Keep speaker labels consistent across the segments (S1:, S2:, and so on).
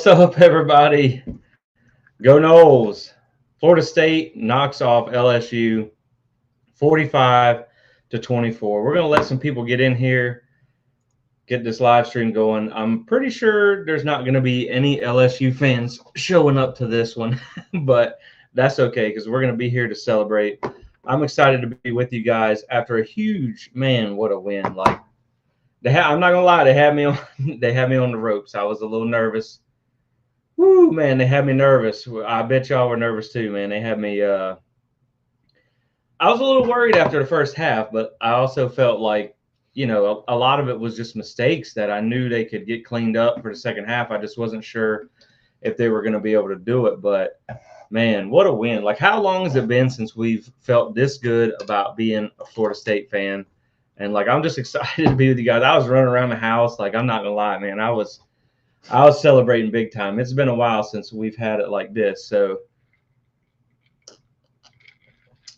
S1: What's up, everybody? Go Noles. Florida State knocks off LSU 45-24. We're going to let some people get in here, get this live stream going. I'm pretty sure there's not going to be any LSU fans showing up to this one, but that's okay because we're going to be here to celebrate. I'm excited to be with you guys after a huge, man, what a win. Like, I'm not going to lie, they had me on the ropes. I was a little nervous. Woo, man, they had me nervous. I bet y'all were nervous too, man. They had me I was a little worried after the first half, but I also felt like, a lot of it was just mistakes that I knew they could get cleaned up for the second half. I just wasn't sure if they were going to be able to do it, but man, what a win. Like, how long has it been since we've felt this good about being a Florida State fan? And like, I'm just excited to be with you guys. I was running around the house. Like, I'm not going to lie, man. I was celebrating big time. It's been a while since we've had it like this. So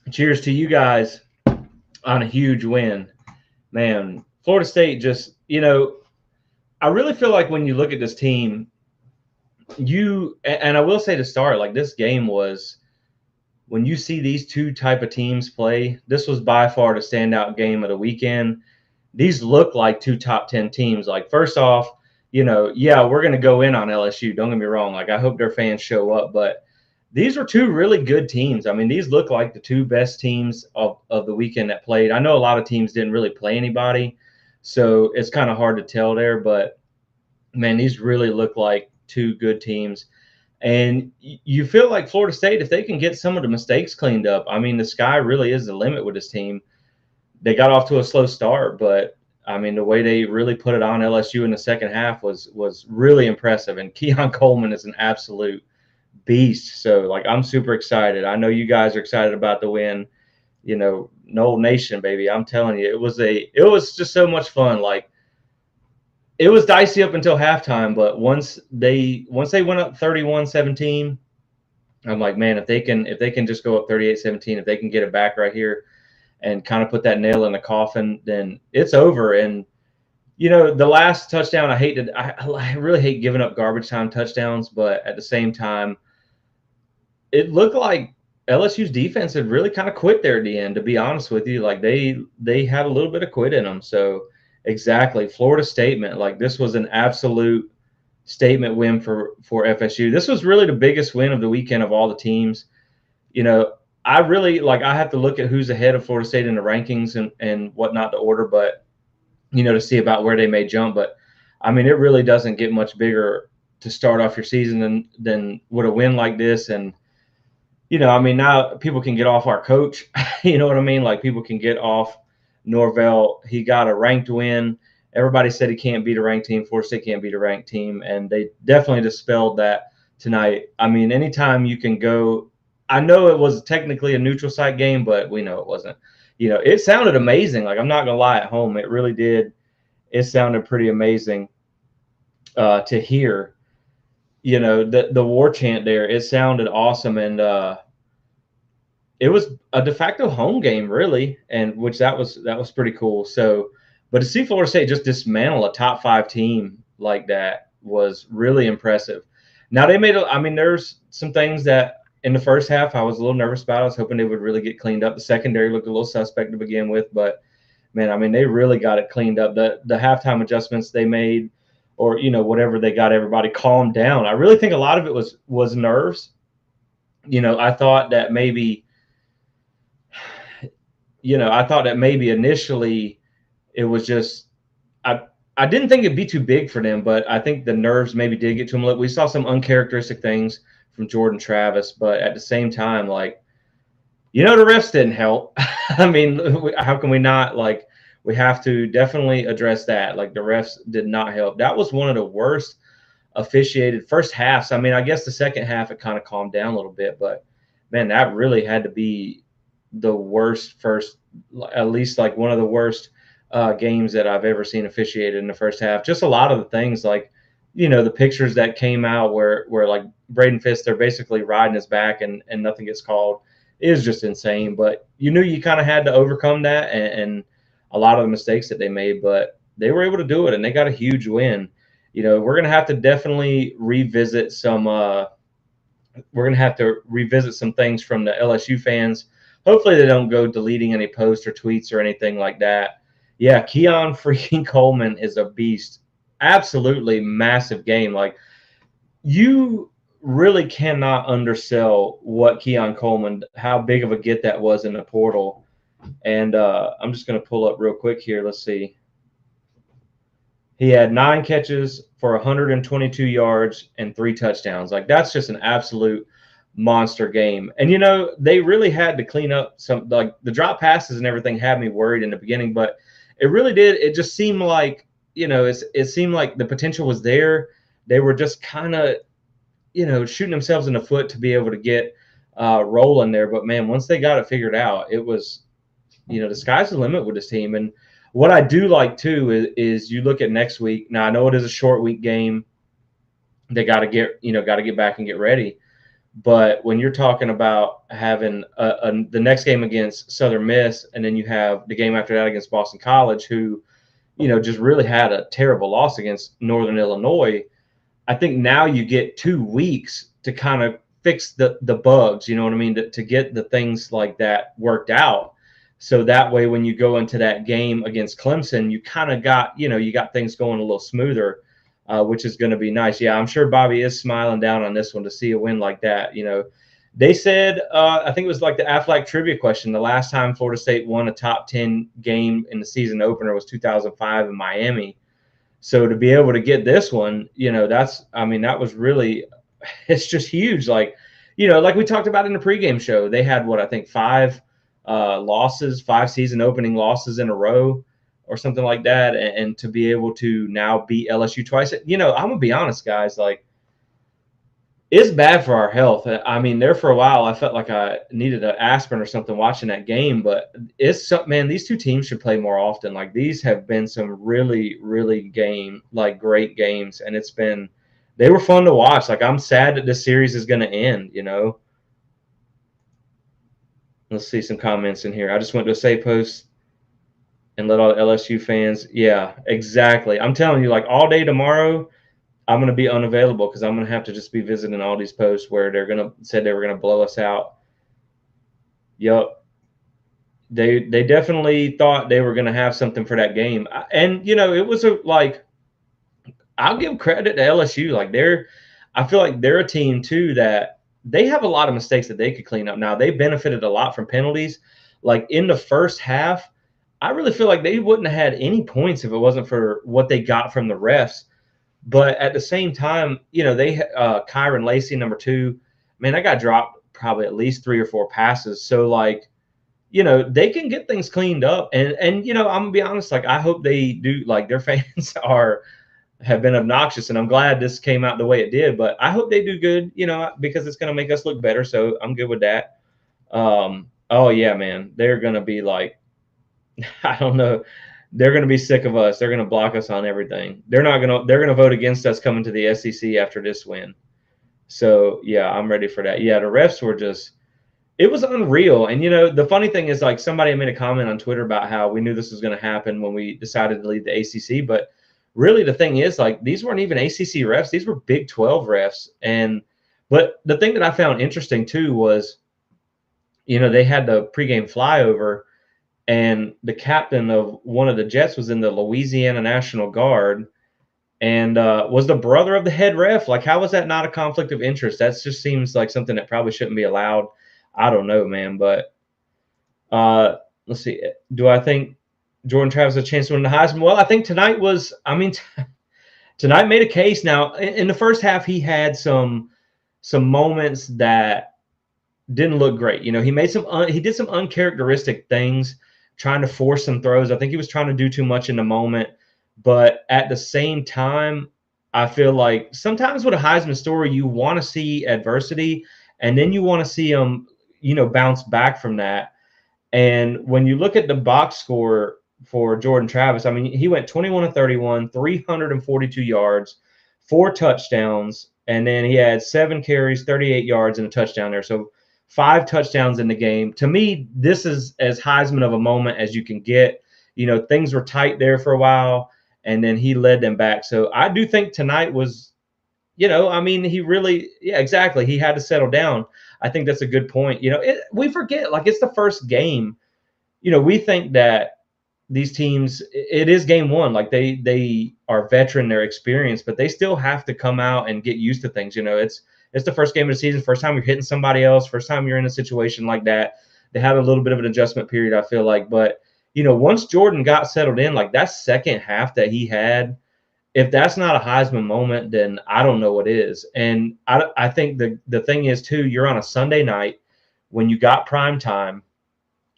S1: cheers to you guys on a huge win. Man, Florida State just, I really feel like when you look at this team, and I will say to start, like, this game was, when you see these two type of teams play, this was by far the standout game of the weekend. These look like two top 10 teams. Like, first off, yeah, we're going to go in on LSU. Don't get me wrong. Like, I hope their fans show up, but these are two really good teams. I mean, these look like the two best teams of the weekend that played. I know a lot of teams didn't really play anybody, so it's kind of hard to tell there, but man, these really look like two good teams. And you feel like Florida State, if they can get some of the mistakes cleaned up, I mean, the sky really is the limit with this team. They got off to a slow start, but I mean, the way they really put it on LSU in the second half was really impressive. And Keon Coleman is an absolute beast. So, like, I'm super excited. I know you guys are excited about the win. Nole Nation, baby. I'm telling you, it was just so much fun. Like, it was dicey up until halftime, but once they went up 31-17, I'm like, man, if they can just go up 38-17, if they can get it back right here and kind of put that nail in the coffin, then it's over. And the last touchdown, I really hate giving up garbage time touchdowns, but at the same time, it looked like LSU's defense had really kind of quit there at the end, to be honest with you. Like, they had a little bit of quit in them. So exactly, Florida statement. Like, this was an absolute statement win for FSU. This was really the biggest win of the weekend of all the teams. I really, like, I have to look at who's ahead of Florida State in the rankings and whatnot, the order, but to see about where they may jump. But I mean, it really doesn't get much bigger to start off your season than with a win like this. And I mean, now people can get off our coach. You know what I mean? Like, people can get off Norvell. He got a ranked win. Everybody said he can't beat a ranked team. Florida State can't beat a ranked team, and they definitely dispelled that tonight. I mean, anytime you can go, I know it was technically a neutral site game, but we know it wasn't. It sounded amazing. Like, I'm not gonna lie, at home, it really did. It sounded pretty amazing to hear. The war chant there, it sounded awesome. And it was a de facto home game, really, and which that was pretty cool. So, but to see Florida State just dismantle a top 5 team like that was really impressive. Now, there's some things that in the first half I was a little nervous about. I was hoping they would really get cleaned up. The secondary looked a little suspect to begin with, but man, I mean, they really got it cleaned up. The halftime adjustments they made, or whatever, they got everybody calmed down. I really think a lot of it was nerves. I thought that maybe initially it was just, I didn't think it'd be too big for them, but I think the nerves maybe did get to them. We saw some uncharacteristic things from Jordan Travis, but at the same time, like, the refs didn't help. I mean, how can we not? Like, we have to definitely address that. Like, the refs did not help. That was one of the worst officiated first halves. I mean, I guess the second half it kind of calmed down a little bit, but man, that really had to be the worst first, at least like one of the worst games that I've ever seen officiated in the first half. Just a lot of the things, like, the pictures that came out where like Braden Fisk, they're basically riding his back and nothing gets called, is just insane. But you kind of had to overcome that and a lot of the mistakes that they made, but they were able to do it and they got a huge win. we're going to have to definitely revisit some. We're going to have to revisit some things from the LSU fans. Hopefully, they don't go deleting any posts or tweets or anything like that. Yeah, Keon freaking Coleman is a beast. Absolutely massive game. Like, you really cannot undersell what Keon Coleman, how big of a get that was in the portal. And I'm just going to pull up real quick here. Let's see. He had 9 catches for 122 yards and 3 touchdowns. Like, that's just an absolute monster game. And they really had to clean up some, like, the drop passes and everything had me worried in the beginning, but it really did. It just seemed like, it seemed like the potential was there. They were just kind of, shooting themselves in the foot to be able to get rolling there. But man, once they got it figured out, it was, the sky's the limit with this team. And what I do like too is you look at next week. Now I know it is a short week game. They got to get back and get ready. But when you're talking about having the next game against Southern Miss, and then you have the game after that against Boston College, who, just really had a terrible loss against Northern Illinois. I think now you get 2 weeks to kind of fix the bugs, you know what I mean, to get the things like that worked out. So that way, when you go into that game against Clemson, you kind of got, you got things going a little smoother, which is going to be nice. Yeah, I'm sure Bobby is smiling down on this one to see a win like that. They said, I think it was like the Aflac trivia question. The last time Florida State won a top 10 game in the season opener was 2005 in Miami. So to be able to get this one, that was really, it's just huge. Like, like we talked about in the pregame show, they had what I think 5 losses, 5 season opening losses in a row or something like that. And to be able to now beat LSU twice, I'm going to be honest, guys, like, it's bad for our health. I mean, there for a while, I felt like I needed an aspirin or something watching that game. But man, these 2 teams should play more often. Like, these have been some really, really great games, and they were fun to watch. Like, I'm sad that this series is going to end. Let's see some comments in here. I just went to a save post and let all the LSU fans. Yeah, exactly. I'm telling you, like, all day tomorrow, I'm going to be unavailable because I'm going to have to just be visiting all these posts where they're going to said they were going to blow us out. Yup. They definitely thought they were going to have something for that game. And, it was I'll give credit to LSU. Like, I feel like they're a team too that they have a lot of mistakes that they could clean up. Now, they benefited a lot from penalties. Like, in the first half, I really feel like they wouldn't have had any points if it wasn't for what they got from the refs. But at the same time, they Kyron Lacey, number 2, man, that got dropped probably at least 3 or 4 passes. So, like, they can get things cleaned up. And I'm gonna be honest, like, I hope they do. Like, their fans have been obnoxious, and I'm glad this came out the way it did. But I hope they do good, because it's gonna make us look better. So I'm good with that. Oh yeah, man, they're gonna be like, I don't know. They're going to be sick of us. They're going to block us on everything. They're going to vote against us coming to the SEC after this win. So, yeah, I'm ready for that. Yeah, the refs were it was unreal. And, the funny thing is, like, somebody made a comment on Twitter about how we knew this was going to happen when we decided to leave the ACC. But really, the thing is, like, these weren't even ACC refs. These were Big 12 refs. But the thing that I found interesting, too, was, they had the pregame flyover. And the captain of one of the Jets was in the Louisiana National Guard and was the brother of the head ref. Like, how was that not a conflict of interest? That just seems like something that probably shouldn't be allowed. I don't know, man. But let's see. Do I think Jordan Travis has a chance to win the Heisman? Well, I think tonight tonight made a case. Now, in the first half, he had some moments that didn't look great. He did some uncharacteristic things, trying to force some throws. I think he was trying to do too much in the moment. But at the same time, I feel like sometimes with a Heisman story, you want to see adversity, and then you want to see him, bounce back from that. And when you look at the box score for Jordan Travis, I mean, he went 21 of 31, 342 yards, 4 touchdowns, and then he had 7 carries, 38 yards, and a touchdown there. So 5 touchdowns in the game. To me, this is as Heisman of a moment as you can get. Things were tight there for a while, and then he led them back. So I do think tonight was, I mean, he really, yeah, exactly. He had to settle down. I think that's a good point. We forget, like, it's the first game. We think that these teams, it is game one. Like, they are veteran, they're experienced, but they still have to come out and get used to things. It's the first game of the season, first time you're hitting somebody else, first time you're in a situation like that. They had a little bit of an adjustment period, I feel like. But, once Jordan got settled in, like that second half that he had, if that's not a Heisman moment, then I don't know what is. And I think the thing is, too, you're on a Sunday night when you got prime time,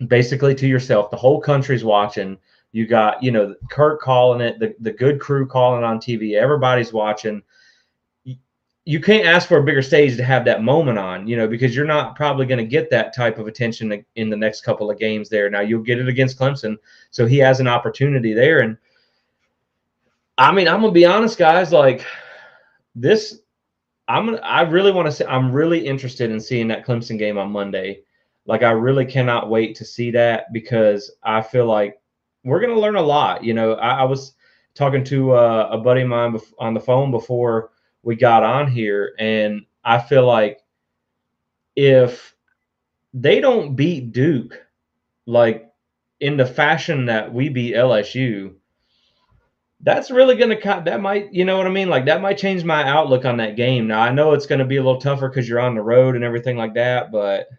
S1: basically to yourself. The whole country's watching. You got, Kirk calling it, the good crew calling on TV. Everybody's watching. You can't ask for a bigger stage to have that moment on, because you're not probably going to get that type of attention in the next couple of games there. Now, you'll get it against Clemson, so he has an opportunity there. And, I mean, I'm going to be honest, guys, like this, I really want to say I'm really interested in seeing that Clemson game on Monday. Like, I really cannot wait to see that, because I feel like we're going to learn a lot. I was talking to a buddy of mine on the phone before we got on here, and I feel like if they don't beat Duke, like in the fashion that we beat LSU, that's really going to, that might, you know what I mean? Like, that might change my outlook on that game. Now, I know it's going to be a little tougher because you're on the road and everything like that, but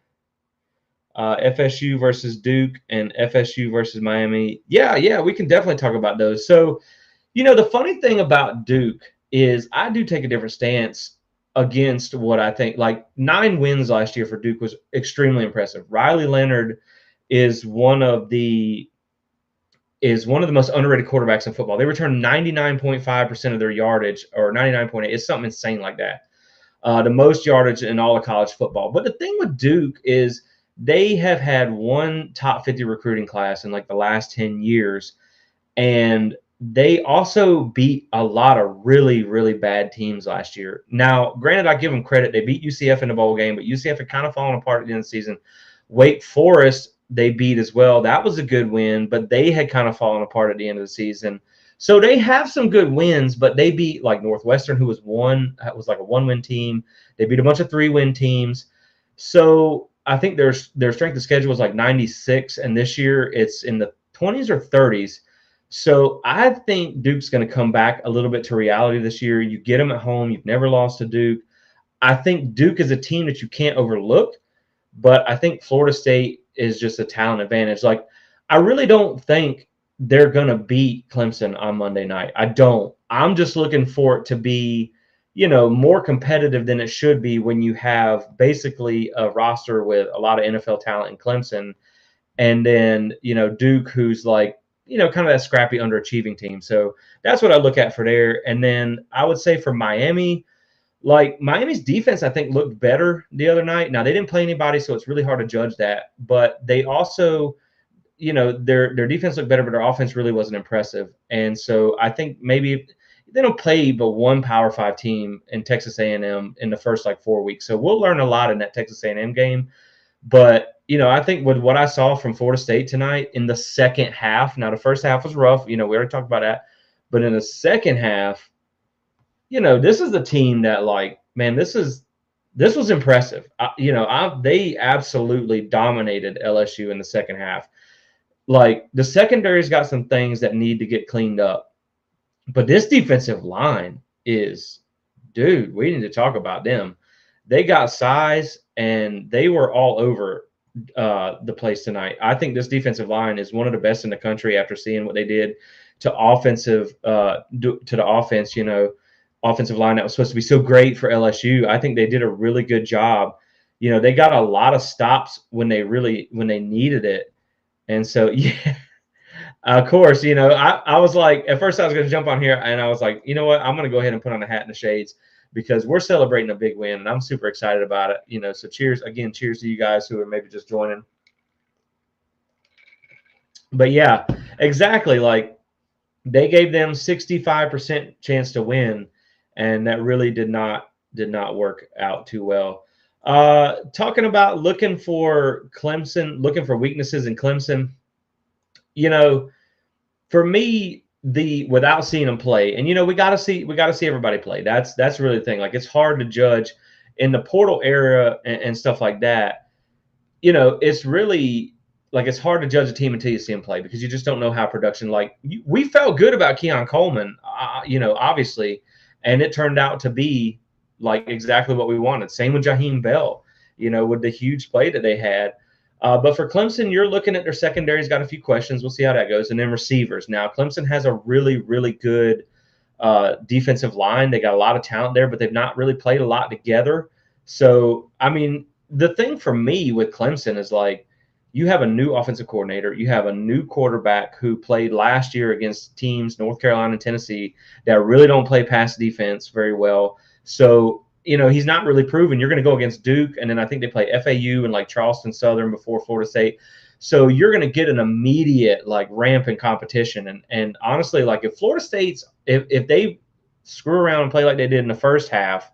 S1: FSU versus Duke and FSU versus Miami. Yeah, we can definitely talk about those. So, the funny thing about Duke is I do take a different stance against what I think. Like, 9 wins last year for Duke was extremely impressive. Riley Leonard is one of the most underrated quarterbacks in football. They return 99.5% of their yardage, or 99.8. It's something insane like that. The most yardage in all of college football. But the thing with Duke is they have had one top 50 recruiting class in like the last 10 years. And they also beat a lot of really, really bad teams last year. Now, granted, I give them credit. They beat UCF in the bowl game, but UCF had kind of fallen apart at the end of the season. Wake Forest, they beat as well. That was a good win, but they had kind of fallen apart at the end of the season. So they have some good wins, but they beat like Northwestern, who was like a 1-win team. They beat a bunch of 3-win teams. So I think their strength of schedule was like 96, and this year it's in the 20s or 30s. So I think Duke's going to come back a little bit to reality this year. You get them at home. You've never lost to Duke. I think Duke is a team that you can't overlook, but I think Florida State is just a talent advantage. Like, I really don't think they're going to beat Clemson on Monday night. I don't. I'm just looking for it to be, more competitive than it should be when you have basically a roster with a lot of NFL talent in Clemson, and then, Duke, who's like, kind of that scrappy underachieving team. So that's what I look at for there. And then I would say for Miami, like Miami's defense, I think looked better the other night. Now they didn't play anybody, so it's really hard to judge that. But they also, their defense looked better, but their offense really wasn't impressive. And so I think maybe they don't play but one Power 5 team in Texas A&M in the first like 4 weeks. So we'll learn a lot in that Texas A&M game. But, I think with what I saw from Florida State tonight in the second half, now the first half was rough. We already talked about that. But in the second half, this is the team that, like, man, this was impressive. They absolutely dominated LSU in the second half. Like, the secondary's got some things that need to get cleaned up. But this defensive line is, dude, we need to talk about them. They got size, and they were all over the place tonight. I think this defensive line is one of the best in the country after seeing what they did to the offense, offensive line that was supposed to be so great for LSU. I think they did a really good job. They got a lot of stops when they needed it. And so, yeah, of course, I was like, at first I was going to jump on here, and I was like, you know what? I'm going to go ahead and put on a hat and the shades, because we're celebrating a big win, and I'm super excited about it. So cheers to you guys who are maybe just joining. But yeah, exactly. Like, they gave them 65% chance to win, and that really did not work out too well. Talking about looking for Clemson, looking for weaknesses in Clemson, for me, without seeing them play, and we got to see everybody play. That's really the thing. Like, it's hard to judge in the portal era and stuff like that. It's really like it's hard to judge a team until you see them play, because you just don't know how production. Like, we felt good about Keon Coleman, obviously, and it turned out to be like exactly what we wanted. Same with Jaheim Bell, with the huge play that they had. But for Clemson, you're looking at their secondary's got a few questions. We'll see how that goes. And then receivers. Now, Clemson has a really, really good defensive line. They got a lot of talent there, but they've not really played a lot together. So, I mean, the thing for me with Clemson is, like, you have a new offensive coordinator. You have a new quarterback who played last year against teams, North Carolina and Tennessee, that really don't play pass defense very well. So, he's not really proven. You're going to go against Duke, and then I think they play FAU and like Charleston Southern before Florida State. So you're going to get an immediate like ramp in competition. And honestly, like, if Florida State's if they screw around and play like they did in the first half,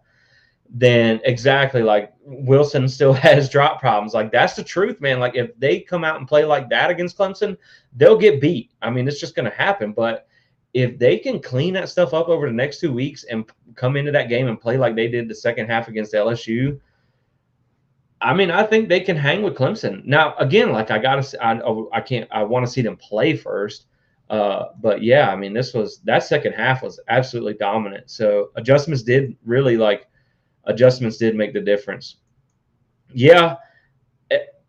S1: then exactly, like, Wilson still has drop problems. Like, that's the truth, man. Like, if they come out and play like that against Clemson, they'll get beat. I mean, it's just going to happen. But if they can clean that stuff up over the next 2 weeks and come into that game and play like they did the second half against LSU, I mean, I think they can hang with Clemson. Now, again, like, I want to see them play first. But yeah, I mean, that second half was absolutely dominant. So adjustments did make the difference. Yeah.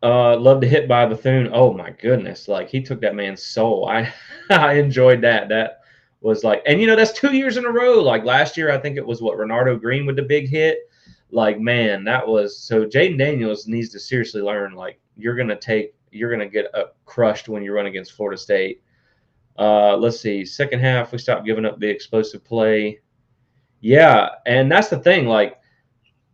S1: Love the hit by Bethune. Oh my goodness. Like, he took that man's soul. I enjoyed that. That was like, and that's 2 years in a row. Like, last year, I think it was Renardo Green with the big hit. Like, man, that was so. Jaden Daniels needs to seriously learn. Like, you're gonna get crushed when you run against Florida State. Let's see. Second half, we stopped giving up the explosive play. Yeah, and that's the thing. Like,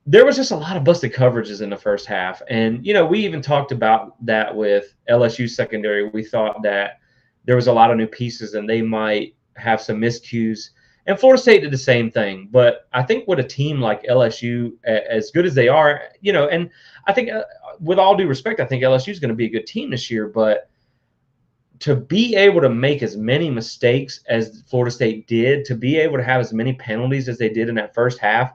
S1: there was just a lot of busted coverages in the first half. And, we even talked about that with LSU secondary. We thought that there was a lot of new pieces and they might have some miscues. And Florida State did the same thing. But I think with a team like LSU, as good as they are, and I think, with all due respect, I think LSU is going to be a good team this year. But to be able to make as many mistakes as Florida State did, to be able to have as many penalties as they did in that first half,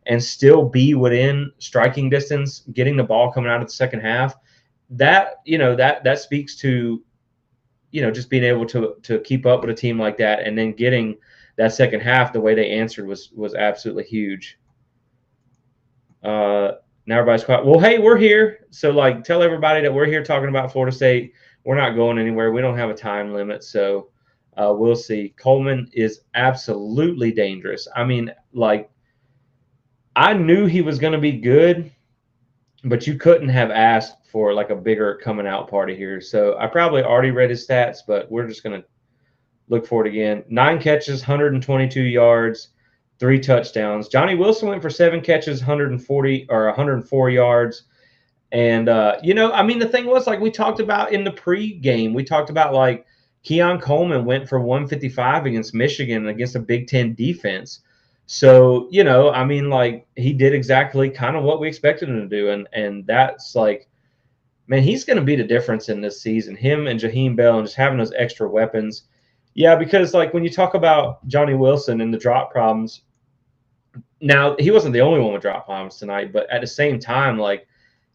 S1: and still be within striking distance, getting the ball coming out of the second half, that speaks to, just being able to keep up with a team like that, and then getting that second half the way they answered was absolutely huge. Now everybody's quiet. Well, hey, we're here. So, like, tell everybody that we're here talking about Florida State. We're not going anywhere. We don't have a time limit. So we'll see. Coleman is absolutely dangerous. I mean, like, I knew he was going to be good, but you couldn't have asked for like a bigger coming out party here. So I probably already read his stats, but we're just going to look for it again. 9 catches, 122 yards, 3 touchdowns. Johnny Wilson went for 7 catches, 104 yards. And, I mean, the thing was, like, we talked about in the pre-game, we talked about, like, Keon Coleman went for 155 against Michigan against a Big Ten defense. So, I mean, like, he did exactly kind of what we expected him to do. And that's like, man, he's going to be the difference in this season. Him and Jaheim Bell, and just having those extra weapons. Yeah, because, like, when you talk about Johnny Wilson and the drop problems, now he wasn't the only one with drop problems tonight, but at the same time, like,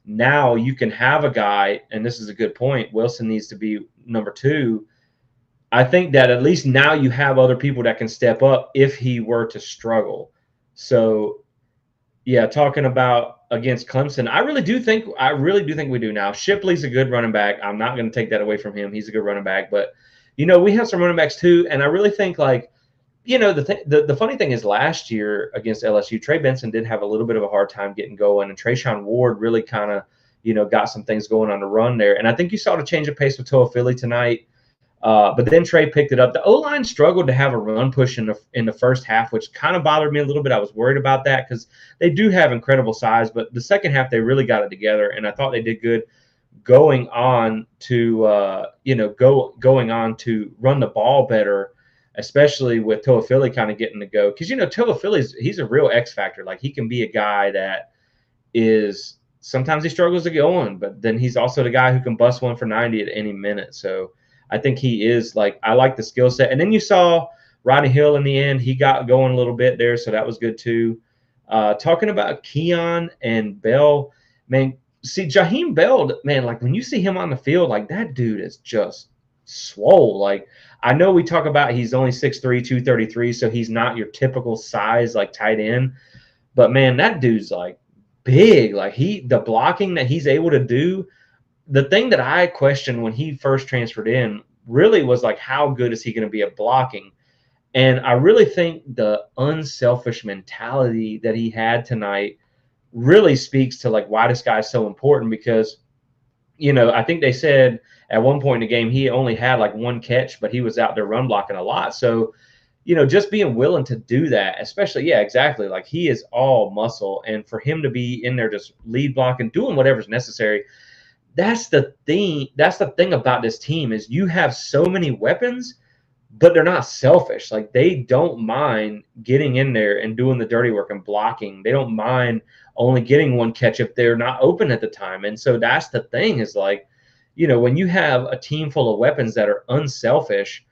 S1: now you can have a guy, and this is a good point, Wilson needs to be number 2. I think that at least now you have other people that can step up if he were to struggle. So, yeah, talking about against Clemson, I really do think we do now. Shipley's a good running back. I'm not going to take that away from him. He's a good running back. But, we have some running backs too, and I really think, like, the funny thing is, last year against LSU, Trey Benson did have a little bit of a hard time getting going, and Trayshawn Ward really kind of, got some things going on the run there. And I think you saw the change of pace with Toa Philly tonight. But then Trey picked it up. The O-line struggled to have a run push in the first half, which kind of bothered me a little bit. I was worried about that because they do have incredible size, but the second half they really got it together, and I thought they did good going on to run the ball better, especially with Toa Philly kind of getting to go. Because Toa he's a real X factor. Like, he can be a guy that is sometimes he struggles to get on, but then he's also the guy who can bust one for 90 at any minute. So I think he is like I like the skill set. And then you saw Rodney Hill in the end. He got going a little bit there, so that was good too. Talking about Keon and Bell, man. See Jaheim Bell, man. Like when you see him on the field, like that dude is just swole. Like I know we talk about he's only 6'3", 233, so he's not your typical size like tight end. But man, that dude's like big. Like the blocking that he's able to do. The thing that I questioned when he first transferred in really was like, how good is he going to be at blocking? And I really think the unselfish mentality that he had tonight really speaks to like why this guy's so important because, I think they said at one point in the game he only had like one catch, but he was out there run blocking a lot. So, just being willing to do that, especially, yeah, exactly. Like he is all muscle. And for him to be in there just lead blocking, doing whatever's necessary, that's the thing. That's the thing about this team is you have so many weapons, but they're not selfish. Like they don't mind getting in there and doing the dirty work and blocking. They don't mind only getting one catch if they're not open at the time. And so that's the thing is like, when you have a team full of weapons that are unselfish,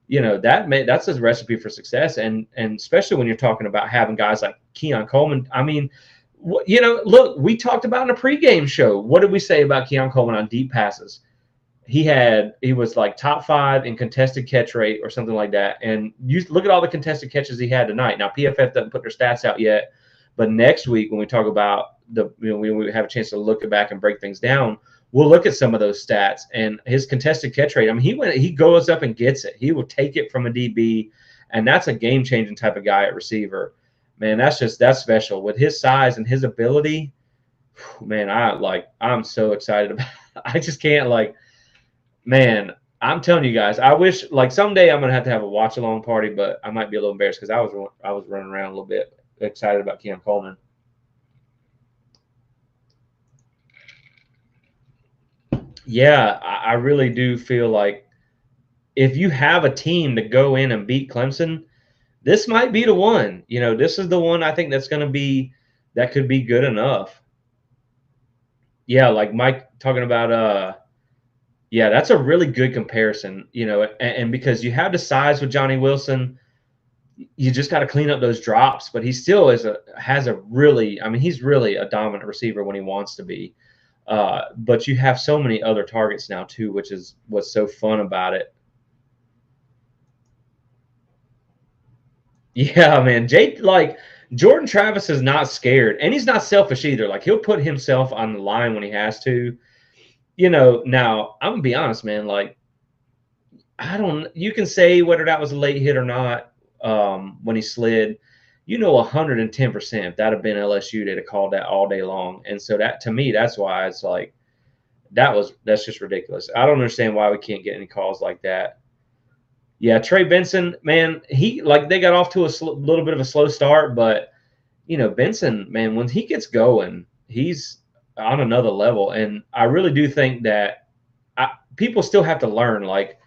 S1: that's a recipe for success. And especially when you're talking about having guys like Keon Coleman. I mean, look, we talked about in a pregame show. What did we say about Keon Coleman on deep passes? He was like top 5 in contested catch rate or something like that. And you look at all the contested catches he had tonight. Now PFF doesn't put their stats out yet, but next week when we talk about we have a chance to look back and break things down, we'll look at some of those stats and his contested catch rate. I mean, he goes up and gets it. He will take it from a DB, and that's a game changing type of guy at receiver. Man, that's special with his size and his ability. Man, I'm so excited about it. I just can't man, I'm telling you guys, I wish like someday I'm gonna have a watch along party, but I might be a little embarrassed because I was running around a little bit excited about Keon Coleman. Yeah, I really do feel like if you have a team to go in and beat Clemson, this might be the one. This is the one I think that could be good enough. Yeah, like Mike talking about yeah, that's a really good comparison, and because you have the size with Johnny Wilson, you just got to clean up those drops, but he still has a really, I mean, he's really a dominant receiver when he wants to be. But you have so many other targets now too, which is what's so fun about it. Yeah, man. Jordan Travis is not scared, and he's not selfish either. Like he'll put himself on the line when he has to. Now I'm gonna be honest, man. Like you can say whether that was a late hit or not when he slid. 110% if that had been LSU, they'd have called that all day long. And so that to me, that's why it's like that's just ridiculous. I don't understand why we can't get any calls like that. Yeah, Trey Benson, man, they got off to a little bit of a slow start, but Benson, man, when he gets going, he's on another level. And I really do think that people still have to learn. Like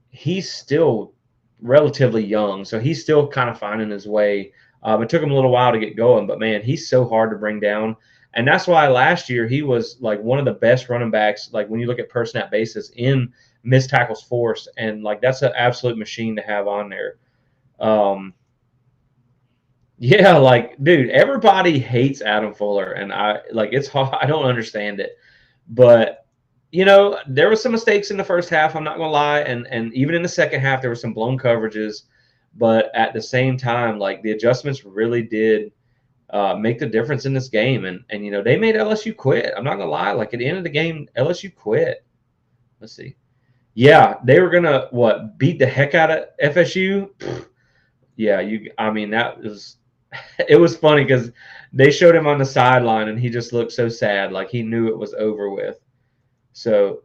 S1: he's still relatively young, so he's still kind of finding his way. It took him a little while to get going, but man, he's so hard to bring down. And that's why last year he was like one of the best running backs, like when you look at per snap basis in missed tackles forced. And like that's an absolute machine to have on there. Yeah, like dude, everybody hates Adam Fuller, and it's hard. I don't understand it, but there was some mistakes in the first half. I'm not gonna lie, and even in the second half, there were some blown coverages. But at the same time, like the adjustments really did make the difference in this game, and they made LSU quit. I'm not gonna lie. Like at the end of the game, LSU quit. Let's see. Yeah, they were gonna beat the heck out of FSU. Yeah, I mean that was. It was funny because they showed him on the sideline, and he just looked so sad, like he knew it was over with. So,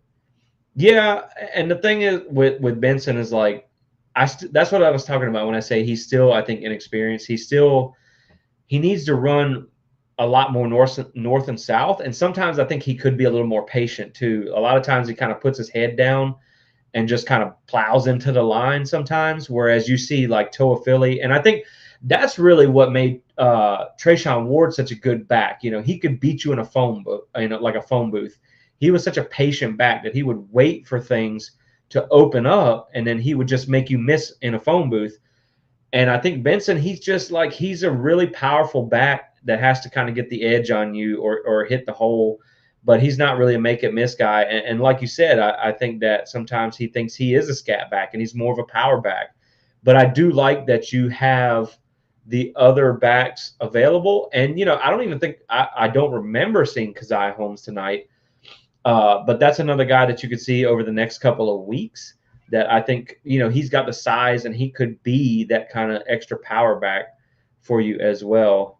S1: yeah, and the thing is with Benson is like, that's what I was talking about when I say he's still, I think, inexperienced. He needs to run a lot more north and south, and sometimes I think he could be a little more patient too. A lot of times he kind of puts his head down and just kind of plows into the line sometimes, whereas you see like Toa Philly, and I think that's really what made Trayshawn Ward such a good back. He could beat you in a phone booth, like a phone booth. He was such a patient back that he would wait for things to open up, and then he would just make you miss in a phone booth. And I think Benson, he's just like, he's a really powerful back that has to kind of get the edge on you or hit the hole, but he's not really a make it miss guy. And like you said, I think that sometimes he thinks he is a scat back and he's more of a power back. But I do like that you have the other backs available. And, I don't even think, I don't remember seeing Keziah Holmes tonight. But that's another guy that you could see over the next couple of weeks that I think, he's got the size and he could be that kind of extra power back for you as well.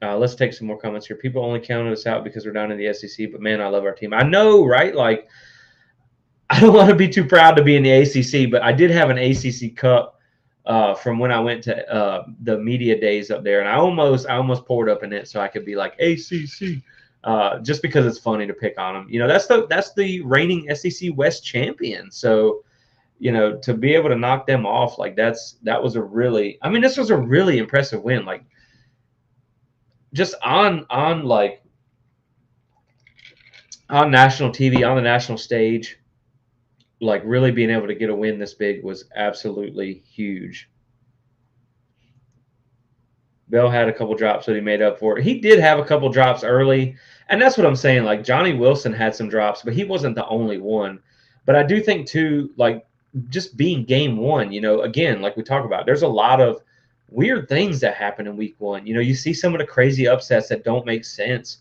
S1: Let's take some more comments here. People only counted us out because we're down in the SEC, but man, I love our team. I know, right? Like, I don't want to be too proud to be in the ACC, but I did have an ACC Cup from when I went to the media days up there, and I almost poured up in it so I could be like ACC, just because it's funny to pick on them. That's the reigning SEC West champion, so to be able to knock them off like that was a really, I mean, this was a really impressive win, like just on national TV, on the national stage. Like really being able to get a win this big was absolutely huge. Bell had a couple drops that he made up for. He did have a couple drops early, and that's what I'm saying. Like Johnny Wilson had some drops, but he wasn't the only one. But I do think too, like just being game one, again, like we talk about, there's a lot of weird things that happen in week one. You see some of the crazy upsets that don't make sense.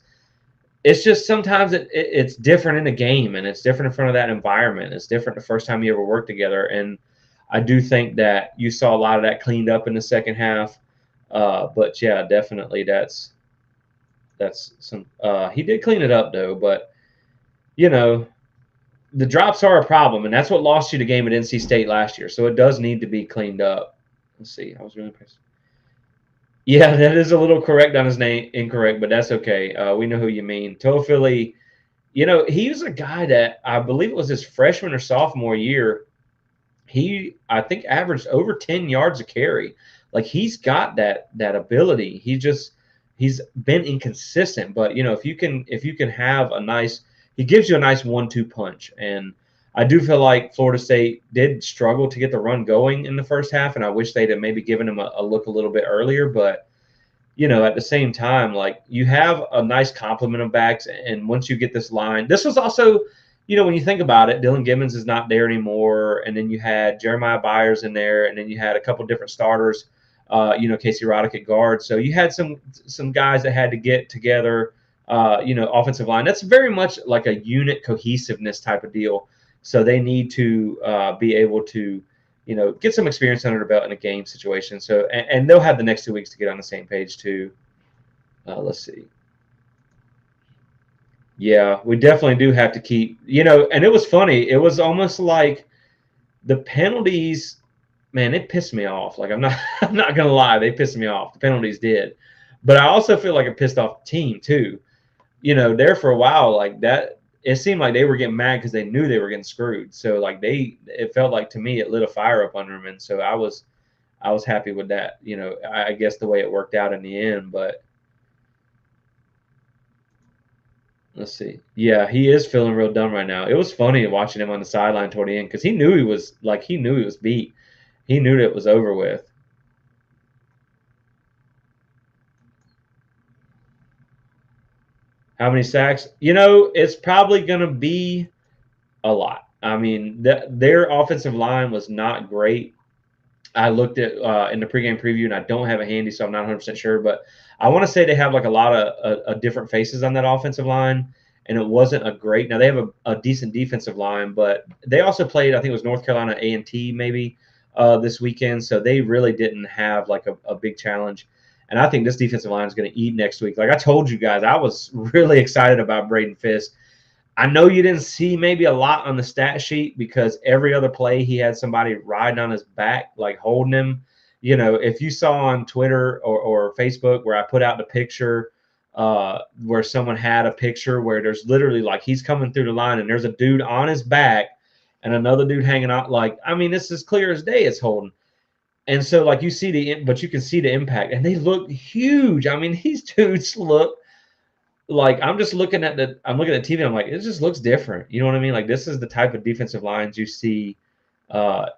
S1: It's just sometimes it's different in a game, and it's different in front of that environment. It's different the first time you ever work together. And I do think that you saw a lot of that cleaned up in the second half. But yeah, definitely that's some he did clean it up though, but the drops are a problem, and that's what lost you the game at NC State last year. So it does need to be cleaned up. Let's see. I was really impressed. Yeah, that is a little correct on his name, incorrect, but that's okay. We know who you mean. Toafili, he was a guy that I believe it was his freshman or sophomore year. He, I think, averaged over 10 yards a carry. Like he's got that ability. He's been inconsistent, but if you can have a nice, he gives you a nice 1-2 punch. And I do feel like Florida State did struggle to get the run going in the first half, and I wish they'd have maybe given him a look a little bit earlier. But at the same time, like you have a nice complement of backs, and once you get this line, this was also, when you think about it, Dylan Gibbons is not there anymore, and then you had Jeremiah Byers in there, and then you had a couple different starters, Casey Roddick at guard. So you had some guys that had to get together, offensive line. That's very much like a unit cohesiveness type of deal. So they need to be able to, get some experience under their belt in a game situation. So, and they'll have the next 2 weeks to get on the same page too. Let's see. Yeah, we definitely do have to keep, and it was funny. It was almost like the penalties, man, it pissed me off. Like I'm not gonna lie, they pissed me off. The penalties did. But I also feel like it pissed off the team too. There for a while, like that, it seemed like they were getting mad because they knew they were getting screwed. So like it felt like to me it lit a fire up under them, and so I was happy with that. I guess the way it worked out in the end. But let's see. Yeah, he is feeling real dumb right now. It was funny watching him on the sideline toward the end because he knew he was beat. He knew that it was over with. How many sacks? It's probably going to be a lot. I mean, their offensive line was not great. I looked at in the pregame preview, and I don't have it handy, so I'm not 100% sure. But I want to say they have like a lot of different faces on that offensive line, and it wasn't a great. Now they have a decent defensive line, but they also played, I think it was North Carolina A&T maybe this weekend, so they really didn't have like a big challenge. And I think this defensive line is going to eat next week. Like I told you guys, I was really excited about Braden Fisk. I know you didn't see maybe a lot on the stat sheet because every other play he had somebody riding on his back, like holding him. If you saw on Twitter or Facebook where I put out the picture where someone had a picture where there's literally like he's coming through the line and there's a dude on his back and another dude hanging out. Like, I mean, this is clear as day it's holding. And so, like, you can see the impact, and they look huge. I mean, these dudes look like I'm just looking at the TV. I'm like, it just looks different. You know what I mean? Like this is the type of defensive lines you see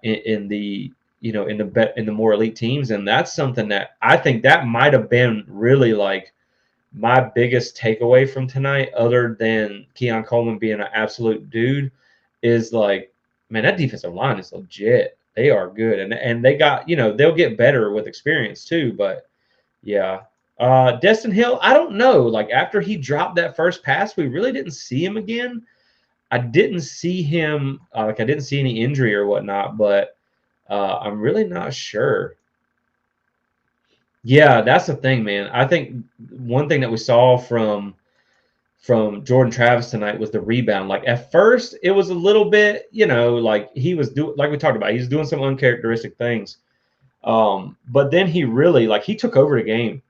S1: in the in the more elite teams, and that's something that I think that might have been really like my biggest takeaway from tonight, other than Keon Coleman being an absolute dude, is like, man, that defensive line is legit. They are good, and they got they'll get better with experience too. But yeah, Destin Hill, I don't know. Like after he dropped that first pass, we really didn't see him again. I didn't see him like I didn't see any injury or whatnot, but I'm really not sure. Yeah, that's the thing, man. I think one thing that we saw from Jordan Travis tonight was the rebound. Like at first, it was a little bit, like he was doing, like we talked about, he was doing some uncharacteristic things. But then he really, like, he took over the game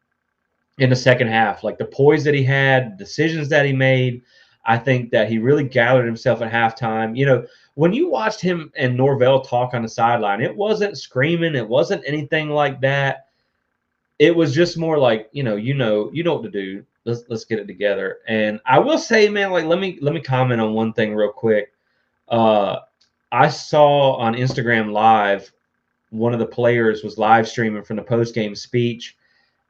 S1: in the second half. Like the poise that he had, decisions that he made. I think that he really gathered himself at halftime. When you watched him and Norvell talk on the sideline, it wasn't screaming, it wasn't anything like that. It was just more like, you know what to do. Let's get it together. And I will say, man, like let me comment on one thing real quick. Uh, I saw on Instagram Live one of the players was live streaming from the post game speech,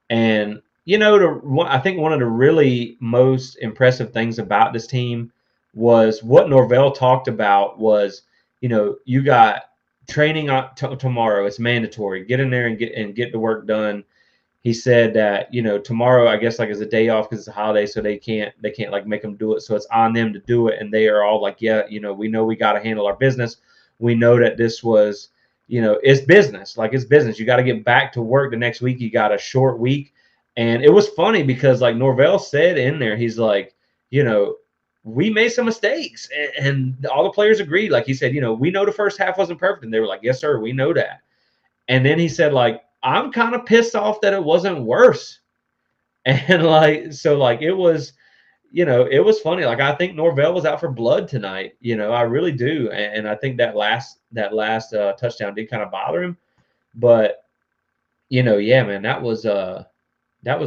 S1: and I think one of the really most impressive things about this team was what Norvell talked about was, you got training on tomorrow. It's mandatory. Get in there and get the work done. He said that tomorrow I guess like is a day off because it's a holiday, so they can't like make them do it, so it's on them to do it. And they are all like, yeah, we know we got to handle our business. We know that this was it's business. Like it's business. You got to get back to work the next week. You got a short week. And it was funny because like Norvell said in there, he's like, we made some mistakes, and all the players agreed. Like he said, we know the first half wasn't perfect, and they were like, yes sir, we know that. And then he said, like, I'm kind of pissed off that it wasn't worse. And like, so like it was, it was funny. Like I think Norvell was out for blood tonight. I really do. And I think that last touchdown did kind of bother him. But yeah, man, that was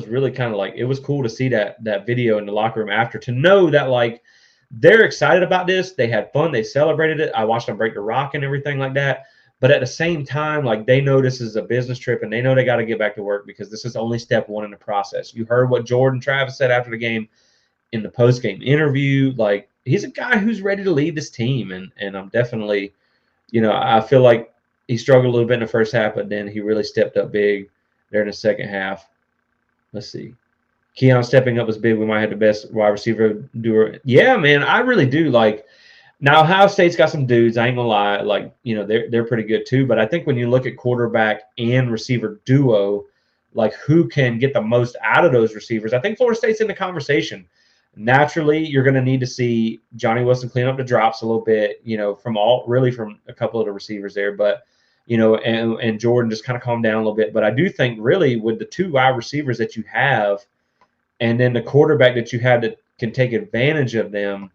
S1: really kind of like, it was cool to see that video in the locker room after, to know that like they're excited about this. They had fun. They celebrated it. I watched them break the rock and everything like that. But at the same time, like they know this is a business trip and they know they got to get back to work because this is only step one in the process. You heard what Jordan Travis said after the game in the post game interview. Like he's a guy who's ready to lead this team, and I'm definitely, I feel like he struggled a little bit in the first half, but then he really stepped up big there in the second half. Let's see. Keon stepping up was big. We might have the best wide receiver doer. Yeah, man, I really do. Like now, Ohio State's got some dudes. I ain't gonna lie. Like they're pretty good too. But I think when you look at quarterback and receiver duo, like who can get the most out of those receivers, I think Florida State's in the conversation. Naturally, you're going to need to see Johnny Wilson clean up the drops a little bit. From a couple of the receivers there, but and Jordan just kind of calm down a little bit. But I do think really with the two wide receivers that you have, and then the quarterback that you have that can take advantage of them,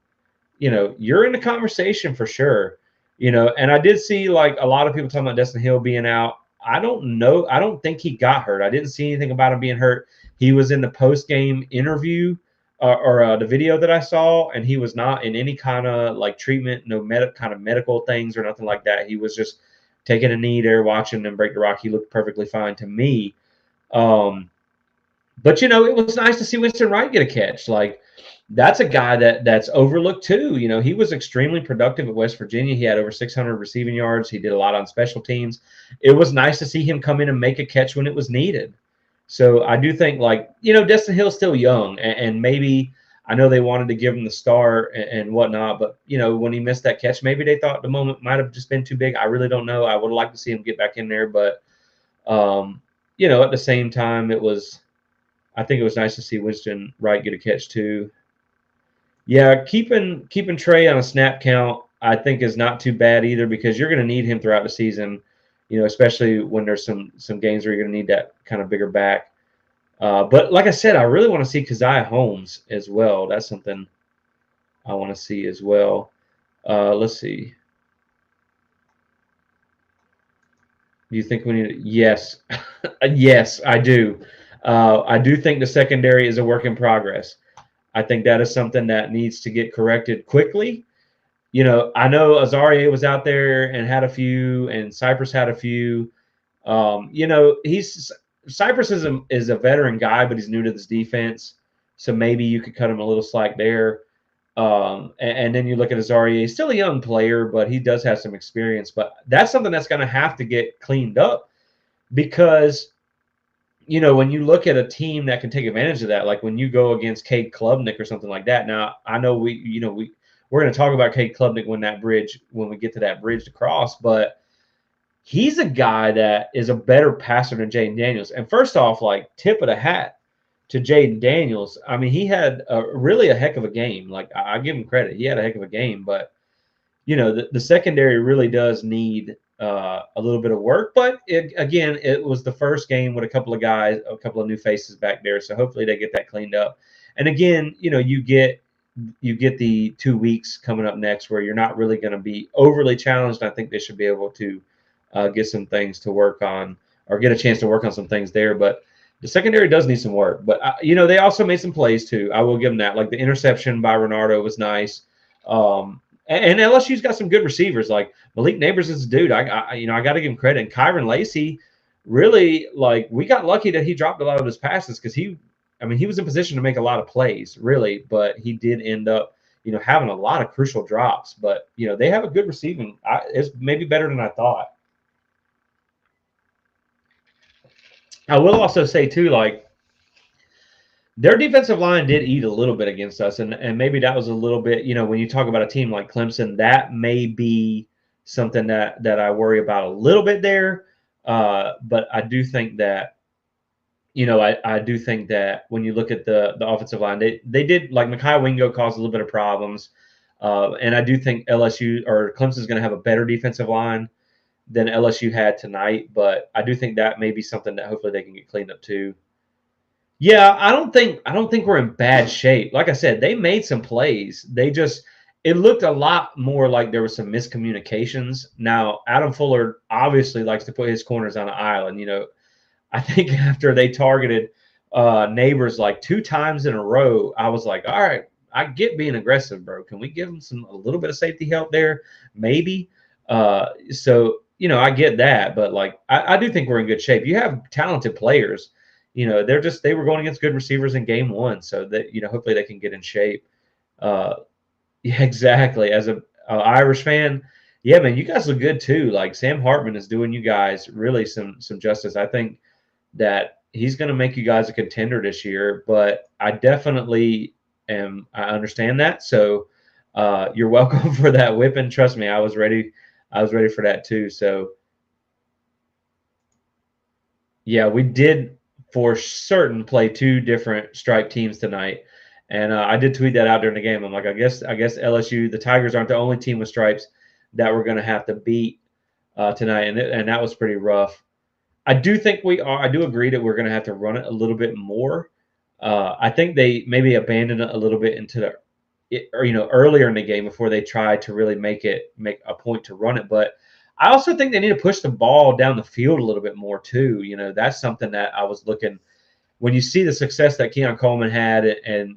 S1: you're in the conversation for sure. And I did see like a lot of people talking about Destin Hill being out. I don't know. I don't think he got hurt. I didn't see anything about him being hurt. He was in the post-game interview or the video that I saw, and he was not in any kind of like treatment, no kind of medical things or nothing like that. He was just taking a knee there, watching them break the rock. He looked perfectly fine to me. But it was nice to see Winston Wright get a catch. Like that's a guy that's overlooked too. He was extremely productive at West Virginia. He had over 600 receiving yards. He did a lot on special teams. It was nice to see him come in and make a catch when it was needed. So I do think like Destin Hill's still young, and maybe I know they wanted to give him the start and whatnot, but when he missed that catch, maybe they thought the moment might have just been too big. I really don't know. I would like to see him get back in there, but at the same time, I think it was nice to see Winston Wright get a catch too. Yeah, keeping Trey on a snap count, I think, is not too bad either, because you're going to need him throughout the season, especially when there's some games where you're going to need that kind of bigger back. But like I said, I really want to see Keziah Holmes as well. That's something I want to see as well. Let's see. Do you think we need? Yes, yes, I do. I do think the secondary is a work in progress. I think that is something that needs to get corrected quickly. I know Azaria was out there and had a few, and Cypress had a few. He's Cypress is a veteran guy, but he's new to this defense, so maybe you could cut him a little slack there. And then you look at Azaria; he's still a young player, but he does have some experience. But that's something that's going to have to get cleaned up because when you look at a team that can take advantage of that, like when you go against Cade Klubnik or something like that. Now, I know we're going to talk about Cade Klubnik when we get to that bridge to cross, but he's a guy that is a better passer than Jaden Daniels. And first off, like tip of the hat to Jaden Daniels. I mean, he had really a heck of a game. Like I give him credit, he had a heck of a game, but the secondary really does need a little bit of work. But it was the first game with a couple of new faces back there. So hopefully they get that cleaned up. And again, you get the 2 weeks coming up next where you're not really going to be overly challenged. I think they should be able to get some things to work on or get a chance to work on some things there. But the secondary does need some work. But, they also made some plays too. I will give them that. Like the interception by Renardo was nice. And LSU's got some good receivers. Like Malik Neighbors is a dude. I got to give him credit. And Kyron Lacey, really, like we got lucky that he dropped a lot of his passes because he was in position to make a lot of plays, really, but he did end up, having a lot of crucial drops. But they have a good receiving. It's maybe better than I thought. I will also say too, like their defensive line did eat a little bit against us, and maybe that was a little bit, when you talk about a team like Clemson, that may be something that I worry about a little bit there. But I do think that, I do think that when you look at the offensive line, they did, like Mekhi Wingo caused a little bit of problems. And I do think LSU or Clemson is going to have a better defensive line than LSU had tonight, but I do think that may be something that hopefully they can get cleaned up too. Yeah, I don't think we're in bad shape. Like I said, they made some plays. It looked a lot more like there was some miscommunications. Now, Adam Fuller obviously likes to put his corners on an island. I think after they targeted Neighbors like 2 times in a row, I was like, all right, I get being aggressive, bro. Can we give them a little bit of safety help there? Maybe. So I get that, but like I do think we're in good shape. You have talented players. They were going against good receivers in game 1, so that hopefully they can get in shape. Yeah, exactly. As a Irish fan, yeah, man, you guys look good too. Like Sam Hartman is doing you guys really some justice. I think that he's going to make you guys a contender this year, but I definitely I understand that. So you're welcome for that whipping. Trust me, I was ready for that too. So yeah, we did for certain play 2 different stripe teams tonight. And I did tweet that out during the game. I'm like, I guess LSU, the Tigers aren't the only team with stripes that we're going to have to beat tonight. And that was pretty rough. I do think we are. I do agree that we're going to have to run it a little bit more. I think they maybe abandoned it a little bit earlier in the game before they tried to really make a point to run it. But I also think they need to push the ball down the field a little bit more too. That's something that I was looking when you see the success that Keon Coleman had and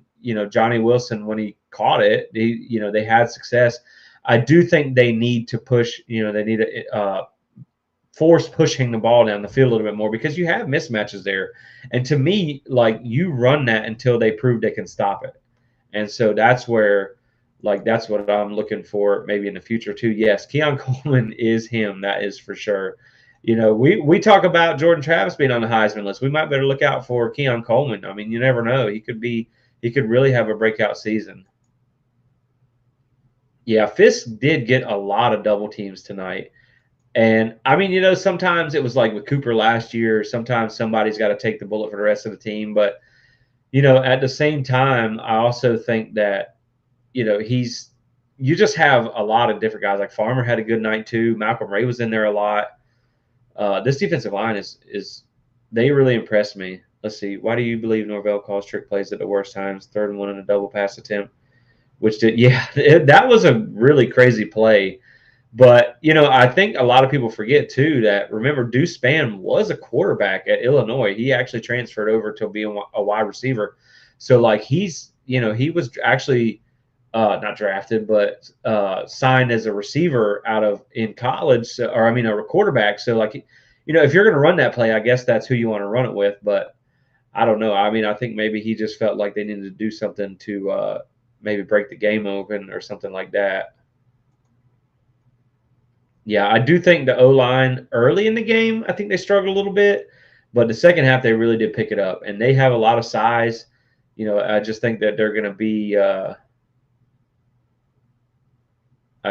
S1: Johnny Wilson when he caught it, they had success. I do think they need to push. They need to force pushing the ball down the field a little bit more because you have mismatches there. And to me, like you run that until they prove they can stop it. And so that's where, that's what I'm looking for maybe in the future too. Yes, Keon Coleman is him. That is for sure. We talk about Jordan Travis being on the Heisman list. We might better look out for Keon Coleman. I mean, you never know. He could really have a breakout season. Yeah, Fisk did get a lot of double teams tonight. And I mean, sometimes it was like with Cooper last year, sometimes somebody's got to take the bullet for the rest of the team. But, at the same time, I also think that, you just have a lot of different guys. Like Farmer had a good night too. Malcolm Ray was in there a lot. This defensive line is they really impressed me. Let's see. Why do you believe Norvell calls trick plays at the worst times? 3rd and 1 in a double pass attempt, that was a really crazy play. But, I think a lot of people forget, too, that, remember, Deuce Spann was a quarterback at Illinois. He actually transferred over to being a wide receiver. So, like, he's he was actually not drafted, but signed as a receiver in college, or I mean a quarterback. So like, if you're going to run that play, I guess that's who you want to run it with. But I don't know. I mean, I think maybe he just felt like they needed to do something to maybe break the game open or something like that. Yeah, I do think the O-line early in the game, I think they struggled a little bit, but the second half they really did pick it up, and they have a lot of size. I just think that they're going to be. I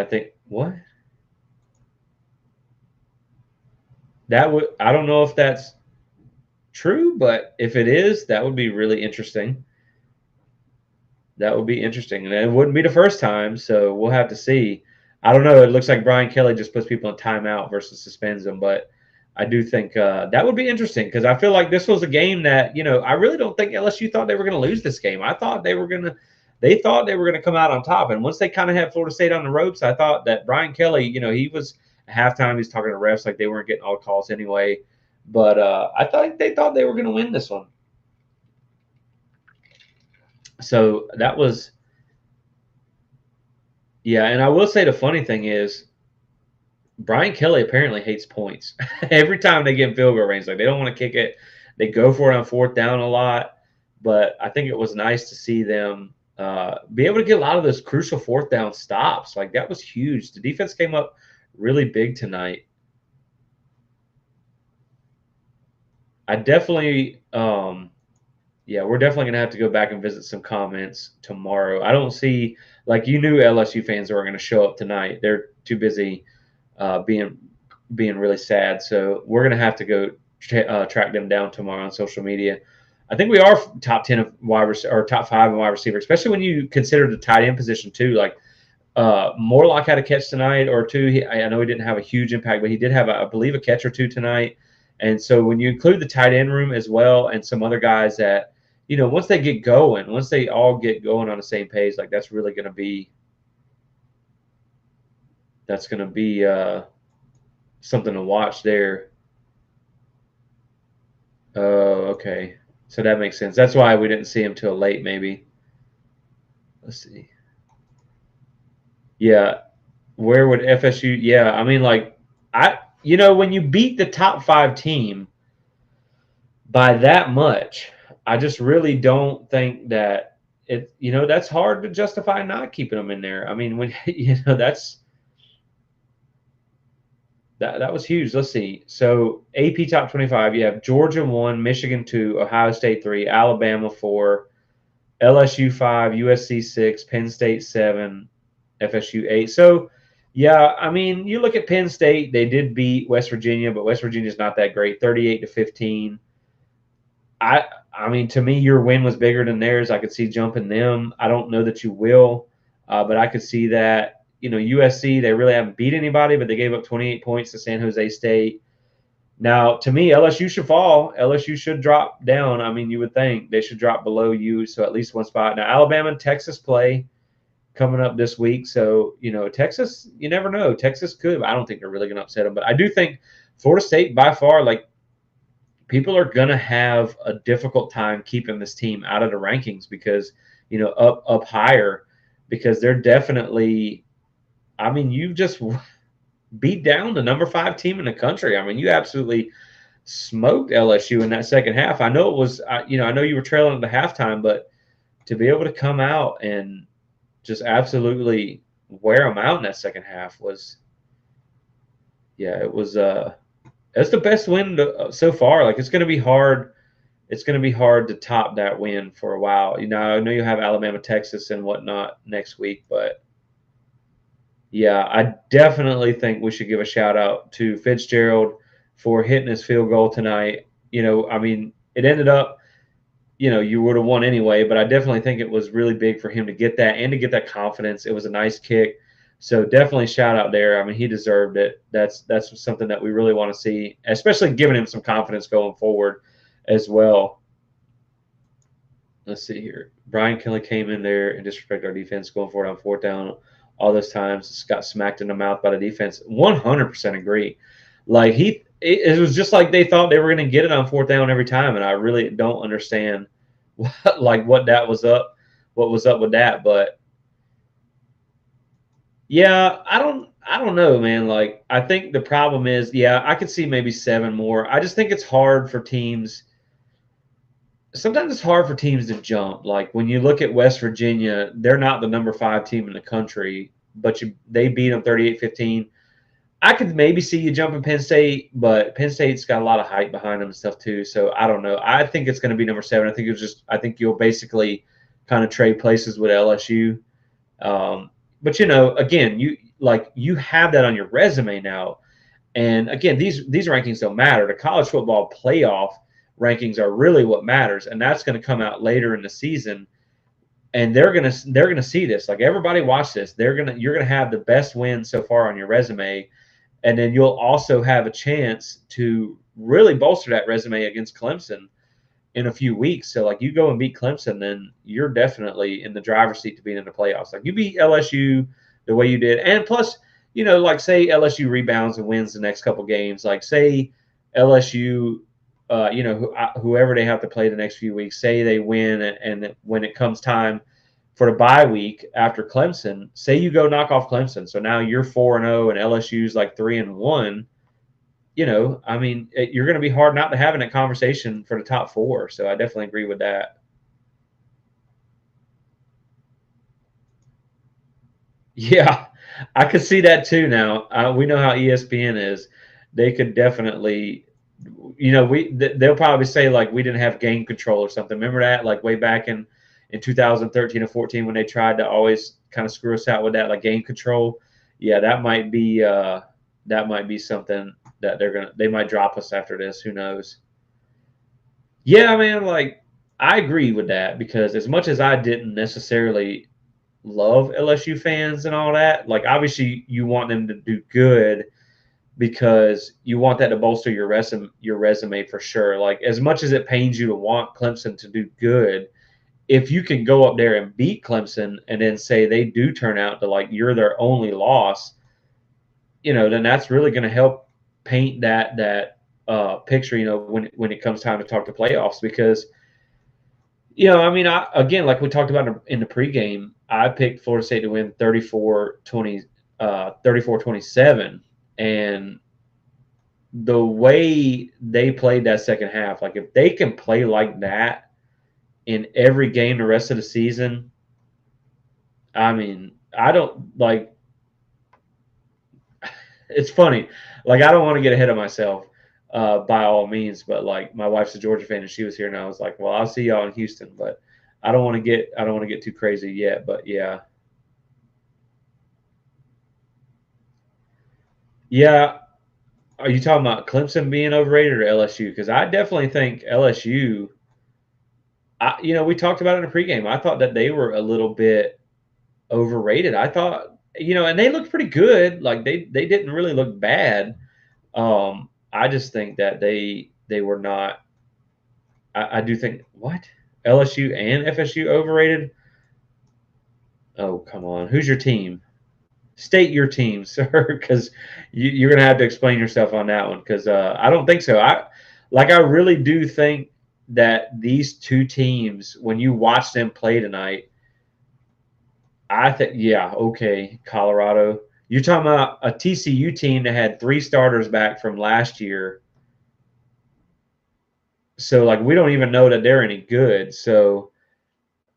S1: think what that would. I don't know if that's true, but if it is, that would be really interesting. That would be interesting, and it wouldn't be the first time, so we'll have to see. I don't know. It looks like Brian Kelly just puts people in timeout versus suspends them, but I do think that would be interesting because I feel like this was a game that I really don't think LSU thought they were going to lose this game. I thought they were going to. They thought they were going to come out on top, and once they kind of had Florida State on the ropes, I thought that Brian Kelly, he was at halftime. He's talking to refs like they weren't getting all calls anyway, but I thought they thought they were going to win this one. So that was. Yeah, and I will say the funny thing is Brian Kelly apparently hates points. Every time they get in field goal range, like they don't want to kick it. They go for it on fourth down a lot. But I think it was nice to see them be able to get a lot of those crucial fourth down stops. Like that was huge. The defense came up really big tonight. I definitely, yeah, we're definitely going to have to go back and visit some comments tomorrow. I don't see, like you knew LSU fans were going to show up tonight. They're too busy being really sad. So we're going to have to go track them down tomorrow on social media. I think we are top 10 of or top 5 in wide receiver, especially when you consider the tight end position too. Like Morlock had a catch tonight or two. I know he didn't have a huge impact, but he did have, I believe, a catch or two tonight. And so when you include the tight end room as well and some other guys that, once they get going, once they all get going on the same page, like that's really going to be something to watch there. Oh, okay. So that makes sense. That's why we didn't see him till late, maybe. Let's see. Yeah. Where would FSU? Yeah. I mean, like, when you beat the top 5 team by that much, I just really don't think that that's hard to justify not keeping them in there. I mean, when, that was huge. Let's see. So AP top 25, you have Georgia 1, Michigan 2, Ohio State 3, Alabama 4, LSU 5, USC 6, Penn State 7, FSU 8. So, yeah, I mean, you look at Penn State, they did beat West Virginia, but West Virginia's not that great, 38-15. I mean, to me, your win was bigger than theirs. I could see jumping them. I don't know that you will, but I could see that. USC, they really haven't beat anybody, but they gave up 28 points to San Jose State. Now, to me, LSU should fall. LSU should drop down. I mean, you would think they should drop below you, so at least one spot. Now, Alabama and Texas play coming up this week. So, Texas, you never know. Texas could. I don't think they're really going to upset them. But I do think Florida State, by far, like, people are going to have a difficult time keeping this team out of the rankings because, up higher, because they're definitely – I mean, you just beat down the number 5 team in the country. I mean, you absolutely smoked LSU in that second half. I know it was, I know you were trailing at the halftime, but to be able to come out and just absolutely wear them out in that second half was, yeah, it was. That's the best win so far. Like it's going to be hard. It's going to be hard to top that win for a while. I know you have Alabama, Texas, and whatnot next week, but. Yeah, I definitely think we should give a shout out to Fitzgerald for hitting his field goal tonight. I mean, it ended up, you would have won anyway, but I definitely think it was really big for him to get that and to get that confidence. It was a nice kick. So definitely shout out there. I mean, he deserved it. That's something that we really want to see, especially giving him some confidence going forward as well. Let's see here. Brian Kelly came in there and disrespected our defense going forward on fourth down. All those times got smacked in the mouth by the defense. 100% agree. Like it was just like they thought they were going to get it on fourth down every time, and I really don't understand what that was up what was up with that. But yeah, I don't know, man. Like I think the problem is, yeah, I could see maybe 7 more. I just think it's hard for teams. Sometimes it's hard for teams to jump. Like when you look at West Virginia, they're not the number 5 team in the country, but they beat them 38-15. I could maybe see you jumping Penn State, but Penn State's got a lot of hype behind them and stuff too. So I don't know. I think it's going to be number 7. I think you'll basically kind of trade places with LSU. But again, you have that on your resume now. And again, these rankings don't matter. The college football playoff rankings are really what matters, and that's going to come out later in the season. And they're gonna see this. Like everybody watch this. You're gonna have the best win so far on your resume, and then you'll also have a chance to really bolster that resume against Clemson in a few weeks. So like you go and beat Clemson, then you're definitely in the driver's seat to being in the playoffs. Like you beat LSU the way you did, and plus, like say LSU rebounds and wins the next couple games. Like say LSU, whoever they have to play the next few weeks, say they win, and when it comes time for the bye week after Clemson, say you go knock off Clemson, so now you're 4-0 and LSU's like 3-1. I mean, you're going to be hard not to have in that conversation for the top 4. So I definitely agree with that. Yeah, I could see that too. Now we know how ESPN is; they could definitely, they'll probably say like we didn't have game control or something. Remember that, like way back in 2013 or 14 when they tried to always kind of screw us out with that, like game control. Yeah, that might be something that they might drop us after this. Who knows? Yeah, man. Like I agree with that because as much as I didn't necessarily love LSU fans and all that, like obviously you want them to do good because you want that to bolster your resume for sure. Like as much as it pains you to want Clemson to do good, if you can go up there and beat Clemson and then say they do turn out to like you're their only loss, then that's really going to help paint that picture. When it comes time to talk to playoffs, because I mean, again, like we talked about in the pregame, I picked Florida State to win 34-20, 34-27, and the way they played that second half, like if they can play like that in every game the rest of the season, I mean, I don't like. It's funny. Like I don't want to get ahead of myself by all means, but like my wife's a Georgia fan and she was here and I was like, well, I'll see y'all in Houston, but I don't want to get too crazy yet, but yeah. Yeah, are you talking about Clemson being overrated or LSU? Because I definitely think LSU. We talked about it in the pregame. I thought that they were a little bit overrated. I thought, and they looked pretty good. Like they didn't really look bad. I just think that they were not. I do think what LSU and FSU overrated. Oh come on, who's your team? State your team, sir, because you're gonna have to explain yourself on that one. Because I don't think so. I really do think that these two teams, when you watch them play tonight, I think yeah, okay, Colorado. You're talking about a TCU team that had 3 starters back from last year. So like we don't even know that they're any good. So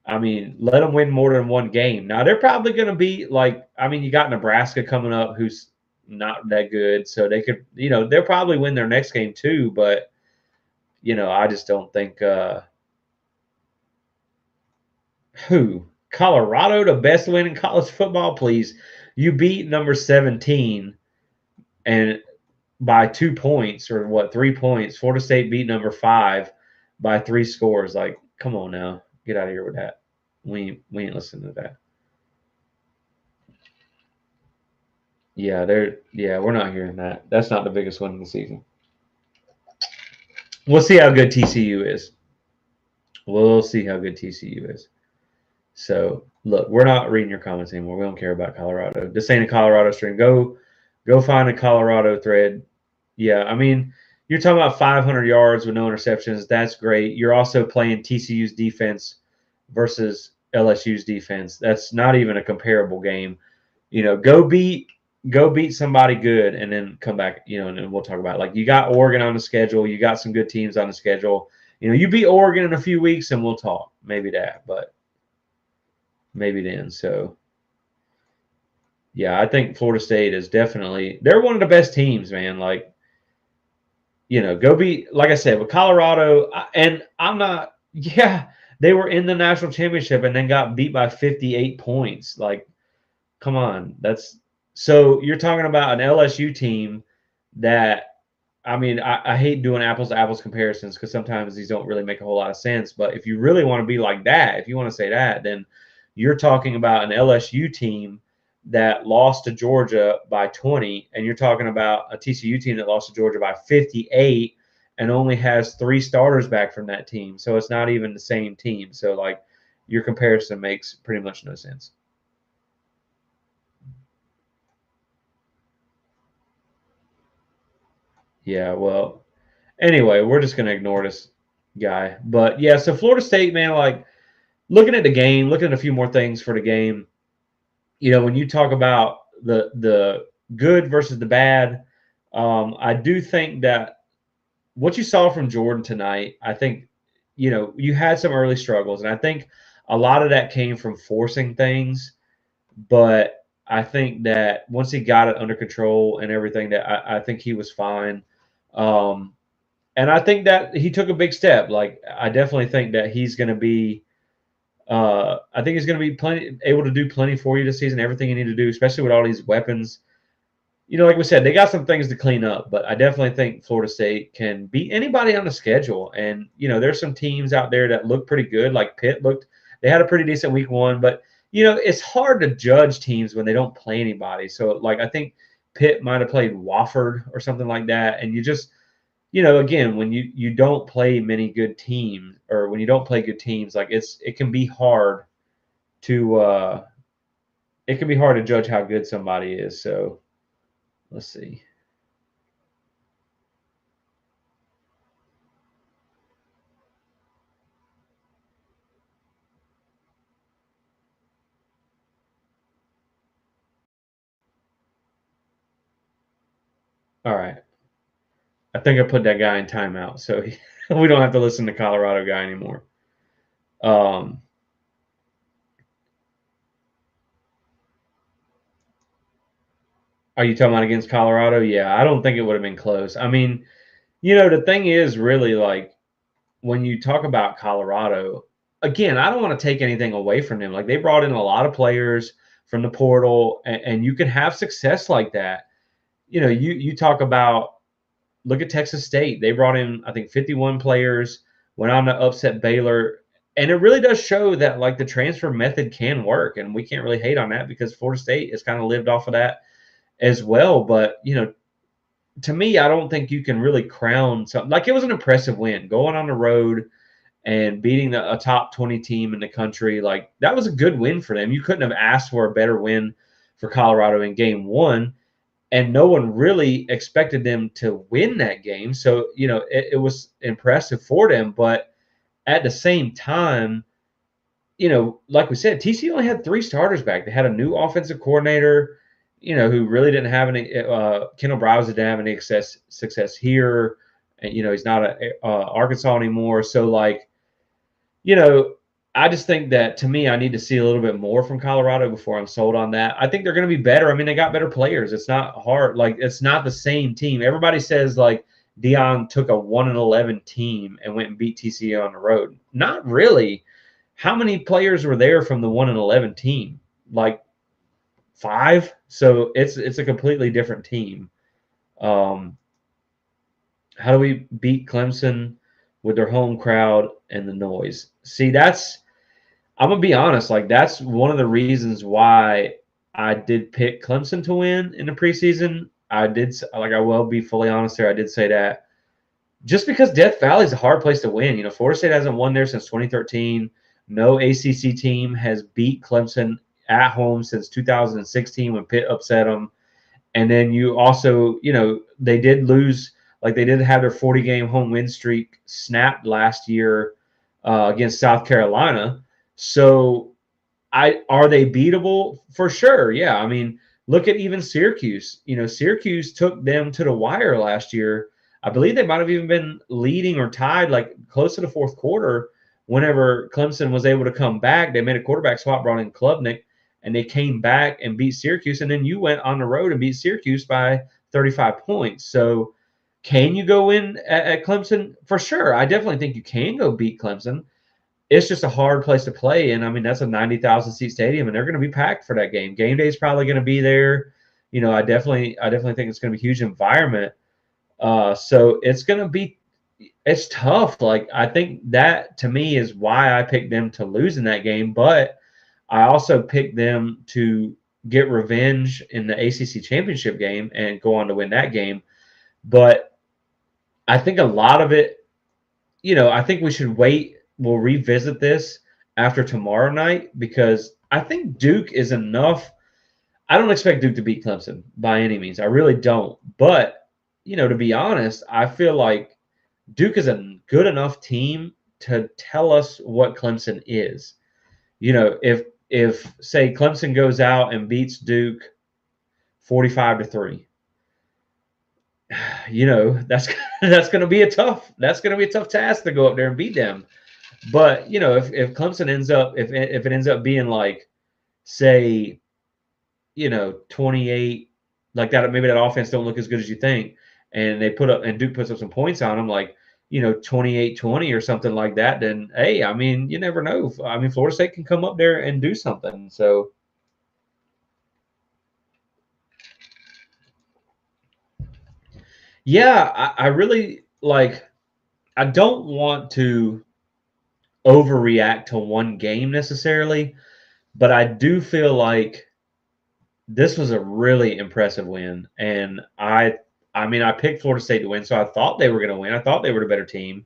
S1: I mean, let them win more than one game. Now they're probably going to be like, I mean, you got Nebraska coming up, who's not that good, so they could, they'll probably win their next game too. But I just don't think who Colorado, the best win in college football. Please, you beat number 17 and by 2 points or what 3 points. Florida State beat number 5 by 3 scores. Like, come on now, get out of here with that. We ain't listening to that. Yeah, we're not hearing that. That's not the biggest win of the season. We'll see how good TCU is. We'll see how good TCU is. So look, we're not reading your comments anymore. We don't care about Colorado. This ain't a Colorado stream. Go find a Colorado thread. Yeah, I mean, you're talking about 500 yards with no interceptions. That's great. You're also playing TCU's defense versus LSU's defense. That's not even a comparable game. Go beat somebody good and then come back, and then we'll talk about it. Like you got Oregon on the schedule, you got some good teams on the schedule. You beat Oregon in a few weeks and we'll talk. Maybe that, but maybe then. So yeah, I think Florida State is they're one of the best teams, man. Like, go beat, like I said, with Colorado, and I'm not, yeah, they were in the national championship and then got beat by 58 points. Like, come on. So you're talking about an LSU team that, I mean, I hate doing apples to apples comparisons because sometimes these don't really make a whole lot of sense. But if you really want to be like that, if you want to say that, then you're talking about an LSU team that lost to Georgia by 20, and you're talking about a TCU team that lost to Georgia by 58 and only has 3 starters back from that team. So it's not even the same team. So, like, your comparison makes pretty much no sense. Yeah, well, anyway, we're just going to ignore this guy. But yeah, so Florida State, man, like looking at the game, looking at a few more things for the game, when you talk about the good versus the bad, I do think that what you saw from Jordan tonight, I think, you had some early struggles, and I think a lot of that came from forcing things, but I think that once he got it under control and everything, that I think he was fine. Um, and I think that he took a big step. Like I definitely think that he's going to be. I think he's going to be able to do plenty for you this season. Everything you need to do, especially with all these weapons. Like we said, they got some things to clean up, but I definitely think Florida State can beat anybody on the schedule. And there's some teams out there that look pretty good. Like Pitt looked, they had a pretty decent week 1, but it's hard to judge teams when they don't play anybody. So like I think Pitt might have played Wofford or something like that, and you just again, when you don't play many good teams, or when you don't play good teams, like it can be hard to judge how good somebody is. So let's see. All right. I think I put that guy in timeout, so we don't have to listen to Colorado guy anymore. Um, are you talking about against Colorado? Yeah, I don't think it would have been close. I mean, the thing is really like when you talk about Colorado, again, I don't want to take anything away from them. Like they brought in a lot of players from the portal, and you can have success like that. You talk about, look at Texas State. They brought in, I think, 51 players, went on to upset Baylor. And it really does show that like the transfer method can work. And we can't really hate on that because Florida State has kind of lived off of that as well. But, to me, I don't think you can really crown something. Like it was an impressive win going on the road and beating a top 20 team in the country. Like that was a good win for them. You couldn't have asked for a better win for Colorado in game 1. And no one really expected them to win that game. So, it was impressive for them. But at the same time, like we said, TCU only had 3 starters back. They had a new offensive coordinator, who really didn't have any. Kendall Browse didn't have any success here. And, he's not at Arkansas anymore. So, like, you know, I just think that to me, I need to see a little bit more from Colorado before I'm sold on that. I think they're going to be better. I mean, they got better players. It's not hard. Like, it's not the same team. Everybody says, like, Dion took a 1-11 team and went and beat TCU on the road. Not really. How many players were there from the 1-11 team? Like 5. So it's a completely different team. Um, how do we beat Clemson with their home crowd and the noise? See, I'm gonna be honest. Like that's one of the reasons why I did pick Clemson to win in the preseason. I did, like, I will be fully honest here. I did say that just because Death Valley is a hard place to win. Florida State hasn't won there since 2013. No ACC team has beat Clemson at home since 2016 when Pitt upset them. And then you also, they did lose, like they did have their 40-game home win streak snapped last year against South Carolina. So, Are they beatable? For sure. Yeah. I mean, look at even Syracuse. Syracuse took them to the wire last year. I believe they might have even been leading or tied like close to the fourth quarter whenever Clemson was able to come back. They made a quarterback swap, brought in Klubnik, and they came back and beat Syracuse. And then you went on the road and beat Syracuse by 35 points. So can you go in at Clemson? For sure. I definitely think you can go beat Clemson. It's just a hard place to play. And I mean, that's a 90,000 seat stadium, and they're going to be packed for that game. Game day is probably going to be there. I definitely think it's going to be a huge environment. So it's tough. Like, I think that to me is why I picked them to lose in that game. But I also picked them to get revenge in the ACC championship game and go on to win that game. But I think a lot of it, I think we should wait. We'll revisit this after tomorrow night because I think Duke is enough. I don't expect Duke to beat Clemson by any means. I really don't. But, to be honest, I feel like Duke is a good enough team to tell us what Clemson is. If say Clemson goes out and beats Duke 45-3, that's that's going to be a tough task to go up there and beat them. But if Clemson ends up if it ends up being like, say, 28, like that, maybe that offense don't look as good as you think, and Duke puts up some points on them, like 28-20 or something like that, then hey, I mean, you never know. I mean, Florida State can come up there and do something. So yeah, I really like. I don't want to overreact to one game necessarily, but I do feel like this was a really impressive win. And I mean, I picked Florida State to win, so I thought they were going to win. I thought they were the better team,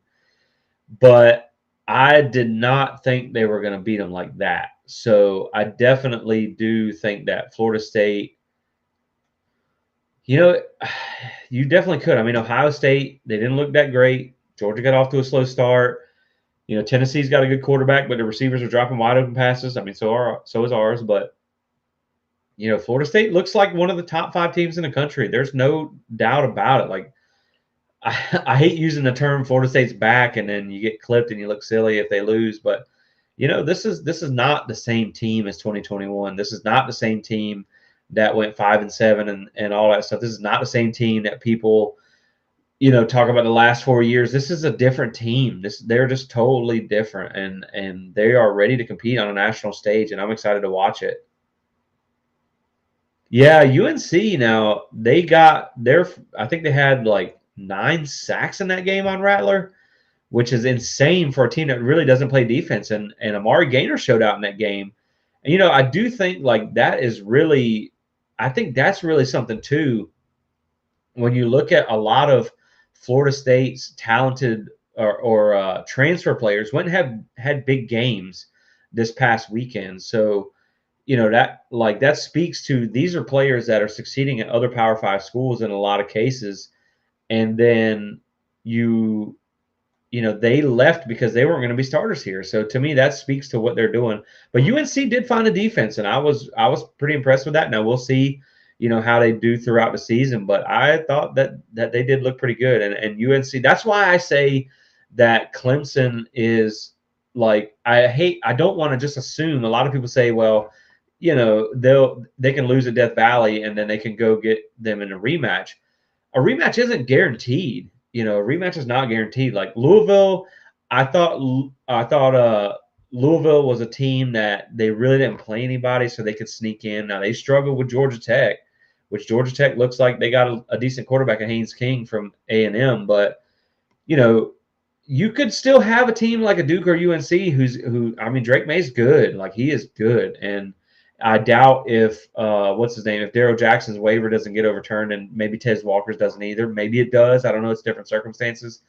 S1: but I did not think they were going to beat them like that. So I definitely do think that Florida State, you know, you definitely could. I mean, Ohio State, they didn't look that great. Georgia got off to a slow start. Tennessee's got a good quarterback, but the receivers are dropping wide open passes. I mean, so is ours. But Florida State looks like one of the top 5 teams in the country. There's no doubt about it. Like, I hate using the term Florida State's back, and then you get clipped and you look silly if they lose. But this is not the same team as 2021. This is not the same team that went 5-7 and all that stuff. This is not the same team that people talk about the last 4 years. This is a different team. They're just totally different, and they are ready to compete on a national stage, and I'm excited to watch it. Yeah, UNC now they got their. I think they had like 9 sacks in that game on Rattler, which is insane for a team that really doesn't play defense. And Amari Gaynor showed out in that game. And I do think like that is really. I think that's really something too. When you look at a lot of Florida State's talented or transfer players, went and have had big games this past weekend. So that speaks to these are players that are succeeding at other Power 5 schools in a lot of cases, and then they left because they weren't going to be starters here. So to me, that speaks to what they're doing. But UNC did find a defense, and I was pretty impressed with that. Now we'll see, how they do throughout the season. But I thought that they did look pretty good, and UNC. That's why I say that Clemson is like I don't want to just assume. A lot of people say, well, they can lose at Death Valley and then they can go get them in a rematch. A rematch isn't guaranteed. A rematch is not guaranteed. Like Louisville, I thought Louisville was a team that they really didn't play anybody, so they could sneak in. Now they struggled with Georgia Tech, which Georgia Tech looks like they got a decent quarterback in Haynes King from A&M, but you could still have a team like a Duke or UNC who I mean, Drake May's good. Like, he is good. And I doubt if what's his name? If Darrell Jackson's waiver doesn't get overturned, and maybe Tez Walker's doesn't either. Maybe it does. I don't know. It's different circumstances.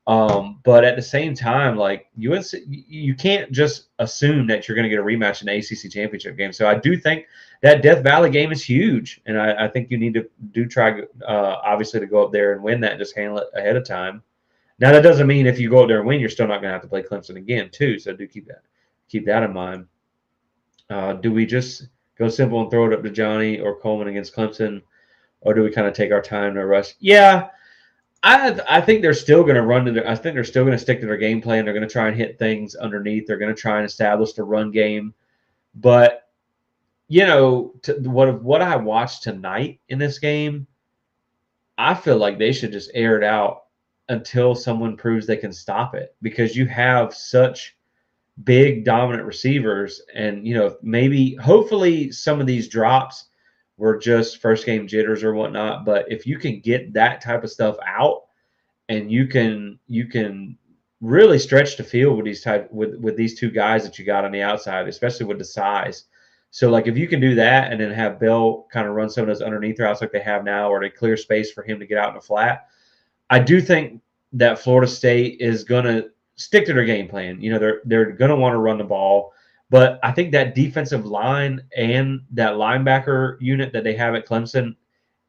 S1: But at the same time, like UNC, you can't just assume that you're going to get a rematch in the ACC championship game. So I do think that Death Valley game is huge, and I think you need to try obviously to go up there and win that. And just handle it ahead of time. Now that doesn't mean if you go up there and win, you're still not going to have to play Clemson again, too. So do keep that in mind. Do we just go simple and throw it up to Johnny or Coleman against Clemson, or do we kind of take our time to rush? Yeah, I think they're still going to run to their. I think they're still going to stick to their game plan. They're going to try and hit things underneath. They're going to try and establish the run game. But what I watched tonight in this game, I feel like they should just air it out until someone proves they can stop it, because you have such big dominant receivers, and maybe hopefully some of these drops were just first game jitters or whatnot. But if you can get that type of stuff out, and you can really stretch the field with with these two guys that you got on the outside, especially with the size. So like if you can do that and then have Bell kind of run some of those underneath routes like they have now, or to clear space for him to get out in the flat, I do think that Florida State is going to stick to their game plan. They're going to want to run the ball, but I think that defensive line and that linebacker unit that they have at Clemson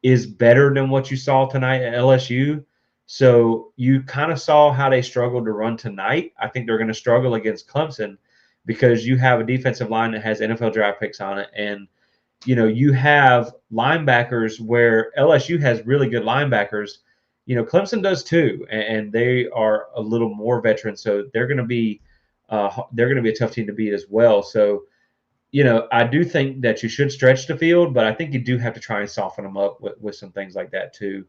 S1: is better than what you saw tonight at LSU. So you kind of saw how they struggled to run tonight. I think they're going to struggle against Clemson because you have a defensive line that has NFL draft picks on it, and you have linebackers where LSU has really good linebackers. Clemson does too, and they are a little more veteran, so they're going to be a tough team to beat as well. So I do think that you should stretch the field, but I think you do have to try and soften them up with some things like that too.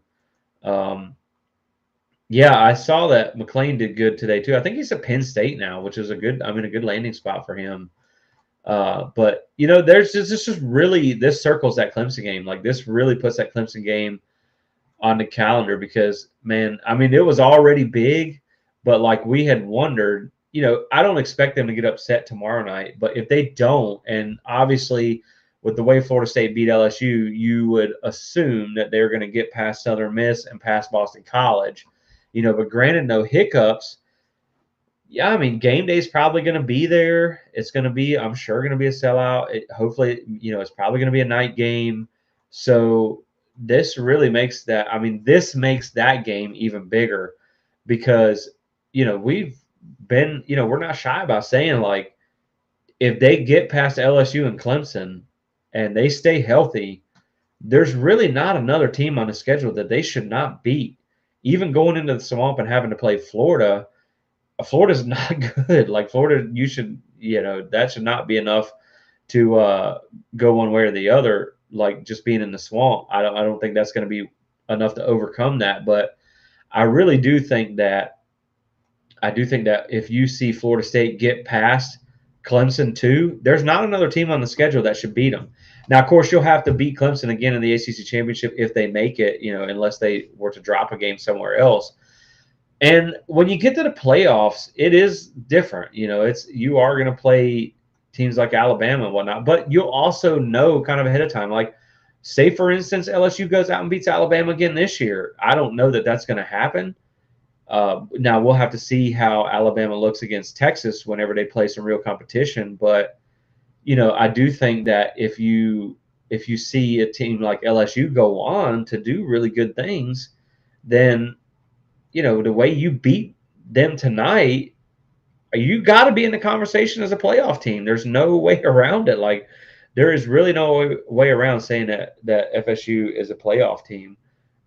S1: Yeah, I saw that McLean did good today too. I think he's at Penn State now, which is a good landing spot for him. But there's just really, this circles that Clemson game. Like, this really puts that Clemson game on the calendar, because, man, I mean, it was already big, but like we had wondered, I don't expect them to get upset tomorrow night, but if they don't, and obviously with the way Florida State beat LSU, you would assume that they're going to get past Southern Miss and past Boston College, but granted, no hiccups. Yeah, I mean, game day is probably going to be there. It's going to be, I'm sure, going to be a sellout. Hopefully, it's probably going to be a night game. So this really makes that, I mean, this makes that game even bigger, because, we've been, we're not shy about saying, like, if they get past LSU and Clemson and they stay healthy, there's really not another team on the schedule that they should not beat. Even going into the swamp and having to play Florida, Florida's not good. Like, Florida, that should not be enough to go one way or the other. Like, just being in the swamp, I don't think that's going to be enough to overcome that. But I really do think that if you see Florida State get past Clemson too, there's not another team on the schedule that should beat them. Now, of course, you'll have to beat Clemson again in the ACC championship if they make it, unless they were to drop a game somewhere else. And when you get to the playoffs, it is different. You are going to play teams like Alabama and whatnot, but you'll also know kind of ahead of time. Like, say, for instance, LSU goes out and beats Alabama again this year. I don't know that that's going to happen. Now, we'll have to see how Alabama looks against Texas whenever they play some real competition. But, I do think that if you see a team like LSU go on to do really good things, then the way you beat them tonight, you got to be in the conversation as a playoff team. There's no way around it. Like, there is really no way around saying that FSU is a playoff team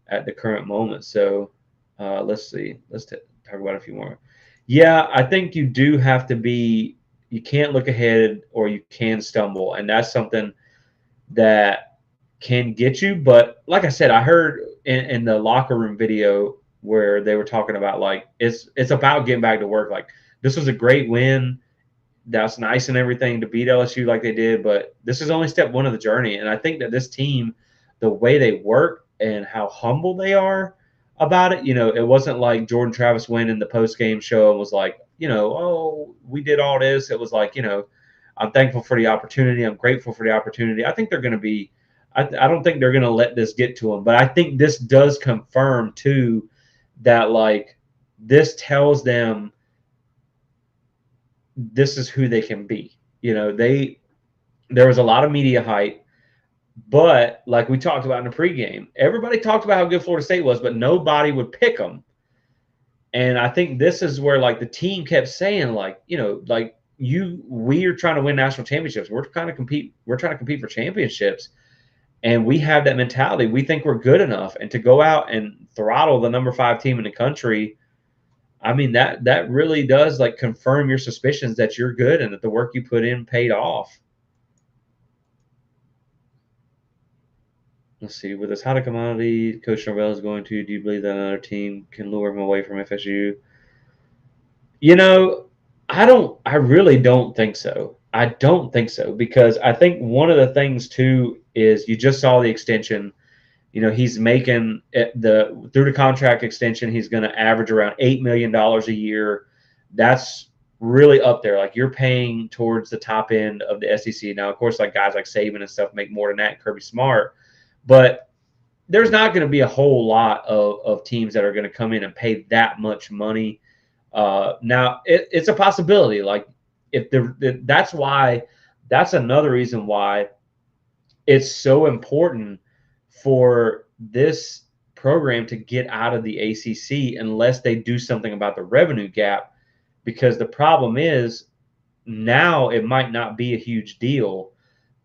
S1: at the current moment. So let's see. Let's talk about a few more. Yeah, I think you do have to be. You can't look ahead, or you can stumble, and that's something that can get you. But like I said, I heard in the locker room video where they were talking about, like, it's about getting back to work. Like, this was a great win. That's nice and everything to beat LSU like they did, but this is only step one of the journey. And I think that this team, the way they work and how humble they are about it, it wasn't like Jordan Travis went in the post game show and was like, oh, we did all this. It was like, I'm thankful for the opportunity. I'm grateful for the opportunity. I think they're going to be. I don't think they're going to let this get to them, but I think this does confirm too that, like, this tells them this is who they can be. There was a lot of media hype, but like we talked about in the pregame, everybody talked about how good Florida State was, but nobody would pick them. And I think this is where, like, the team kept saying, like, we are trying to win national championships. We're trying to compete for championships, and we have that mentality. We think we're good enough, and to go out and throttle the number 5 team in the country, I mean that really does like confirm your suspicions that you're good and that the work you put in paid off. Let's see. With this hot a commodity, Coach Norvell is going to. Do you believe that another team can lure him away from FSU? You know, I don't. I really don't think so. I don't think so because I think one of the things too is you just saw the extension. You know, he's making through the contract extension, he's going to average around $8 million a year. That's really up there. Like you're paying towards the top end of the SEC. Now, of course, like guys like Saban and stuff make more than that, Kirby Smart, but there's not going to be a whole lot of teams that are going to come in and pay that much money. Now, it's a possibility. Like if that's another reason why it's so important for this program to get out of the ACC unless they do something about the revenue gap, because the problem is now it might not be a huge deal,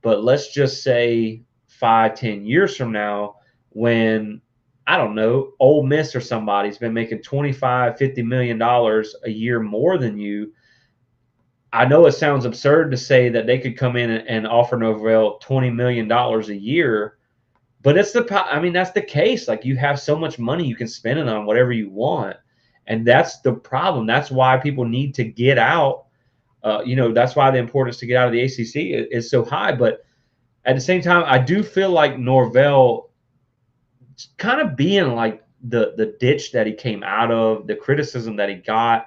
S1: but let's just say 5-10 years from now, when I don't know, Ole Miss or somebody's been making $25-50 million a year more than you. I know it sounds absurd to say that they could come in and offer Norvell $20 million a year, but I mean, that's the case. Like you have so much money, you can spend it on whatever you want. And that's the problem. That's why people need to get out. That's why the importance to get out of the ACC is so high. But at the same time, I do feel like Norvell kind of being like the ditch that he came out of, the criticism that he got,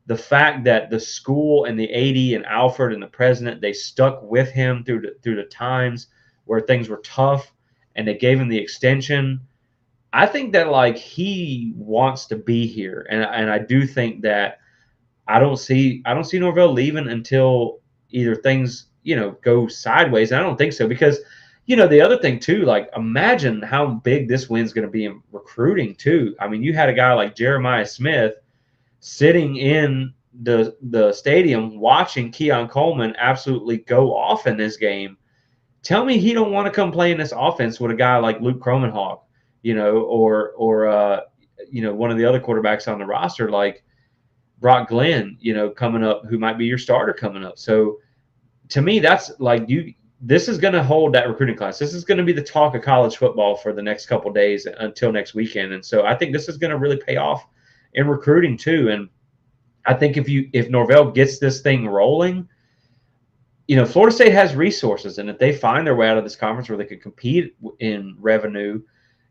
S1: the fact that the school and the AD and Alfred and the president, they stuck with him through the times where things were tough, and they gave him the extension. I think that like he wants to be here, and I do think that I don't see Norvell leaving until either things go sideways. And I don't think so because the other thing too, like imagine how big this win's going to be in recruiting too. I mean, you had a guy like Jeremiah Smith sitting in the stadium watching Keon Coleman absolutely go off in this game. Tell me he don't want to come play in this offense with a guy like Luke Kromenhoek, or one of the other quarterbacks on the roster like Brock Glenn, coming up, who might be your starter coming up. So to me, that's like this is going to hold that recruiting class. This is going to be the talk of college football for the next couple of days until next weekend. And so I think this is going to really pay off in recruiting too. And I think if Norvell gets this thing rolling, Florida State has resources, and if they find their way out of this conference where they could compete in revenue,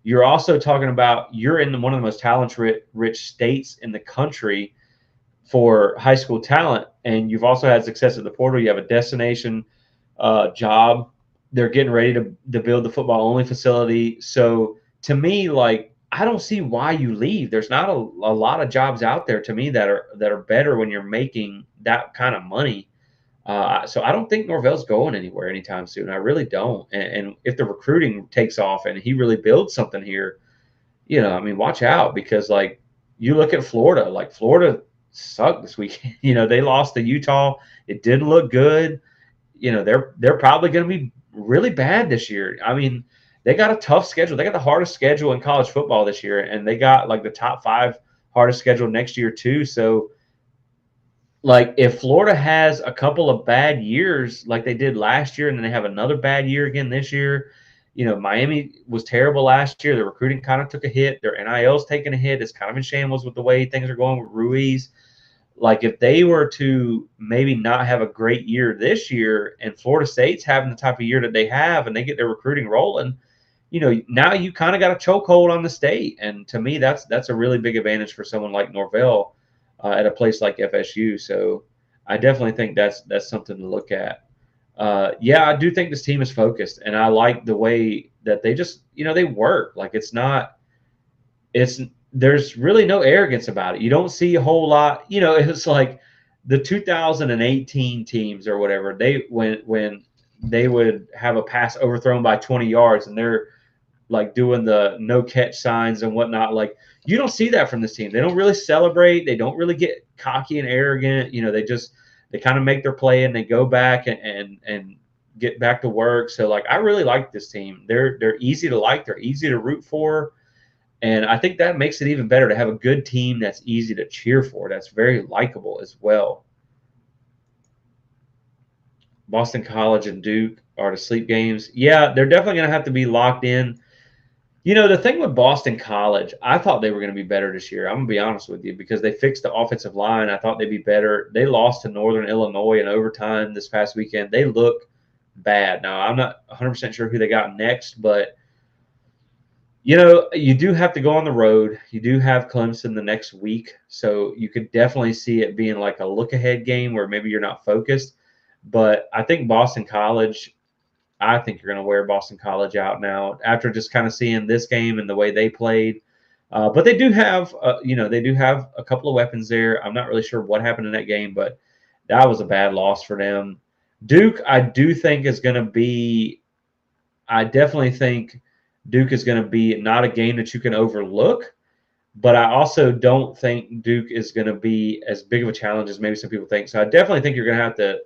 S1: you're also talking about you're in one of the most talent-rich states in the country for high school talent, and you've also had success at the portal. You have a destination job. They're getting ready to build the football-only facility. So to me, like I don't see why you leave. There's not a lot of jobs out there to me that are better when you're making that kind of money. So I don't think Norvell's going anywhere anytime soon. I really don't. And if the recruiting takes off and he really builds something here, I mean, watch out, because like you look at Florida, like Florida sucked this weekend. They lost to Utah. It didn't look good. They're probably going to be really bad this year. I mean, they got a tough schedule. They got the hardest schedule in college football this year, and they got like the top 5 hardest schedule next year too. So like if Florida has a couple of bad years like they did last year, and then they have another bad year again this year, Miami was terrible last year. The recruiting kind of took a hit. Their NIL's taking a hit. It's kind of in shambles with the way things are going with Ruiz. Like if they were to maybe not have a great year this year, and Florida State's having the type of year that they have, and they get their recruiting rolling, now you kind of got a chokehold on the state. And to me, that's a really big advantage for someone like Norvell at a place like FSU. So I definitely think that's something to look at. Yeah, I do think this team is focused, and I like the way that they just, they work. Like there's really no arrogance about it. You don't see a whole lot, it's like the 2018 teams or whatever, when they would have a pass overthrown by 20 yards and they're like doing the no catch signs and whatnot. Like you don't see that from this team. They don't really celebrate. They don't really get cocky and arrogant. They kind of make their play and they go back and get back to work. So like I really like this team. They're easy to like. They're easy to root for. And I think that makes it even better to have a good team that's easy to cheer for. That's very likable as well. Boston College and Duke are the sleep games. Yeah, they're definitely going to have to be locked in. You know, the thing with Boston College, I thought they were going to be better this year. I'm going to be honest with you because they fixed the offensive line. I thought they'd be better. They lost to Northern Illinois in overtime this past weekend. They look bad. Now, I'm not 100% sure who they got next, but you know, you do have to go on the road. You do have Clemson the next week. So you could definitely see it being like a look ahead game where maybe you're not focused. But I think Boston College, I think you're going to wear Boston College out now after just kind of seeing this game and the way they played. But they do have, they do have a couple of weapons there. I'm not really sure what happened in that game, but that was a bad loss for them. Duke, I do think is going to be. I definitely think Duke is going to be not a game that you can overlook. But I also don't think Duke is going to be as big of a challenge as maybe some people think. So I definitely think you're going to have to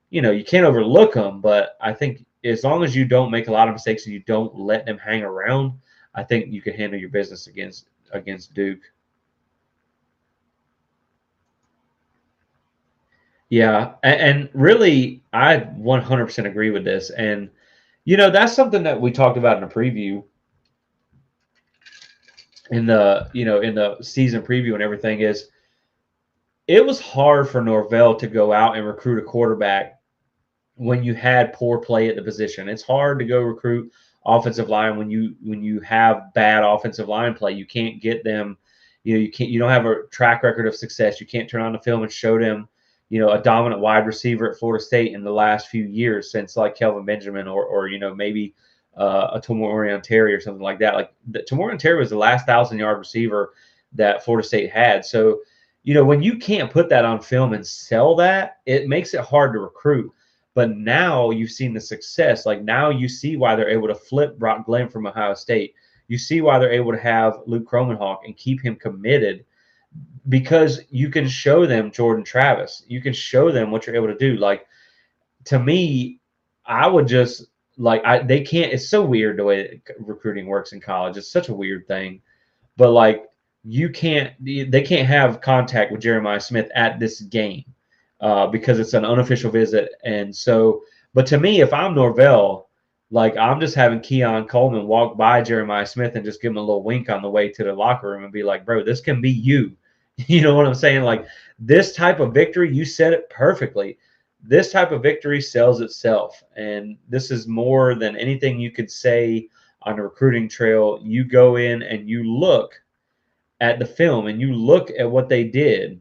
S1: you can't overlook them, but I think as long as you don't make a lot of mistakes and you don't let them hang around, I think you can handle your business against Duke. Yeah, and really, I 100% agree with this. And that's something that we talked about in a preview in the season preview and everything is it was hard for Norvell to go out and recruit a quarterback when you had poor play at the position. It's hard to go recruit offensive line when you have bad offensive line play. You can't get them. You don't have a track record of success. You can't turn on the film and show them, a dominant wide receiver at Florida State in the last few years since like Kelvin Benjamin or maybe a Tamorian Terry or something like that. Like Tamorian Terry was the last 1,000-yard receiver that Florida State had. So, when you can't put that on film and sell that, it makes it hard to recruit. But now you've seen the success. Like now you see why they're able to flip Brock Glenn from Ohio State. You see why they're able to have Luke Kromenhawk and keep him committed because you can show them Jordan Travis. You can show them what you're able to do. Like to me, I would just they can't. It's so weird the way recruiting works in college. It's such a weird thing. But like they can't have contact with Jeremiah Smith at this game because it's an unofficial visit. And so, but to me, if I'm Norvell, like I'm just having Keon Coleman walk by Jeremiah Smith and just give him a little wink on the way to the locker room and be like, bro, this can be you. You know what I'm saying? Like this type of victory, you said it perfectly. This type of victory sells itself. And this is more than anything you could say on a recruiting trail. You go in and you look at the film and you look at what they did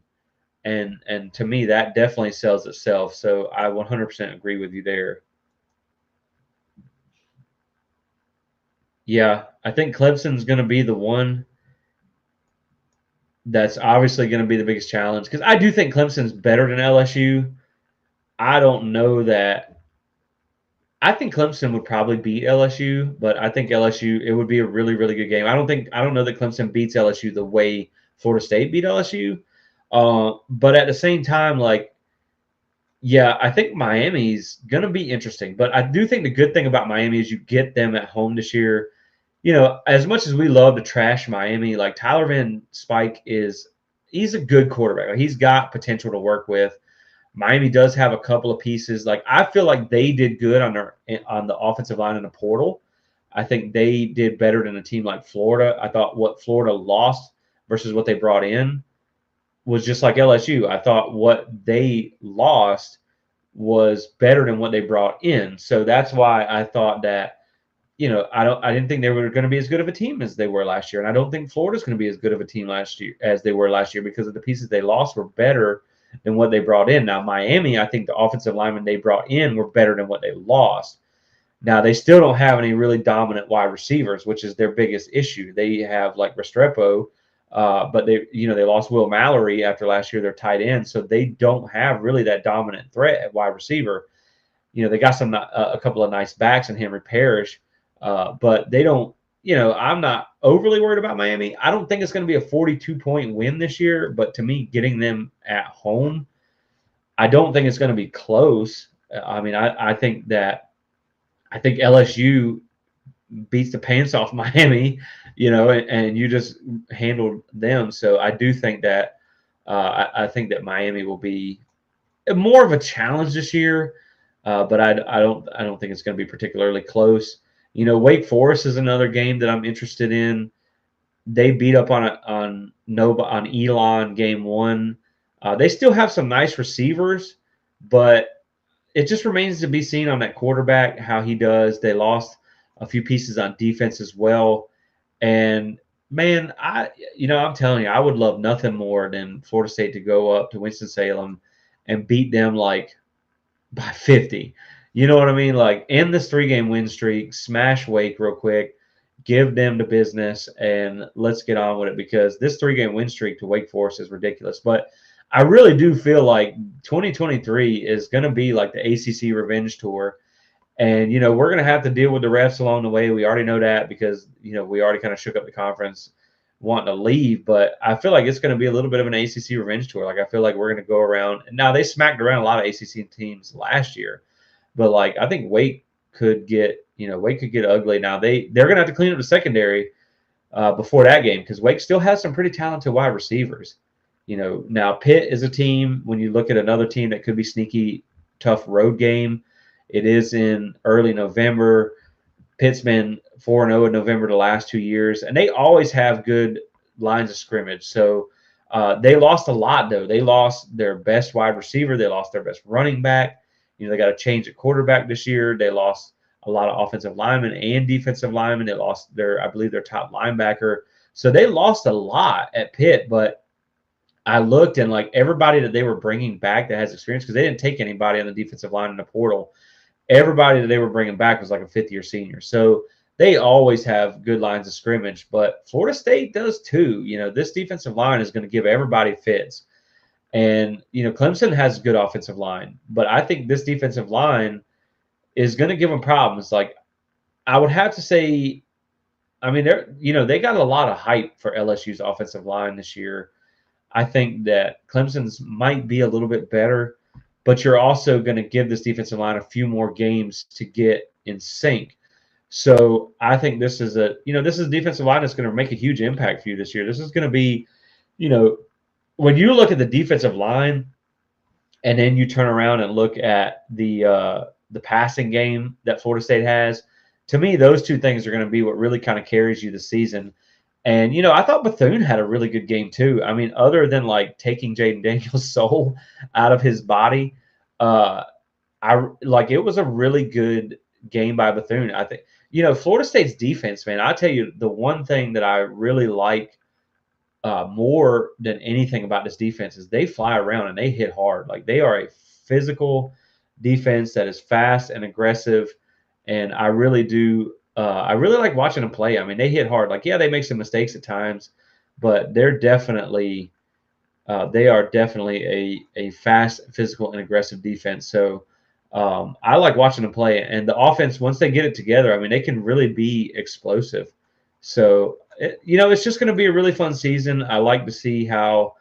S1: and to me that definitely sells itself. So I 100% agree with you there. Yeah, I think Clemson's going to be the one that's obviously going to be the biggest challenge because I do think Clemson's better than LSU. I don't know that. I think Clemson would probably beat LSU, but I think LSU it would be a really really good game. I don't know that Clemson beats LSU the way Florida State beat LSU. But at the same time, like yeah, I think Miami's going to be interesting. But I do think the good thing about Miami is you get them at home this year. As much as we love to trash Miami, like Tyler Van Spike he's a good quarterback. Like, he's got potential to work with. Miami does have a couple of pieces. Like I feel like they did good on the offensive line in the portal. I think they did better than a team like Florida. I thought what Florida lost versus what they brought in was just like LSU. I thought what they lost was better than what they brought in. So that's why I thought that, I didn't think they were going to be as good of a team as they were last year. And I don't think Florida's going to be as good of a team last year as they were last year because of the pieces they lost were better than what they brought in. Now, Miami, I think the offensive linemen they brought in were better than what they lost. Now, they still don't have any really dominant wide receivers, which is their biggest issue. They have like Restrepo, but they lost Will Mallory after last year, their tight end. So they don't have really that dominant threat at wide receiver. They got a couple of nice backs in Henry Parrish, but they don't. I'm not overly worried about Miami. I don't think it's going to be a 42-point win this year, but to me, getting them at home, I don't think it's going to be close. I mean, I think LSU beats the pants off Miami, and you just handled them. So I do think that I think that Miami will be more of a challenge this year, but I don't think it's going to be particularly close. Wake Forest is another game that I'm interested in. They beat up on Nova on Elon game one. They still have some nice receivers, but it just remains to be seen on that quarterback how he does. They lost a few pieces on defense as well, and man, I'm telling you, I would love nothing more than Florida State to go up to Winston Salem and beat them like by 50. You know what I mean? Like end this 3-game win streak, smash Wake real quick, give them the business, and let's get on with it because this 3-game win streak to Wake Forest is ridiculous. But I really do feel like 2023 is going to be like the ACC revenge tour. And, we're going to have to deal with the refs along the way. We already know that because, we already kind of shook up the conference wanting to leave. But I feel like it's going to be a little bit of an ACC revenge tour. Like, I feel like we're going to go around. And now they smacked around a lot of ACC teams last year. But, like, I think Wake could get ugly. Now, they're going to have to clean up the secondary before that game because Wake still has some pretty talented wide receivers. Now Pitt is a team, when you look at another team that could be sneaky, tough road game, it is in early November. Pitt's been 4-0 in November the last 2 years, and they always have good lines of scrimmage. So they lost a lot, though. They lost their best wide receiver. They lost their best running back. They got to change at quarterback this year. They lost a lot of offensive linemen and defensive linemen. They lost I believe, their top linebacker. So they lost a lot at Pitt, but I looked and like everybody that they were bringing back that has experience, because they didn't take anybody on the defensive line in the portal. Everybody that they were bringing back was like a fifth-year senior. So they always have good lines of scrimmage, but Florida State does too. This defensive line is going to give everybody fits. And, Clemson has a good offensive line, but I think this defensive line is going to give them problems. Like, I would have to say, I mean, they got a lot of hype for LSU's offensive line this year. I think that Clemson's might be a little bit better, but you're also going to give this defensive line a few more games to get in sync. So I think this is a defensive line that's going to make a huge impact for you this year. This is going to be, when you look at the defensive line and then you turn around and look at the passing game that Florida State has, to me, those two things are going to be what really kind of carries you this season. And, I thought Bethune had a really good game too. I mean, other than like taking Jaden Daniels' soul out of his body, it was a really good game by Bethune. I think, Florida State's defense, man, I tell you, the one thing that I really like more than anything about this defense is they fly around and they hit hard. Like, they are a physical defense that is fast and aggressive. And I really do. I really like watching them play. I mean, they hit hard. Like, yeah, they make some mistakes at times, but they are definitely a fast, physical, and aggressive defense. So I like watching them play. And the offense, once they get it together, I mean, they can really be explosive. So it's just going to be a really fun season. I like to see how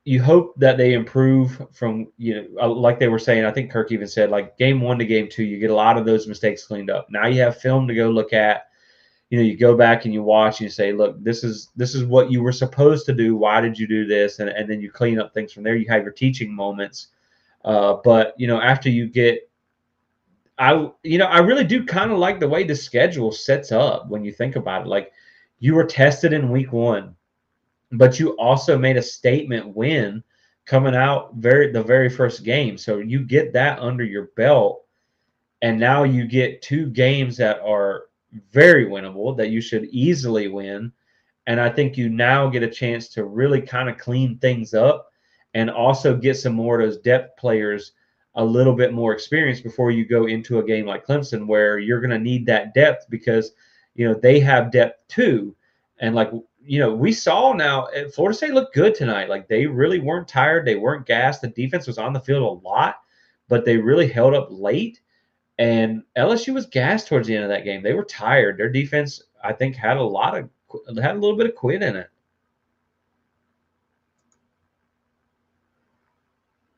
S1: you hope that they improve from, like they were saying, I think Kirk even said, like, game 1 to game 2, you get a lot of those mistakes cleaned up. Now you have film to go look at. You go back and you watch and you say, look, this is what you were supposed to do. Why did you do this? And then you clean up things from there. You have your teaching moments. But, after you get, I really do kind of like the way the schedule sets up when you think about it. Like, you were tested in week 1. But you also made a statement win coming out the very first game. So you get that under your belt, and now you get 2 games that are very winnable that you should easily win. And I think you now get a chance to really kind of clean things up and also get some more of those depth players a little bit more experience before you go into a game like Clemson, where you're going to need that depth because, they have depth too. And like, we saw now Florida State looked good tonight. Like, they really weren't tired. They weren't gassed. The defense was on the field a lot, but they really held up late. And LSU was gassed towards the end of that game. They were tired. Their defense, I think, had a little bit of quit in it.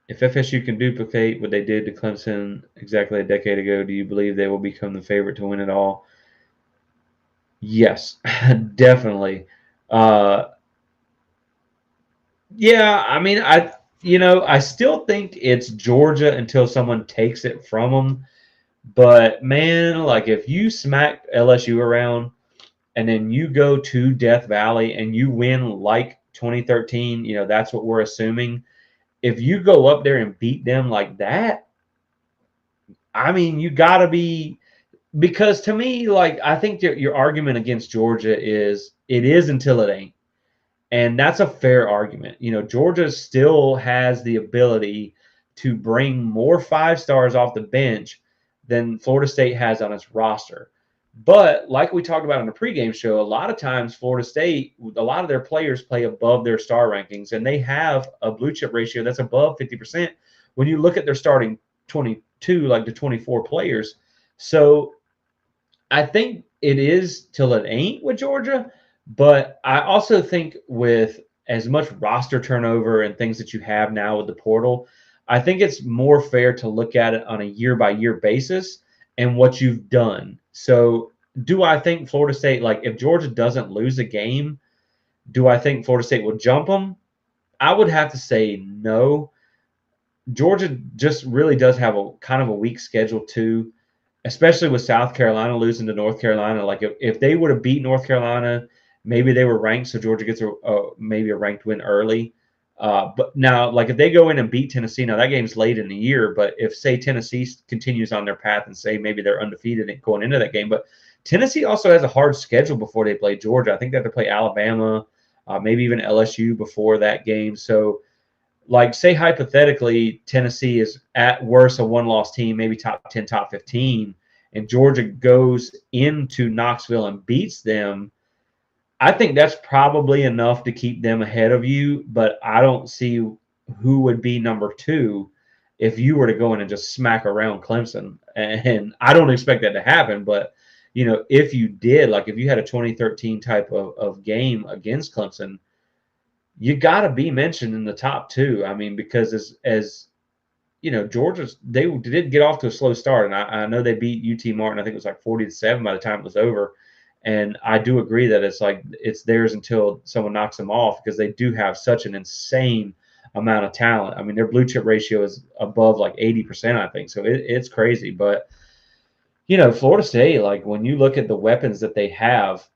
S1: If FSU can duplicate what they did to Clemson exactly a decade ago, do you believe they will become the favorite to win it all? Yes, definitely. Uh, yeah, I mean, I still think it's Georgia until someone takes it from them. But man, like if you smack LSU around and then you go to Death Valley and you win like 2013, that's what we're assuming. If you go up there and beat them like that, I mean, you got to be because to me, like I think your argument against Georgia is it is until it ain't. And that's a fair argument. Georgia still has the ability to bring more 5 stars off the bench than Florida State has on its roster. But like we talked about in the pregame show, a lot of times Florida State, a lot of their players play above their star rankings, and they have a blue chip ratio that's above 50% when you look at their starting 22, like the 24 players. So I think it is till it ain't with Georgia, but I also think with as much roster turnover and things that you have now with the portal, I think it's more fair to look at it on a year by year basis and what you've done. So, do I think Florida State, like if Georgia doesn't lose a game, do I think Florida State will jump them? I would have to say no. Georgia just really does have a kind of a weak schedule too, especially with South Carolina losing to North Carolina. Like if they would have beat North Carolina, maybe they were ranked, so Georgia gets maybe a ranked win early. But now, like if they go in and beat Tennessee, now that game's late in the year. But if say Tennessee continues on their path and say maybe they're undefeated and going into that game, but Tennessee also has a hard schedule before they play Georgia. I think they have to play Alabama, maybe even LSU before that game. So like say hypothetically Tennessee is at worst a one-loss team, maybe top 10, top 15, and Georgia goes into Knoxville and beats them, I think that's probably enough to keep them ahead of you, but I don't see who would be number 2 if you were to go in and just smack around Clemson. And I don't expect that to happen, but if you did, like if you had a 2013 type of game against Clemson, you got to be mentioned in the top 2. I mean, because as Georgia's they did get off to a slow start, and I know they beat UT Martin. I think it was like 40-7 by the time it was over. And I do agree that it's like it's theirs until someone knocks them off because they do have such an insane amount of talent. I mean, their blue chip ratio is above like 80%, I think. So it's crazy. But Florida State, like when you look at the weapons that they have,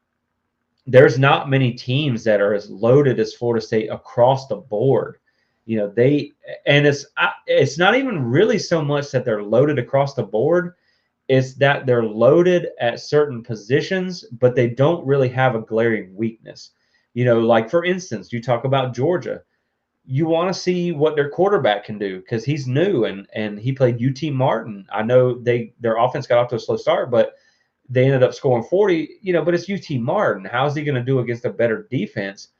S1: there's not many teams that are as loaded as Florida State across the board. It's not even really so much that they're loaded across the board. It's that they're loaded at certain positions, but they don't really have a glaring weakness. Like for instance, you talk about Georgia. You want to see what their quarterback can do because he's new and he played UT Martin. I know their offense got off to a slow start, but they ended up scoring 40, but it's UT Martin. How's he going to do against a better defense?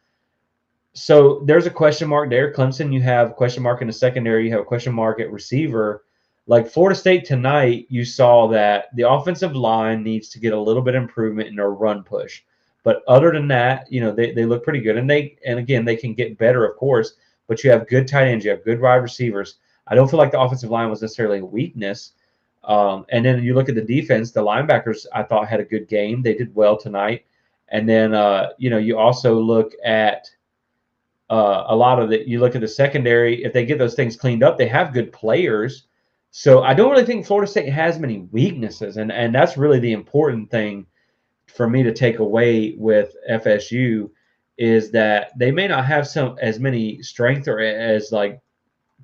S1: So there's a question mark there. Clemson, you have a question mark in the secondary. You have a question mark at receiver. Like Florida State tonight, you saw that the offensive line needs to get a little bit of improvement in their run push. But other than that, they look pretty good. And again, they can get better, of course, but you have good tight ends, you have good wide receivers. I don't feel like the offensive line was necessarily a weakness. And then you look at the defense, the linebackers I thought had a good game. They did well tonight. And then, you also look at you look at the secondary. If they get those things cleaned up, they have good players. So I don't really think Florida State has many weaknesses. And that's really the important thing for me to take away with FSU is that they may not have as many strength or as like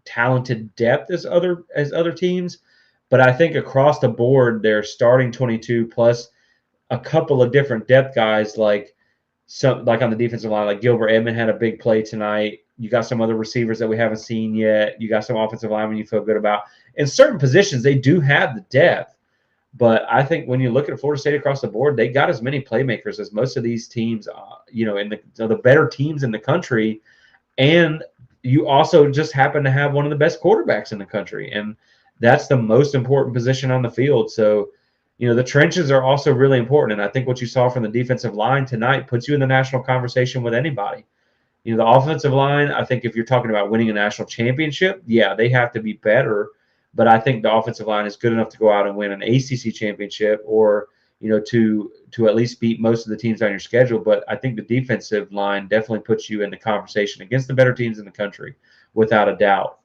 S1: talented depth as other teams, but I think across the board, they're starting 22 plus a couple of different depth guys like on the defensive line, like Gilbert Edmond had a big play tonight. You got some other receivers that we haven't seen yet. You got some offensive linemen you feel good about. In certain positions, they do have the depth. But I think when you look at Florida State across the board, they got as many playmakers as most of these teams, in the better teams in the country. And you also just happen to have one of the best quarterbacks in the country. And that's the most important position on the field. So, the trenches are also really important. And I think what you saw from the defensive line tonight puts you in the national conversation with anybody. The offensive line, I think if you're talking about winning a national championship, yeah, they have to be better. But I think the offensive line is good enough to go out and win an ACC championship, or to at least beat most of the teams on your schedule. But I think the defensive line definitely puts you in the conversation against the better teams in the country, without a doubt.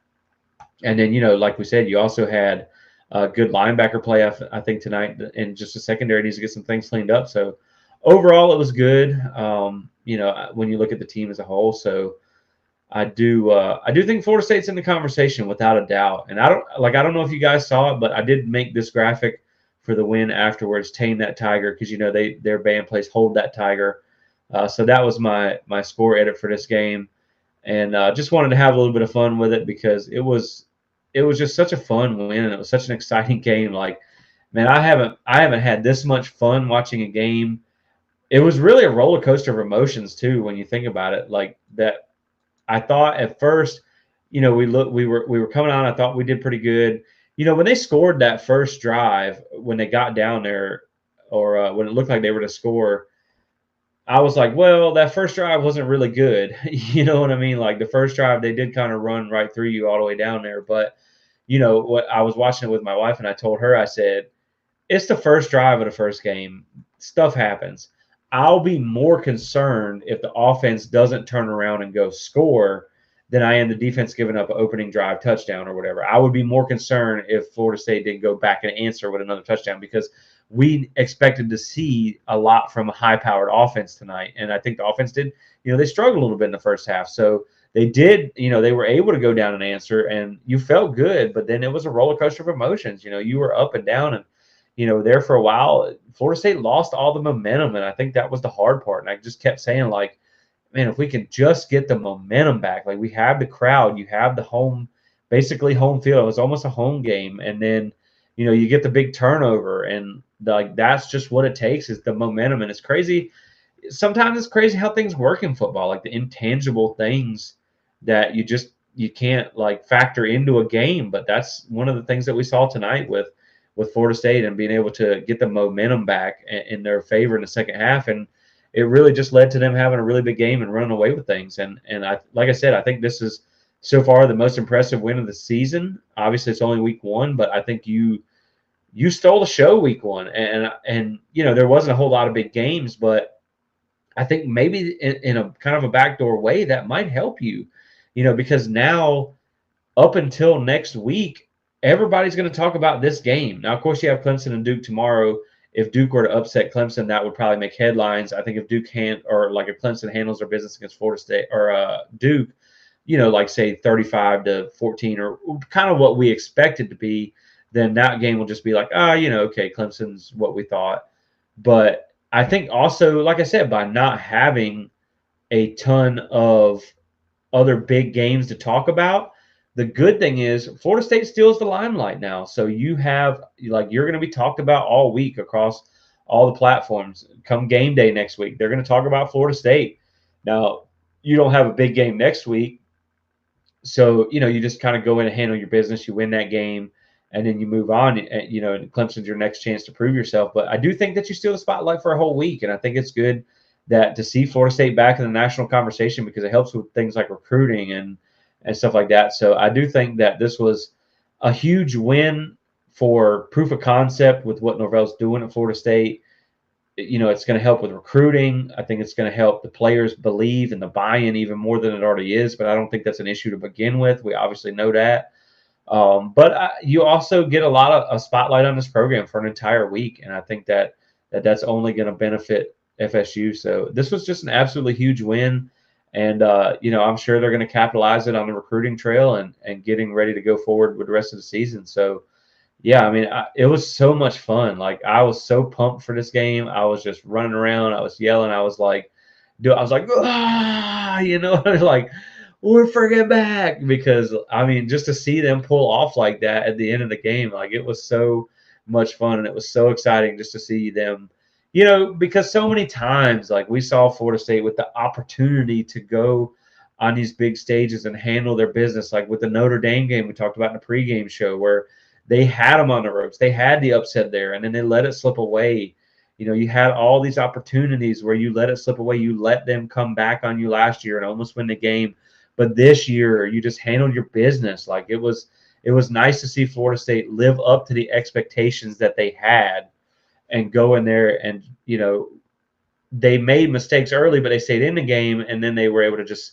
S1: And then, like we said, you also had a good linebacker play, I think, tonight, and just the secondary needs to get some things cleaned up. So overall, it was good. When you look at the team as a whole. So I do think Florida State's in the conversation without a doubt. And I don't know if you guys saw it, but I did make this graphic for the win afterwards, tame that tiger, because their band plays hold that tiger. So that was my score edit for this game, and just wanted to have a little bit of fun with it because it was just such a fun win, and it was such an exciting game. Like, man, I haven't had this much fun watching a game. It was really a roller coaster of emotions too when you think about it. Like that, I thought at first, we were coming on. I thought we did pretty good. When they scored that first drive, when they got down there, or when it looked like they were to score, I was like, well, that first drive wasn't really good. You know what I mean? Like the first drive, they did kind of run right through you all the way down there. But what, I was watching it with my wife, and I told her, I said, it's the first drive of the first game. Stuff happens. I'll be more concerned if the offense doesn't turn around and go score than I am the defense giving up an opening drive touchdown or whatever. I would be more concerned if Florida State didn't go back and answer with another touchdown, because we expected to see a lot from a high-powered offense tonight. And I think the offense did, they struggled a little bit in the first half. So they did, they were able to go down and answer, and you felt good, but then it was a roller coaster of emotions. You were up and down, and there for a while, Florida State lost all the momentum, and I think that was the hard part. And I just kept saying, like, man, if we can just get the momentum back, like we have the crowd, you have the home, basically home field. It was almost a home game, and then you get the big turnover, and like that's just what it takes is the momentum. And it's crazy. Sometimes it's crazy how things work in football, like the intangible things that you can't like factor into a game. But that's one of the things that we saw tonight with Florida State, and being able to get the momentum back in their favor in the second half. And it really just led to them having a really big game and running away with things. And like I said, I think this is so far the most impressive win of the season. Obviously, it's only week one, but I think you stole the show week one. And there wasn't a whole lot of big games, but I think maybe in a kind of a backdoor way that might help you, because now up until next week, everybody's going to talk about this game. Now, of course, you have Clemson and Duke tomorrow. If Duke were to upset Clemson, that would probably make headlines. I think if Duke can't, or like if Clemson handles their business against Florida State or Duke, like say 35-14, or kind of what we expect it to be, then that game will just be like, okay, Clemson's what we thought. But I think also, like I said, by not having a ton of other big games to talk about, the good thing is Florida State steals the limelight now. So you're going to be talked about all week across all the platforms. Come game day next week, they're going to talk about Florida State. Now, you don't have a big game next week, so you just kind of go in and handle your business. You win that game, and then you move on. And Clemson's your next chance to prove yourself. But I do think that you steal the spotlight for a whole week, and I think it's good that to see Florida State back in the national conversation, because it helps with things like recruiting and stuff like that. So I do think that this was a huge win for proof of concept with what Norvell's doing at Florida State. It's going to help with recruiting. I think it's going to help the players believe in the buy-in even more than it already is, but I don't think that's an issue to begin with. We obviously know that. But you also get a lot of a spotlight on this program for an entire week, and I think that's only going to benefit FSU. So this was just an absolutely huge win. And, I'm sure they're going to capitalize it on the recruiting trail and getting ready to go forward with the rest of the season. So, yeah, I mean, it was so much fun. Like, I was so pumped for this game. I was just running around. I was yelling. I was like, ah, like, we're freaking back. Because, I mean, just to see them pull off like that at the end of the game, like, it was so much fun. And it was so exciting just to see them, because so many times, like, we saw Florida State with the opportunity to go on these big stages and handle their business, like with the Notre Dame game we talked about in the pregame show, where they had them on the ropes. They had the upset there, and then they let it slip away. You had all these opportunities where you let it slip away. You let them come back on you last year and almost win the game. But this year, you just handled your business. Like it was nice to see Florida State live up to the expectations that they had and go in there and they made mistakes early, but they stayed in the game, and then they were able to just